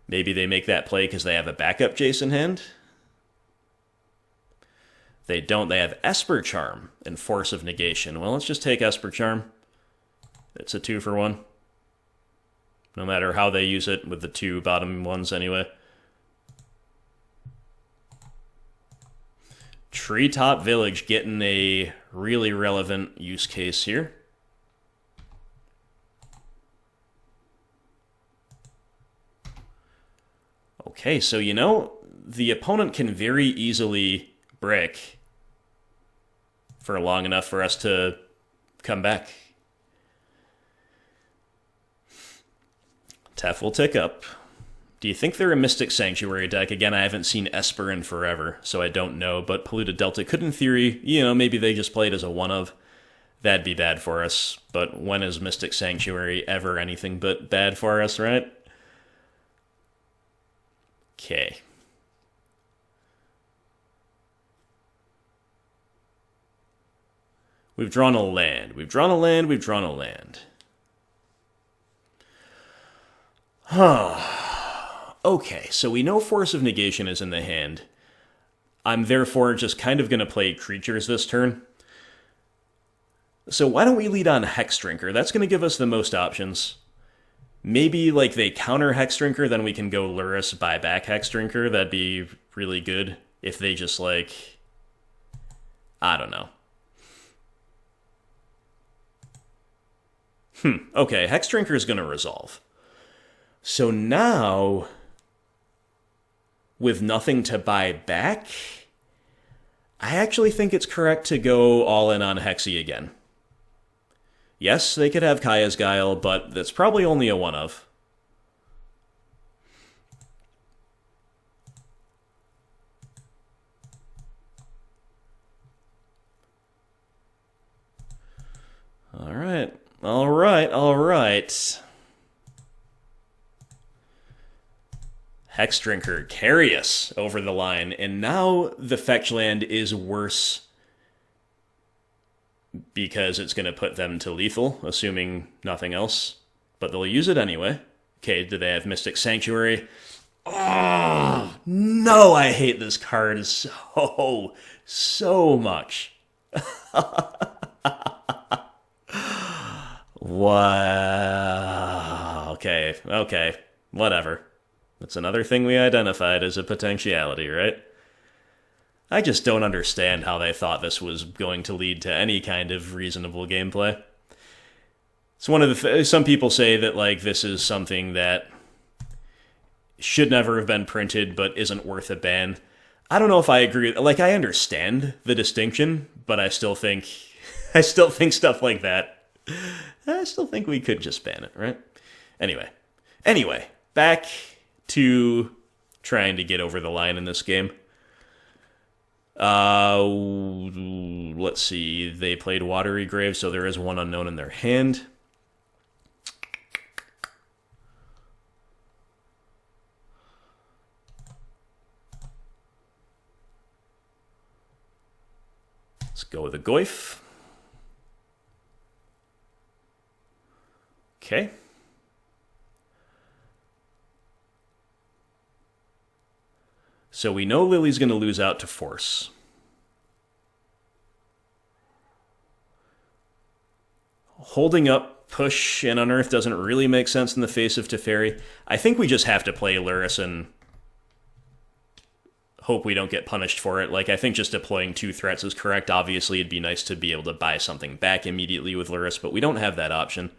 Maybe they make that play because they have a backup Jace in hand? They don't. They have Esper Charm and Force of Negation. Well, let's just take Esper Charm. It's a 2-for-1. No matter how they use it, with the 2 bottom ones anyway. Treetop Village getting a really relevant use case here. Okay, so you know, the opponent can very easily brick for long enough for us to come back. Tef will tick up. Do you think they're a Mystic Sanctuary deck? Again, I haven't seen Esper in forever, so I don't know, but Polluted Delta could, in theory, you know, maybe they just played as a one-of. That'd be bad for us, but when is Mystic Sanctuary ever anything but bad for us, right? Okay. We've drawn a land. We've drawn a land. We've drawn a land. Okay, so we know Force of Negation is in the hand. I'm therefore just kind of going to play creatures this turn. So why don't we lead on Hexdrinker? That's going to give us the most options. Maybe, like, they counter Hexdrinker, then we can go Lurrus, buy back Hexdrinker. That'd be really good if they just, like... I don't know. Okay, Hexdrinker is going to resolve. So now, with nothing to buy back, I actually think it's correct to go all in on Hexy again. Yes, they could have Kaya's Guile, but that's probably only a one-of. Alright, alright, alright. Hexdrinker, carry us over the line, and now the fetch land is worse because it's going to put them to lethal, assuming nothing else. But they'll use it anyway. Okay, do they have Mystic Sanctuary? Oh, no, I hate this card so much. Wow. Okay, whatever. That's another thing we identified as a potentiality, right? I just don't understand how they thought this was going to lead to any kind of reasonable gameplay. It's one of the... some people say that, like, this is something that should never have been printed but isn't worth a ban. I don't know if I agree. Like, I understand the distinction, but I still think stuff like that. I still think we could just ban it, right? Anyway, back to trying to get over the line in this game. Let's see. They played Watery Grave, so there is one unknown in their hand. Let's go with a Goyf. Okay. So we know Lily's going to lose out to Force. Holding up Push and Unearth doesn't really make sense in the face of Teferi. I think we just have to play Lurrus and hope we don't get punished for it. Like, I think just deploying 2 threats is correct. Obviously, it'd be nice to be able to buy something back immediately with Lurrus, but we don't have that option.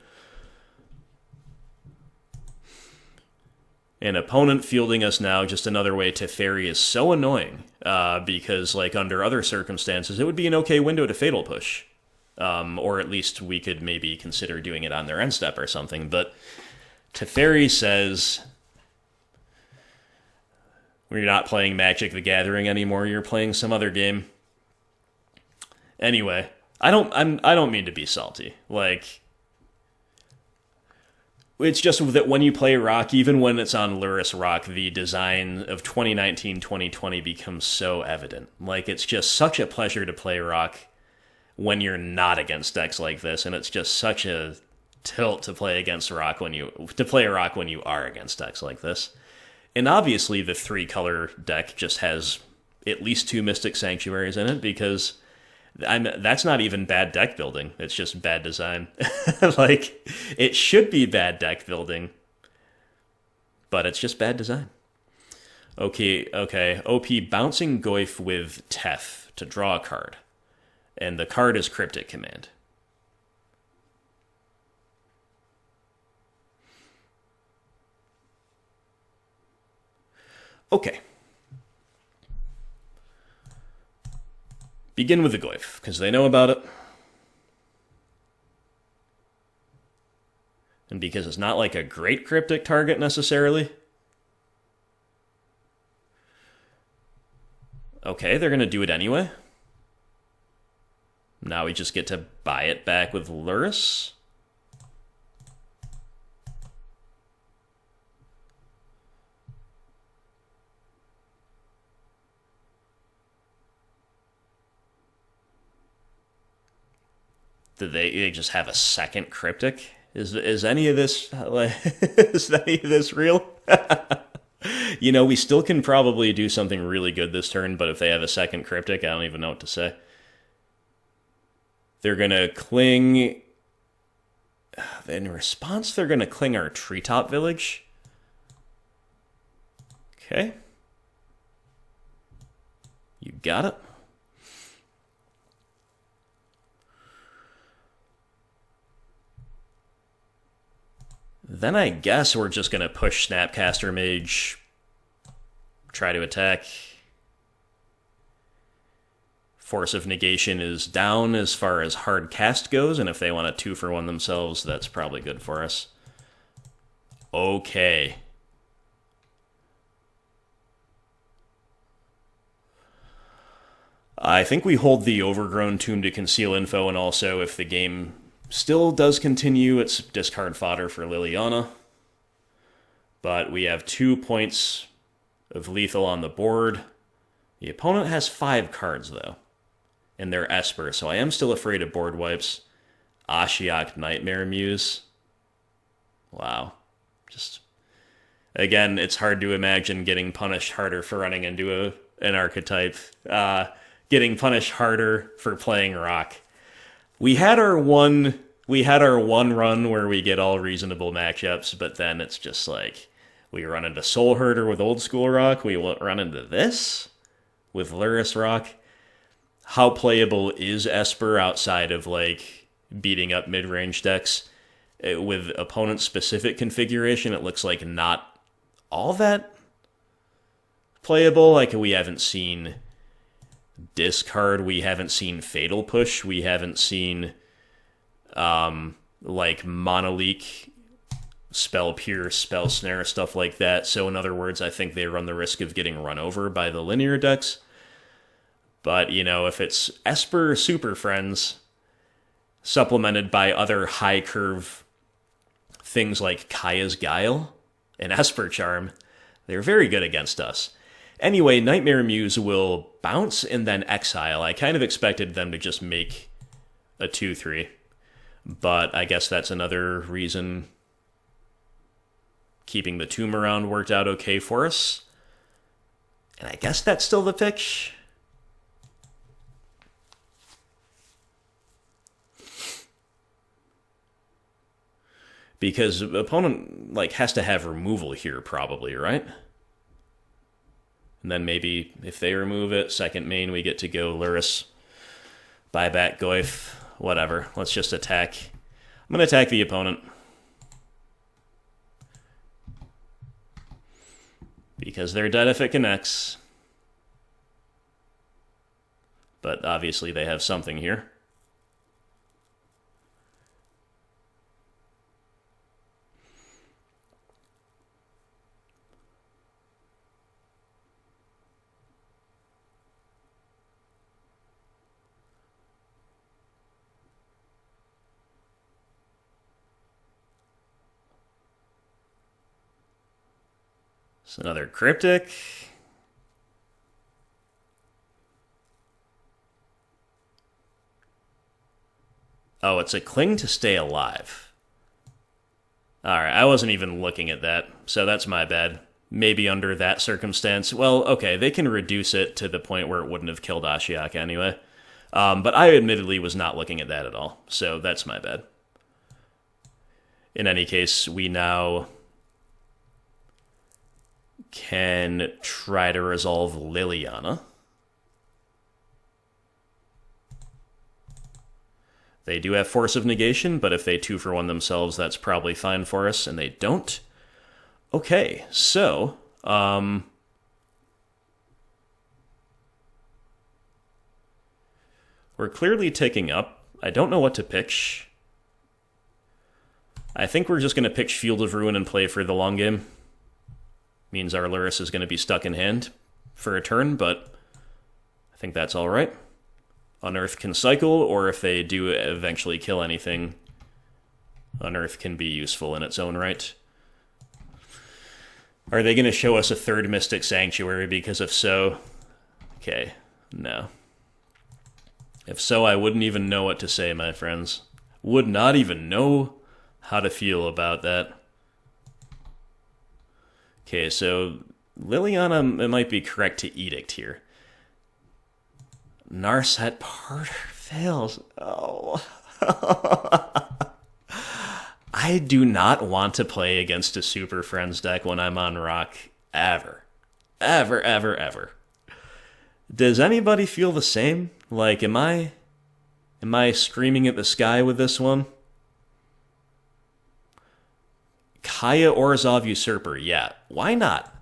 An opponent fielding us now, just another way Teferi is so annoying, because, like, under other circumstances, it would be an okay window to Fatal Push. Or at least we could maybe consider doing it on their end step or something, but Teferi says, we're not playing Magic the Gathering anymore, you're playing some other game. Anyway, I don't mean to be salty. Like, it's just that when you play Rock, even when it's on Lurrus Rock, the design of 2019-2020 becomes so evident. Like, it's just such a pleasure to play Rock when you're not against decks like this, and it's just such a tilt to play against Rock when you are against decks like this. And obviously the 3-color deck just has at least 2 Mystic Sanctuaries in it, because that's not even bad deck building. It's just bad design. Like, it should be bad deck building, but it's just bad design. Okay. OP bouncing Goyf with Tef to draw a card. And the card is Cryptic Command. Okay. Begin with the Goyf, because they know about it. And because it's not like a great cryptic target necessarily. Okay, they're going to do it anyway. Now we just get to buy it back with Lurrus. Did they just have a second cryptic? Is any of this is any of this real? You know, we still can probably do something really good this turn, but if they have a second cryptic, I don't even know what to say. They're gonna cling. In response, they're gonna cling our Treetop Village. Okay. You got it. Then I guess we're just going to push Snapcaster Mage, try to attack. Force of Negation is down as far as hard cast goes, and if they want a 2-for-1 themselves, that's probably good for us. Okay. I think we hold the Overgrown Tomb to conceal info, and also if the game still does continue, it's discard fodder for Liliana. But we have 2 points of lethal on the board. The opponent has 5 cards, though, and they're Esper, so I am still afraid of board wipes. Ashiok Nightmare Muse. Wow. Just, again, it's hard to imagine getting punished harder for running into an archetype. Getting punished harder for playing Rock. We had our one run where we get all reasonable matchups, but then it's just like we run into Soul Herder with old school Rock. We run into this with Lurrus Rock. How playable is Esper outside of like beating up mid-range decks? With opponent-specific configuration, it looks like not all that playable. Like we haven't seen discard, we haven't seen Fatal Push, we haven't seen like Monoleak, Spell Pierce, Spell Snare, stuff like that. So in other words, I think they run the risk of getting run over by the linear decks. But, you know, if it's Esper Super Friends supplemented by other high curve things like Kaya's Guile and Esper Charm, they're very good against us. Anyway, Nightmare Muse will bounce and then exile. I kind of expected them to just make a 2-3, but I guess that's another reason keeping the Tomb around worked out okay for us. And I guess that's still the pitch. Because the opponent like has to have removal here probably, right? And then maybe if they remove it, second main, we get to go Lurrus, buy back Goyf, whatever. Let's just attack. I'm going to attack the opponent. Because they're dead if it connects. But obviously they have something here. It's another cryptic. Oh, it's a cling to stay alive. Alright, I wasn't even looking at that, so that's my bad. Maybe under that circumstance. Well, okay, they can reduce it to the point where it wouldn't have killed Ashiok anyway. But I admittedly was not looking at that at all, so that's my bad. In any case, we now can try to resolve Liliana. They do have Force of Negation, but if they 2-for-1 themselves, that's probably fine for us, and they don't. Okay, so we're clearly ticking up. I don't know what to pitch. I think we're just going to pitch Field of Ruin and play for the long game. Means our Lurrus is going to be stuck in hand for a turn, but I think that's all right. Unearth can cycle, or if they do eventually kill anything, Unearth can be useful in its own right. Are they going to show us a third Mystic Sanctuary? Because if so, okay, no. If so, I wouldn't even know what to say, my friends. Would not even know how to feel about that. Okay, so Liliana, it might be correct to Edict here. Narset Parter fails. Oh. I do not want to play against a Super Friends deck when I'm on Rock, ever. Ever, ever, ever. Does anybody feel the same? Like, am I screaming at the sky with this one? Kaya Orzhov Usurper, yeah, why not?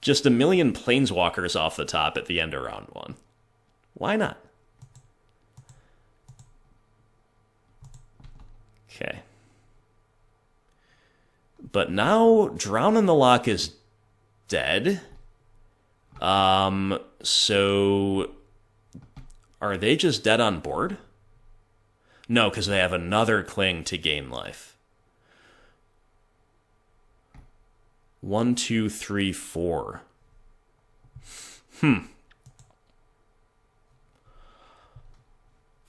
Just a million Planeswalkers off the top at the end of round 1. Why not? Okay. But now Drown in the Loch is dead. So are they just dead on board? No, because they have another Cling to gain life. 1, 2, 3, 4.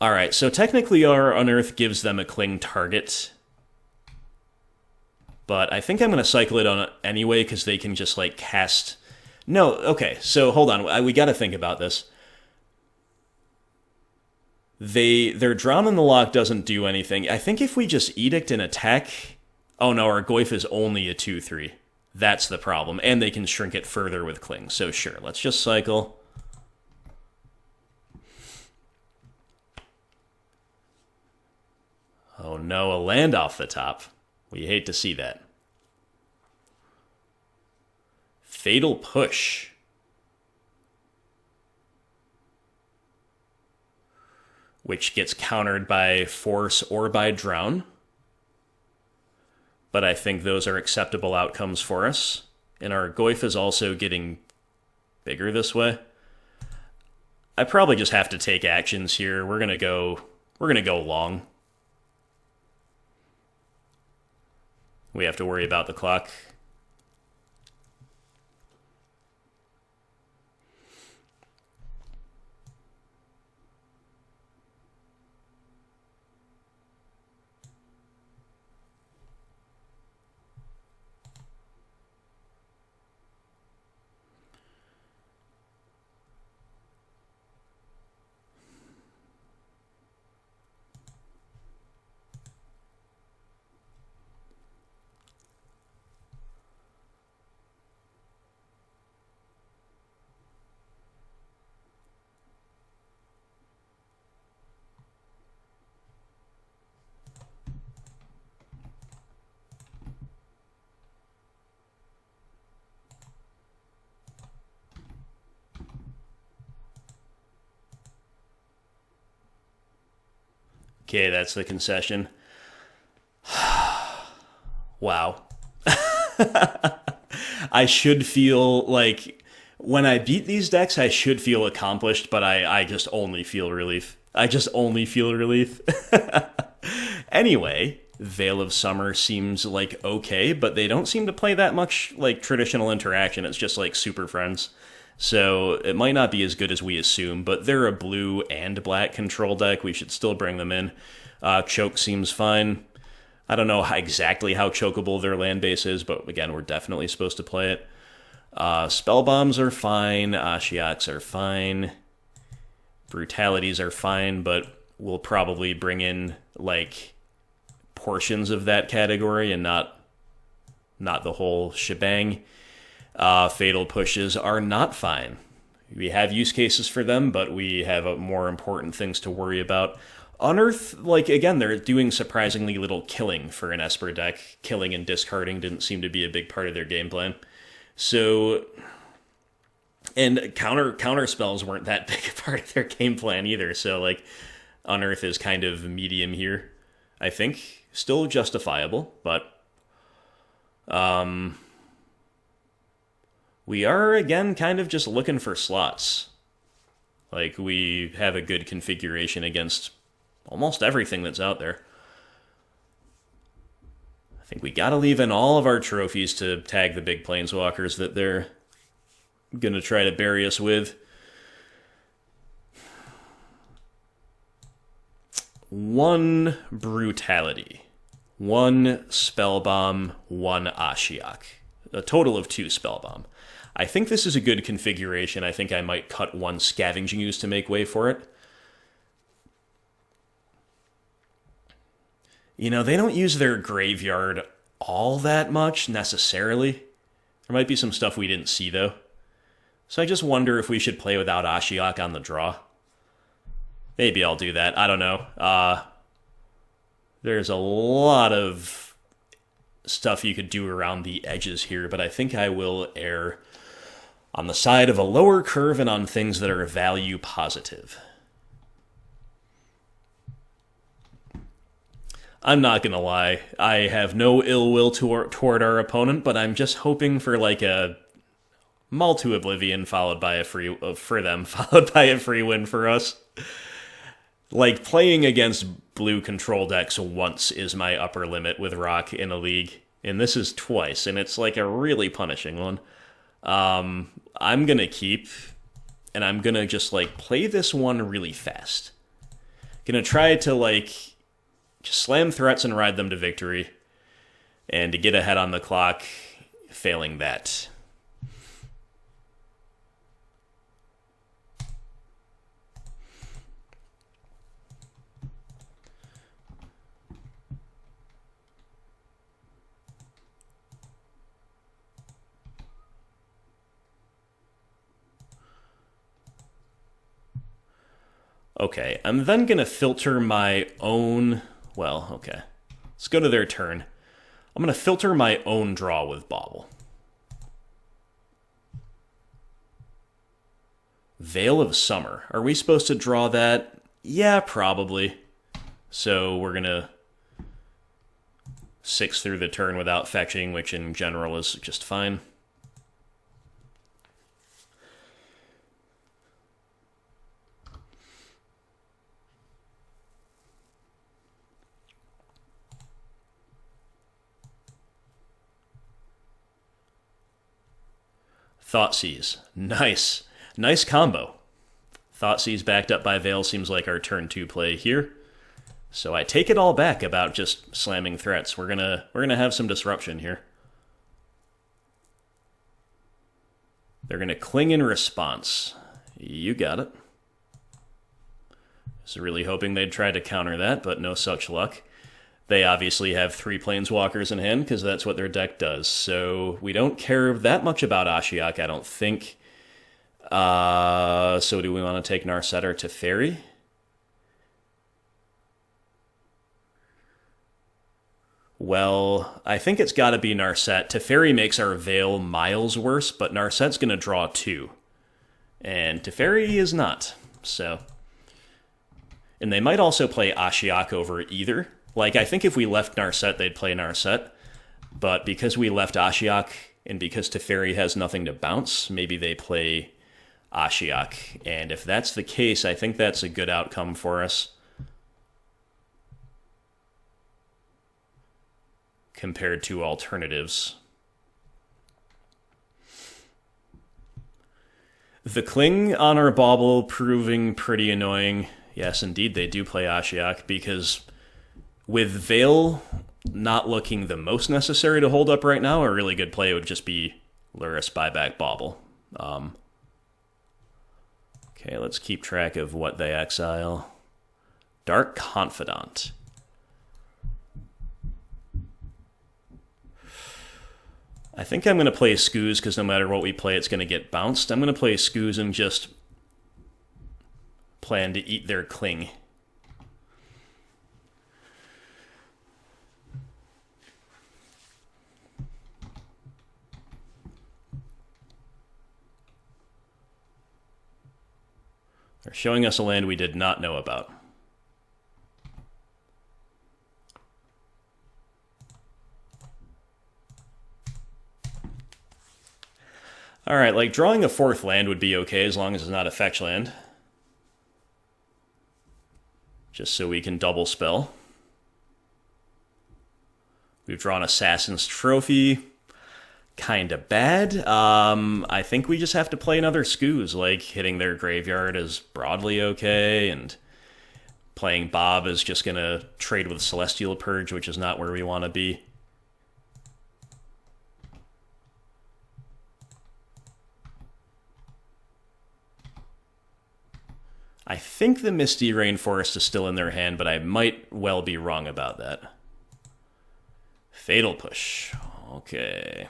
Alright, so technically our Unearth gives them a Cling target. But I think I'm going to cycle it on anyway, because they can just, like, cast... No, okay, so hold on. We got to think about this. Their Drown in the Loch doesn't do anything. I think if we just Edict and attack... Oh no, our Goyf is only a 2/3. That's the problem. And they can shrink it further with Cling. So sure, let's just cycle. Oh no, a land off the top. We hate to see that. Fatal Push. Which gets countered by Force or by Drown. But I think those are acceptable outcomes for us. And our Goyf is also getting bigger this way. I probably just have to take actions here. We're gonna go long. We have to worry about the clock. Okay, that's the concession. Wow. I should feel like when I beat these decks, I should feel accomplished, but I just only feel relief. I just only feel relief. Anyway, Veil of Summer seems like okay, but they don't seem to play that much like traditional interaction. It's just like Super Friends. So it might not be as good as we assume, but they're a blue and black control deck. We should still bring them in. Choke seems fine. I don't know exactly how chokeable their land base is, but again, we're definitely supposed to play it. Spell bombs are fine. Ashioks are fine. Brutalities are fine, but we'll probably bring in like portions of that category and not the whole shebang. Fatal Pushes are not fine. We have use cases for them, but we have more important things to worry about. Unearth, like, again, they're doing surprisingly little killing for an Esper deck. Killing and discarding didn't seem to be a big part of their game plan. So, and counter spells weren't that big a part of their game plan either. So, like, Unearth is kind of medium here, I think. Still justifiable, but... we are, again, kind of just looking for slots. Like, we have a good configuration against almost everything that's out there. I think we gotta leave in all of our trophies to tag the big planeswalkers that they're gonna try to bury us with. 1 Brutality, 1 Spellbomb, 1 Ashiok. A total of 2 Spellbomb. I think this is a good configuration. I think I might cut 1 Scavenging Ooze to make way for it. You know, they don't use their graveyard all that much, necessarily. There might be some stuff we didn't see, though. So I just wonder if we should play without Ashiok on the draw. Maybe I'll do that. I don't know. There's a lot of stuff you could do around the edges here, but I think I will err on the side of a lower curve and on things that are value positive. I'm not gonna lie, I have no ill will toward our opponent, but I'm just hoping for like a Maul to Oblivion followed by a free for them, followed by a free win for us. Like, playing against blue control decks once is my upper limit with Rock in a league, and this is twice, and it's like a really punishing one. I'm gonna keep, and I'm gonna just like play this one really fast. Gonna try to like just slam threats and ride them to victory, and to get ahead on the clock, failing that. Okay, I'm then going to filter my own... Well, okay. Let's go to their turn. I'm going to filter my own draw with Bauble. Veil of Summer. Are we supposed to draw that? Yeah, probably. So we're going to 6 through the turn without fetching, which in general is just fine. Thoughtseize. Nice. Nice combo. Thoughtseize backed up by Veil seems like our turn 2 play here. So I take it all back about just slamming threats. We're gonna have some disruption here. They're gonna cling in response. You got it. Was really hoping they'd try to counter that, but no such luck. They obviously have 3 Planeswalkers in hand, because that's what their deck does. So we don't care that much about Ashiok, I don't think. So do we want to take Narset or Teferi? Well, I think it's got to be Narset. Teferi makes our Veil miles worse, but Narset's going to draw 2. And Teferi is not, so... And they might also play Ashiok over either. Like, I think if we left Narset, they'd play Narset. But because we left Ashiok, and because Teferi has nothing to bounce, maybe they play Ashiok. And if that's the case, I think that's a good outcome for us. Compared to alternatives. The Cling on our Bauble proving pretty annoying. Yes, indeed, they do play Ashiok, because... with Veil not looking the most necessary to hold up right now, a really good play would just be Lurrus buyback Bauble. Okay, let's keep track of what they exile. Dark Confidant. I think I'm going to play Scooze, because no matter what we play, it's going to get bounced. I'm going to play Scooze and just plan to eat their Cling. They're showing us a land we did not know about. Alright, like, drawing a 4th land would be okay as long as it's not a fetch land. Just so we can double spell. We've drawn Assassin's Trophy. Kinda bad. I think we just have to play another Scooze. Like, hitting their graveyard is broadly okay, and Playing Bob is just going to trade with Celestial Purge, which is not where we want to be. I think the Misty Rainforest is still in their hand, but I might well be wrong about that. Fatal Push. Okay.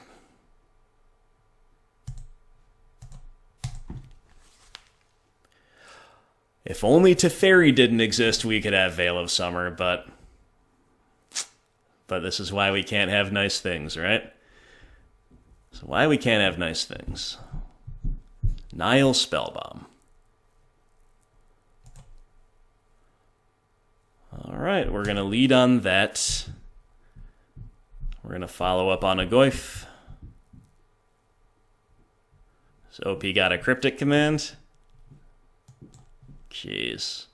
If only Teferi didn't exist, we could have Veil of Summer, but this is why we can't have nice things, right? So why we can't have nice things. Nihil Spellbomb. Alright, we're going to lead on that. We're going to follow up on a Goyf. So OP got a Cryptic Command. Jeez.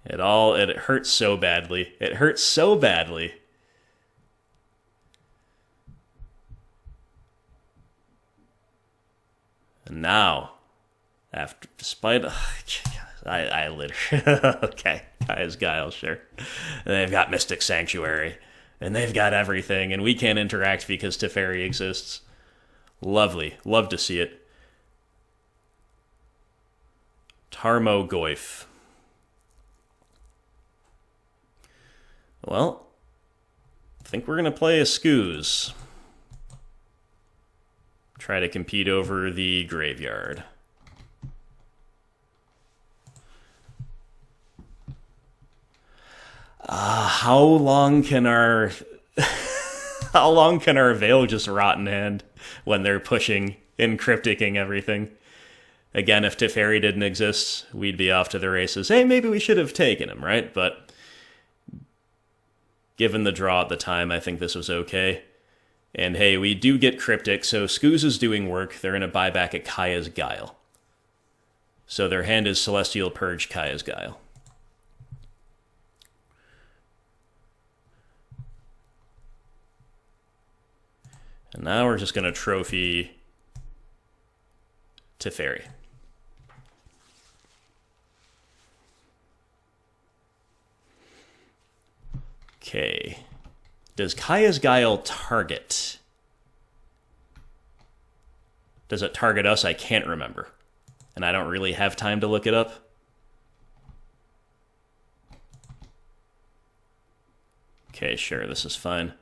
It hurts so badly. It hurts so badly. And now, despite I literally okay, Kaya's Guile, sure. And they've got Mystic Sanctuary, and they've got everything, and we can't interact because Teferi exists. Lovely, love to see it. Tarmogoyf. Well, I think we're gonna play a Scooze. Try to compete over the graveyard. How long can our Veil just rot in hand when they're pushing and crypticing everything? Again, if Teferi didn't exist, we'd be off to the races. Hey, maybe we should have taken him, right? But given the draw at the time, I think this was okay. And hey, we do get Cryptic, so Scooze is doing work. They're going to buy back at Kaya's Guile. So their hand is Celestial Purge, Kaya's Guile. And now we're just going to trophy Teferi. Okay. Does Kaya's Guile target? Does it target us? I can't remember. And I don't really have time to look it up. Okay, sure, this is fine.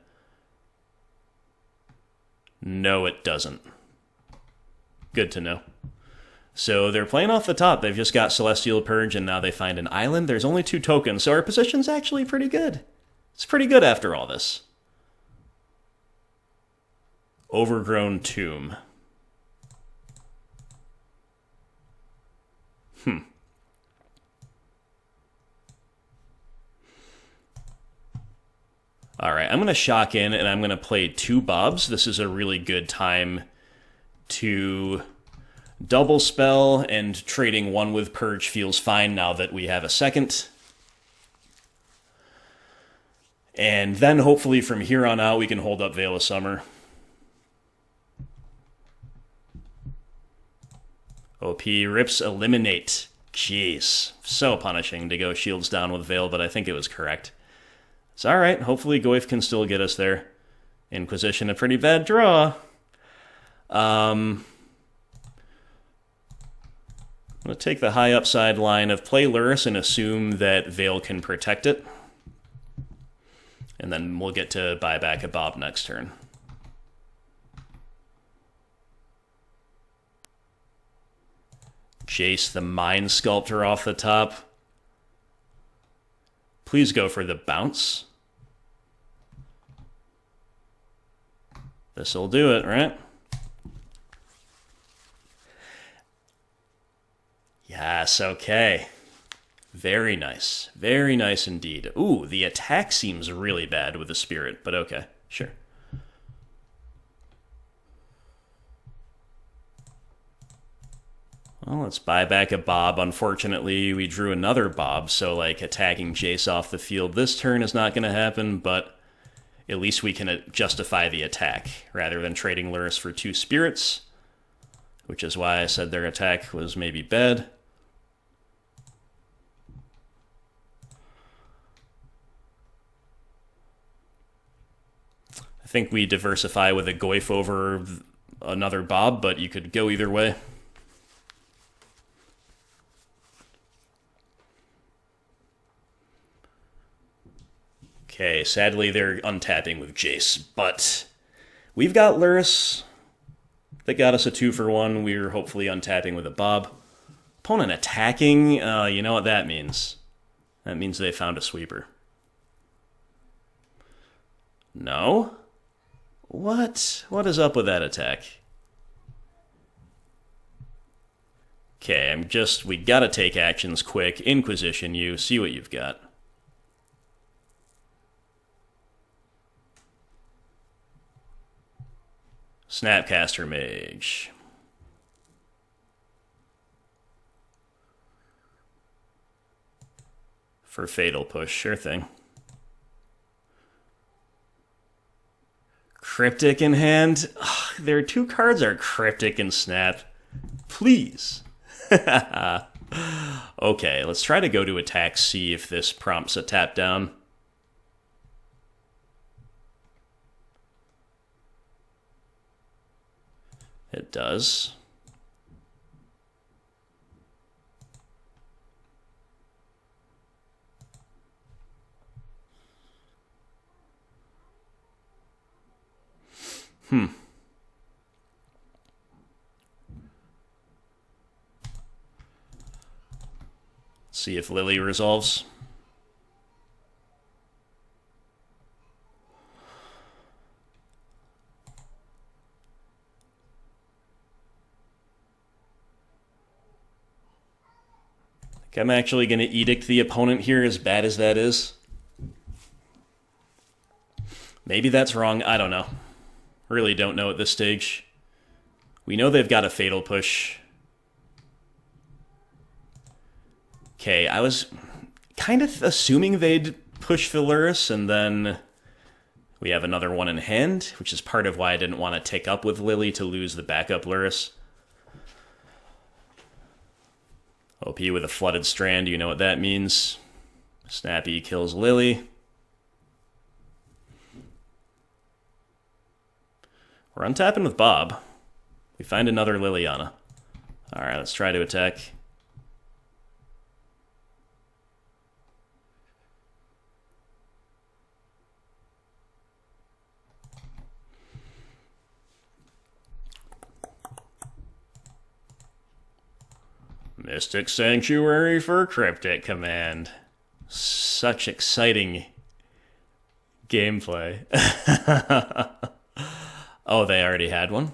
No, it doesn't. Good to know. So they're playing off the top. They've just got Celestial Purge, and now they find an island. There's only 2 tokens, so our position's actually pretty good. It's pretty good after all this. Overgrown Tomb. Alright, I'm going to shock in, and I'm going to play 2 Bobs. This is a really good time to double spell, and trading 1 with Purge feels fine now that we have a second. And then hopefully from here on out we can hold up Veil of Summer. OP rips Eliminate. Jeez, so punishing to go shields down with Veil, but I think it was correct. It's alright, hopefully Goyf can still get us there. Inquisition, a pretty bad draw. I'm going to take the high upside line of play Lurrus and assume that Veil can protect it. And then we'll get to buy back a Bob next turn. Jace the Mind Sculptor off the top. Please go for the bounce. This'll do it, right? Yes, okay. Very nice. Very nice indeed. Ooh, the attack seems really bad with the Spirit, but okay, sure. Well, let's buy back a Bob. Unfortunately, we drew another Bob, so like attacking Jace off the field this turn is not going to happen, but at least we can justify the attack rather than trading Lurrus for 2 Spirits, which is why I said their attack was maybe bad. think we diversify with a Goyf over another Bob, but you could go either way. Okay, sadly they're untapping with Jace, but we've got Lurrus. That got us a 2-for-1. We're hopefully untapping with a Bob. Opponent attacking, you know what that means. That means they found a sweeper. No? What? What is up with that attack? Okay, we gotta take actions quick. Inquisition you, see what you've got. Snapcaster Mage. For Fatal Push, sure thing. Cryptic in hand? Ugh, their 2 cards are Cryptic and Snap. Please. Okay, let's try to go to attack, see if this prompts a tap down. It does. Let's see if Lily resolves. I'm actually going to edict the opponent here, as bad as that is. Maybe that's wrong, I don't know. Really don't know at this stage. We know they've got a Fatal Push. Okay, I was kind of assuming they'd push for Lurrus, and then we have another one in hand, which is part of why I didn't want to take up with Lily to lose the backup Lurrus. OP with a Flooded Strand, you know what that means. Snappy kills Lily. We're untapping with Bob. We find another Liliana. Alright, let's try to attack. Mystic Sanctuary for Cryptic Command. Such exciting gameplay. Oh, they already had one?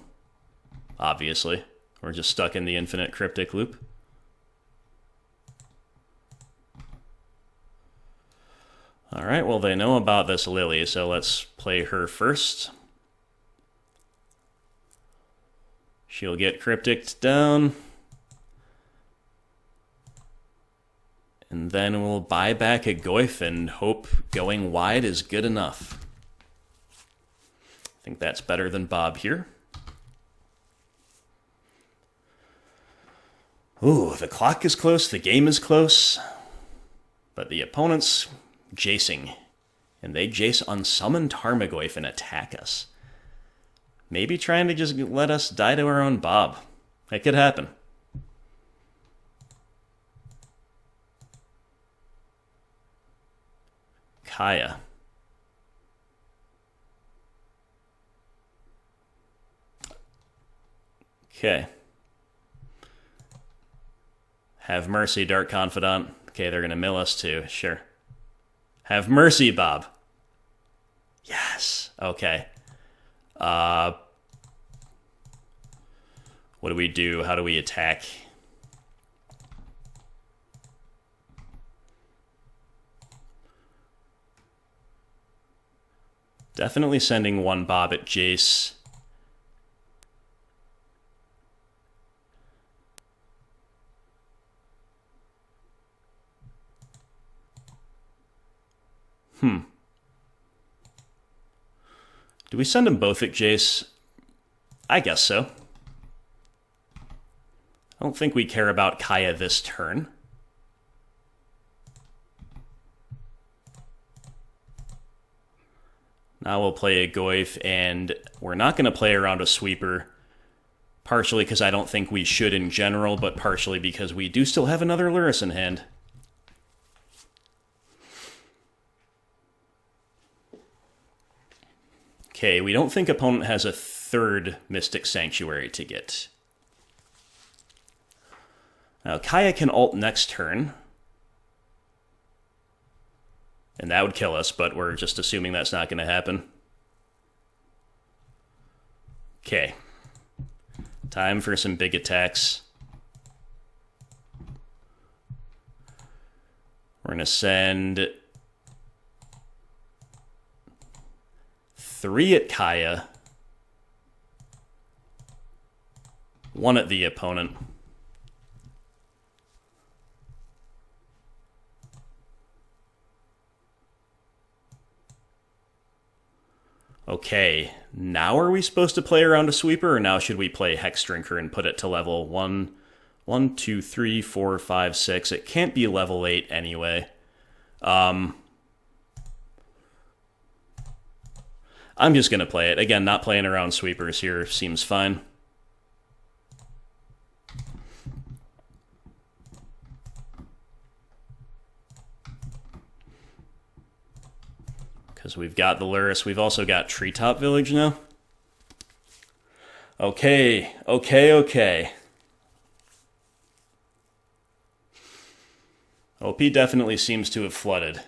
Obviously. We're just stuck in the infinite Cryptic loop. Alright, well they know about this Lily, so let's play her first. She'll get Cryptic down. And then we'll buy back a Goyf and hope going wide is good enough. I think that's better than Bob here. Ooh, the clock is close, the game is close. But the opponent's Jacing. And they Jace unsummon Tarmogoyf and attack us. Maybe trying to just let us die to our own Bob. It could happen. Kaya. Okay. Have mercy, Dark Confidant. Okay, they're gonna mill us too. Sure. Have mercy, Bob. Yes. Okay. What do we do? How do we attack? Definitely sending one Bob at Jace. Do we send them both at Jace? I guess so. I don't think we care about Kaya this turn. Now we'll play a Goyf, and we're not going to play around a sweeper. Partially because I don't think we should in general, but partially because we do still have another Lurrus in hand. Okay, we don't think opponent has a third Mystic Sanctuary to get. Now, Kaya can ult next turn. And that would kill us, but we're just assuming that's not going to happen. Okay. Time for some big attacks. We're going to send 3 at Kaya, 1 at the opponent. Okay, now are we supposed to play around a sweeper, or now should we play Hexdrinker and put it to level 1, 2, 3, 4, 5, 6? It can't be level 8 anyway. I'm just going to play it. Again, not playing around sweepers here seems fine. Because we've got the Lurrus. We've also got Treetop Village now. Okay. OP definitely seems to have flooded.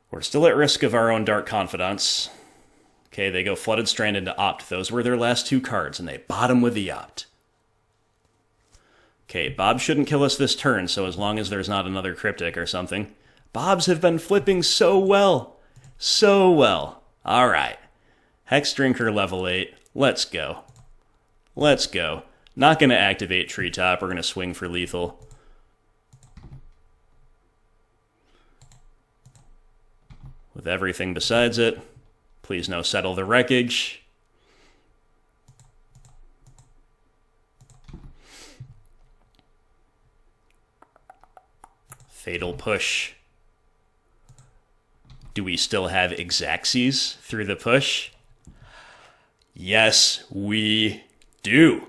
We're still at risk of our own Dark Confidants. Okay, they go Flooded Strand into Opt. Those were their last 2 cards, and they bottom with the Opt. Okay, Bob shouldn't kill us this turn, so as long as there's not another Cryptic or something. Bobs have been flipping so well. So well. Alright. Hexdrinker level 8. Let's go. Let's go. Not going to activate Treetop. We're going to swing for lethal. With everything besides it. Please no Settle the Wreckage. Fatal Push. Do we still have Xaxes through the push? Yes, we do.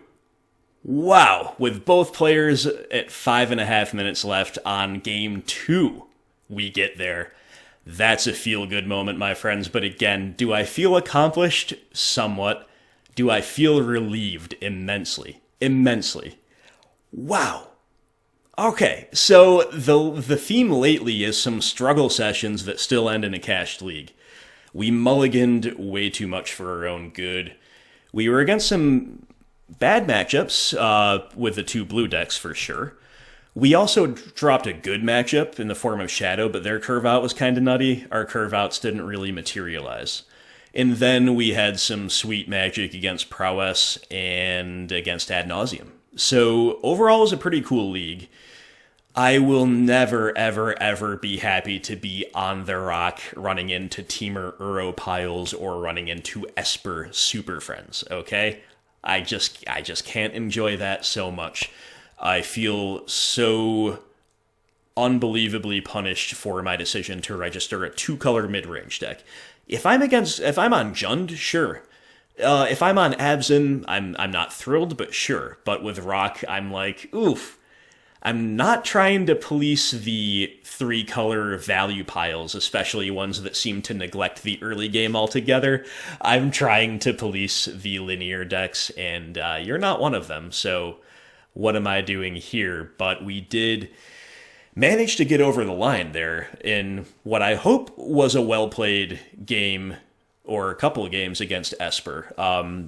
Wow, with both players at 5.5 minutes left on game 2, we get there. That's a feel-good moment, my friends. But again, do I feel accomplished? Somewhat. Do I feel relieved? Immensely. Immensely. Wow. Okay, so the theme lately is some struggle sessions that still end in a cached league. We mulliganed way too much for our own good. We were against some bad matchups with the 2 blue decks for sure. We also dropped a good matchup in the form of Shadow, but their curve out was kind of nutty. Our curve outs didn't really materialize. And then we had some sweet magic against Prowess and against Ad Nauseam. So overall, it was a pretty cool league. I will never, ever, ever be happy to be on the rock running into Temur Uro Piles or running into Esper Superfriends, okay? I just can't enjoy that so much. I feel so unbelievably punished for my decision to register a 2-color mid-range deck. If I'm on Jund, sure. If I'm on Abzin, I'm not thrilled, but sure. But with Rock, I'm like, oof. I'm not trying to police the 3-color value piles, especially ones that seem to neglect the early game altogether. I'm trying to police the linear decks, and you're not one of them, so what am I doing here? But we did manage to get over the line there in what I hope was a well-played game, or a couple of games against Esper.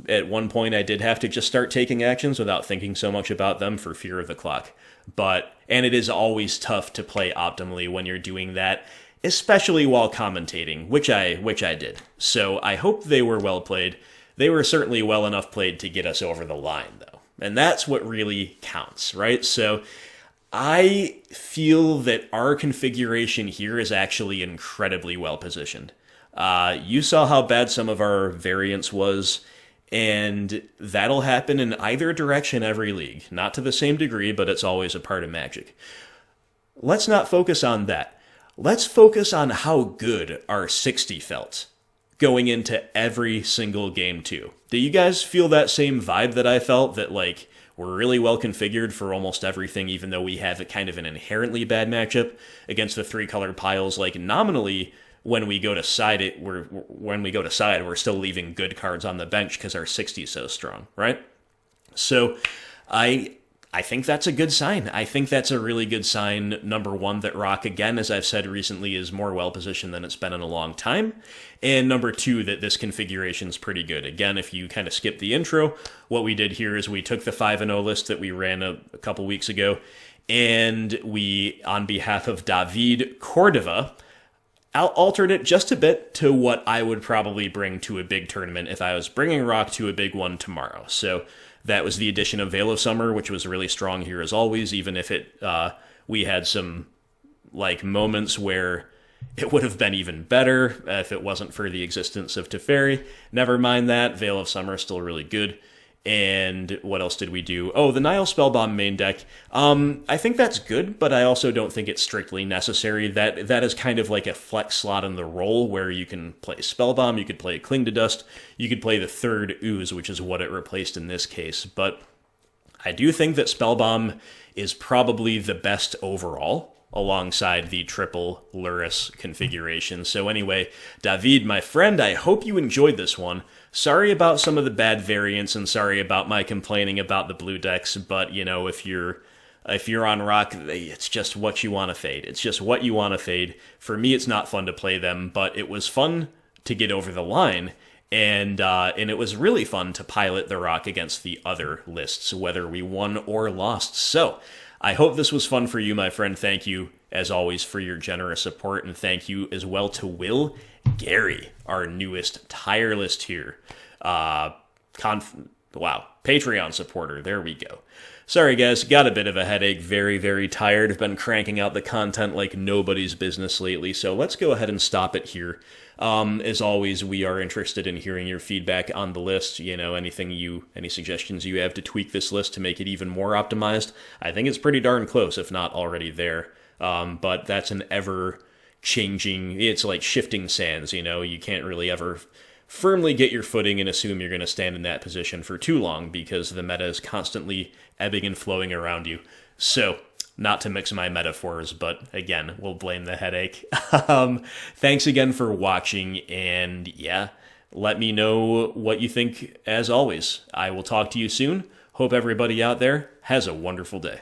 At one point, I did have to just start taking actions without thinking so much about them for fear of the clock. And it is always tough to play optimally when you're doing that, especially while commentating, which I did. So I hope they were well played. They were certainly well enough played to get us over the line, though. And that's what really counts, right? So I feel that our configuration here is actually incredibly well positioned. You saw how bad some of our variance was, and that'll happen in either direction every league. Not to the same degree, but it's always a part of Magic. Let's not focus on that. let's focus on how good our 60 felt going into every single game too. Do you guys feel that same vibe that I felt, that like we're really well configured for almost everything, even though we have a kind of an inherently bad matchup against the 3-color piles? Like nominally, when we go to side we're still leaving good cards on the bench because our 60 is so strong, right? So I think that's a good sign. I think that's a really good sign. Number one, that Rock, again, as I've said recently, is more well-positioned than it's been in a long time. And number two, that this configuration's pretty good. Again, if you kind of skip the intro, what we did here is we took the 5-0 list that we ran a couple weeks ago, and we, on behalf of David Cordova, altered it just a bit to what I would probably bring to a big tournament if I was bringing Rock to a big one tomorrow. So that was the addition of Veil of Summer, which was really strong here as always, even if we had some like moments where it would have been even better if it wasn't for the existence of Teferi. Never mind that, Veil of Summer is still really good. And what else did we do? Oh, the Nihil Spellbomb main deck. I think that's good, but I also don't think it's strictly necessary. That is kind of like a flex slot in the role where you can play Spellbomb, you could play Cling to Dust, you could play the third Ooze, which is what it replaced in this case. But I do think that Spellbomb is probably the best overall, alongside the triple Lurrus configuration. So anyway, David, my friend, I hope you enjoyed this one. Sorry about some of the bad variants, and sorry about my complaining about the blue decks, but, you know, if you're on Rock, it's just what you want to fade. It's just what you want to fade. For me, it's not fun to play them, but it was fun to get over the line, and it was really fun to pilot the Rock against the other lists, whether we won or lost. So, I hope this was fun for you, my friend. Thank you, as always, for your generous support, and thank you as well to Will Gary, our newest tireless tier. Patreon supporter. There we go. Sorry, guys. Got a bit of a headache. Very, very tired. I've been cranking out the content like nobody's business lately, so let's go ahead and stop it here. As always, we are interested in hearing your feedback on the list. You know, any suggestions you have to tweak this list to make it even more optimized. I think it's pretty darn close, if not already there. But that's an ever-changing, it's like shifting sands, you know? You can't really ever firmly get your footing and assume you're going to stand in that position for too long, because the meta is constantly ebbing and flowing around you. So, not to mix my metaphors, but again, we'll blame the headache. Thanks again for watching, and yeah, let me know what you think as always. I will talk to you soon. Hope everybody out there has a wonderful day.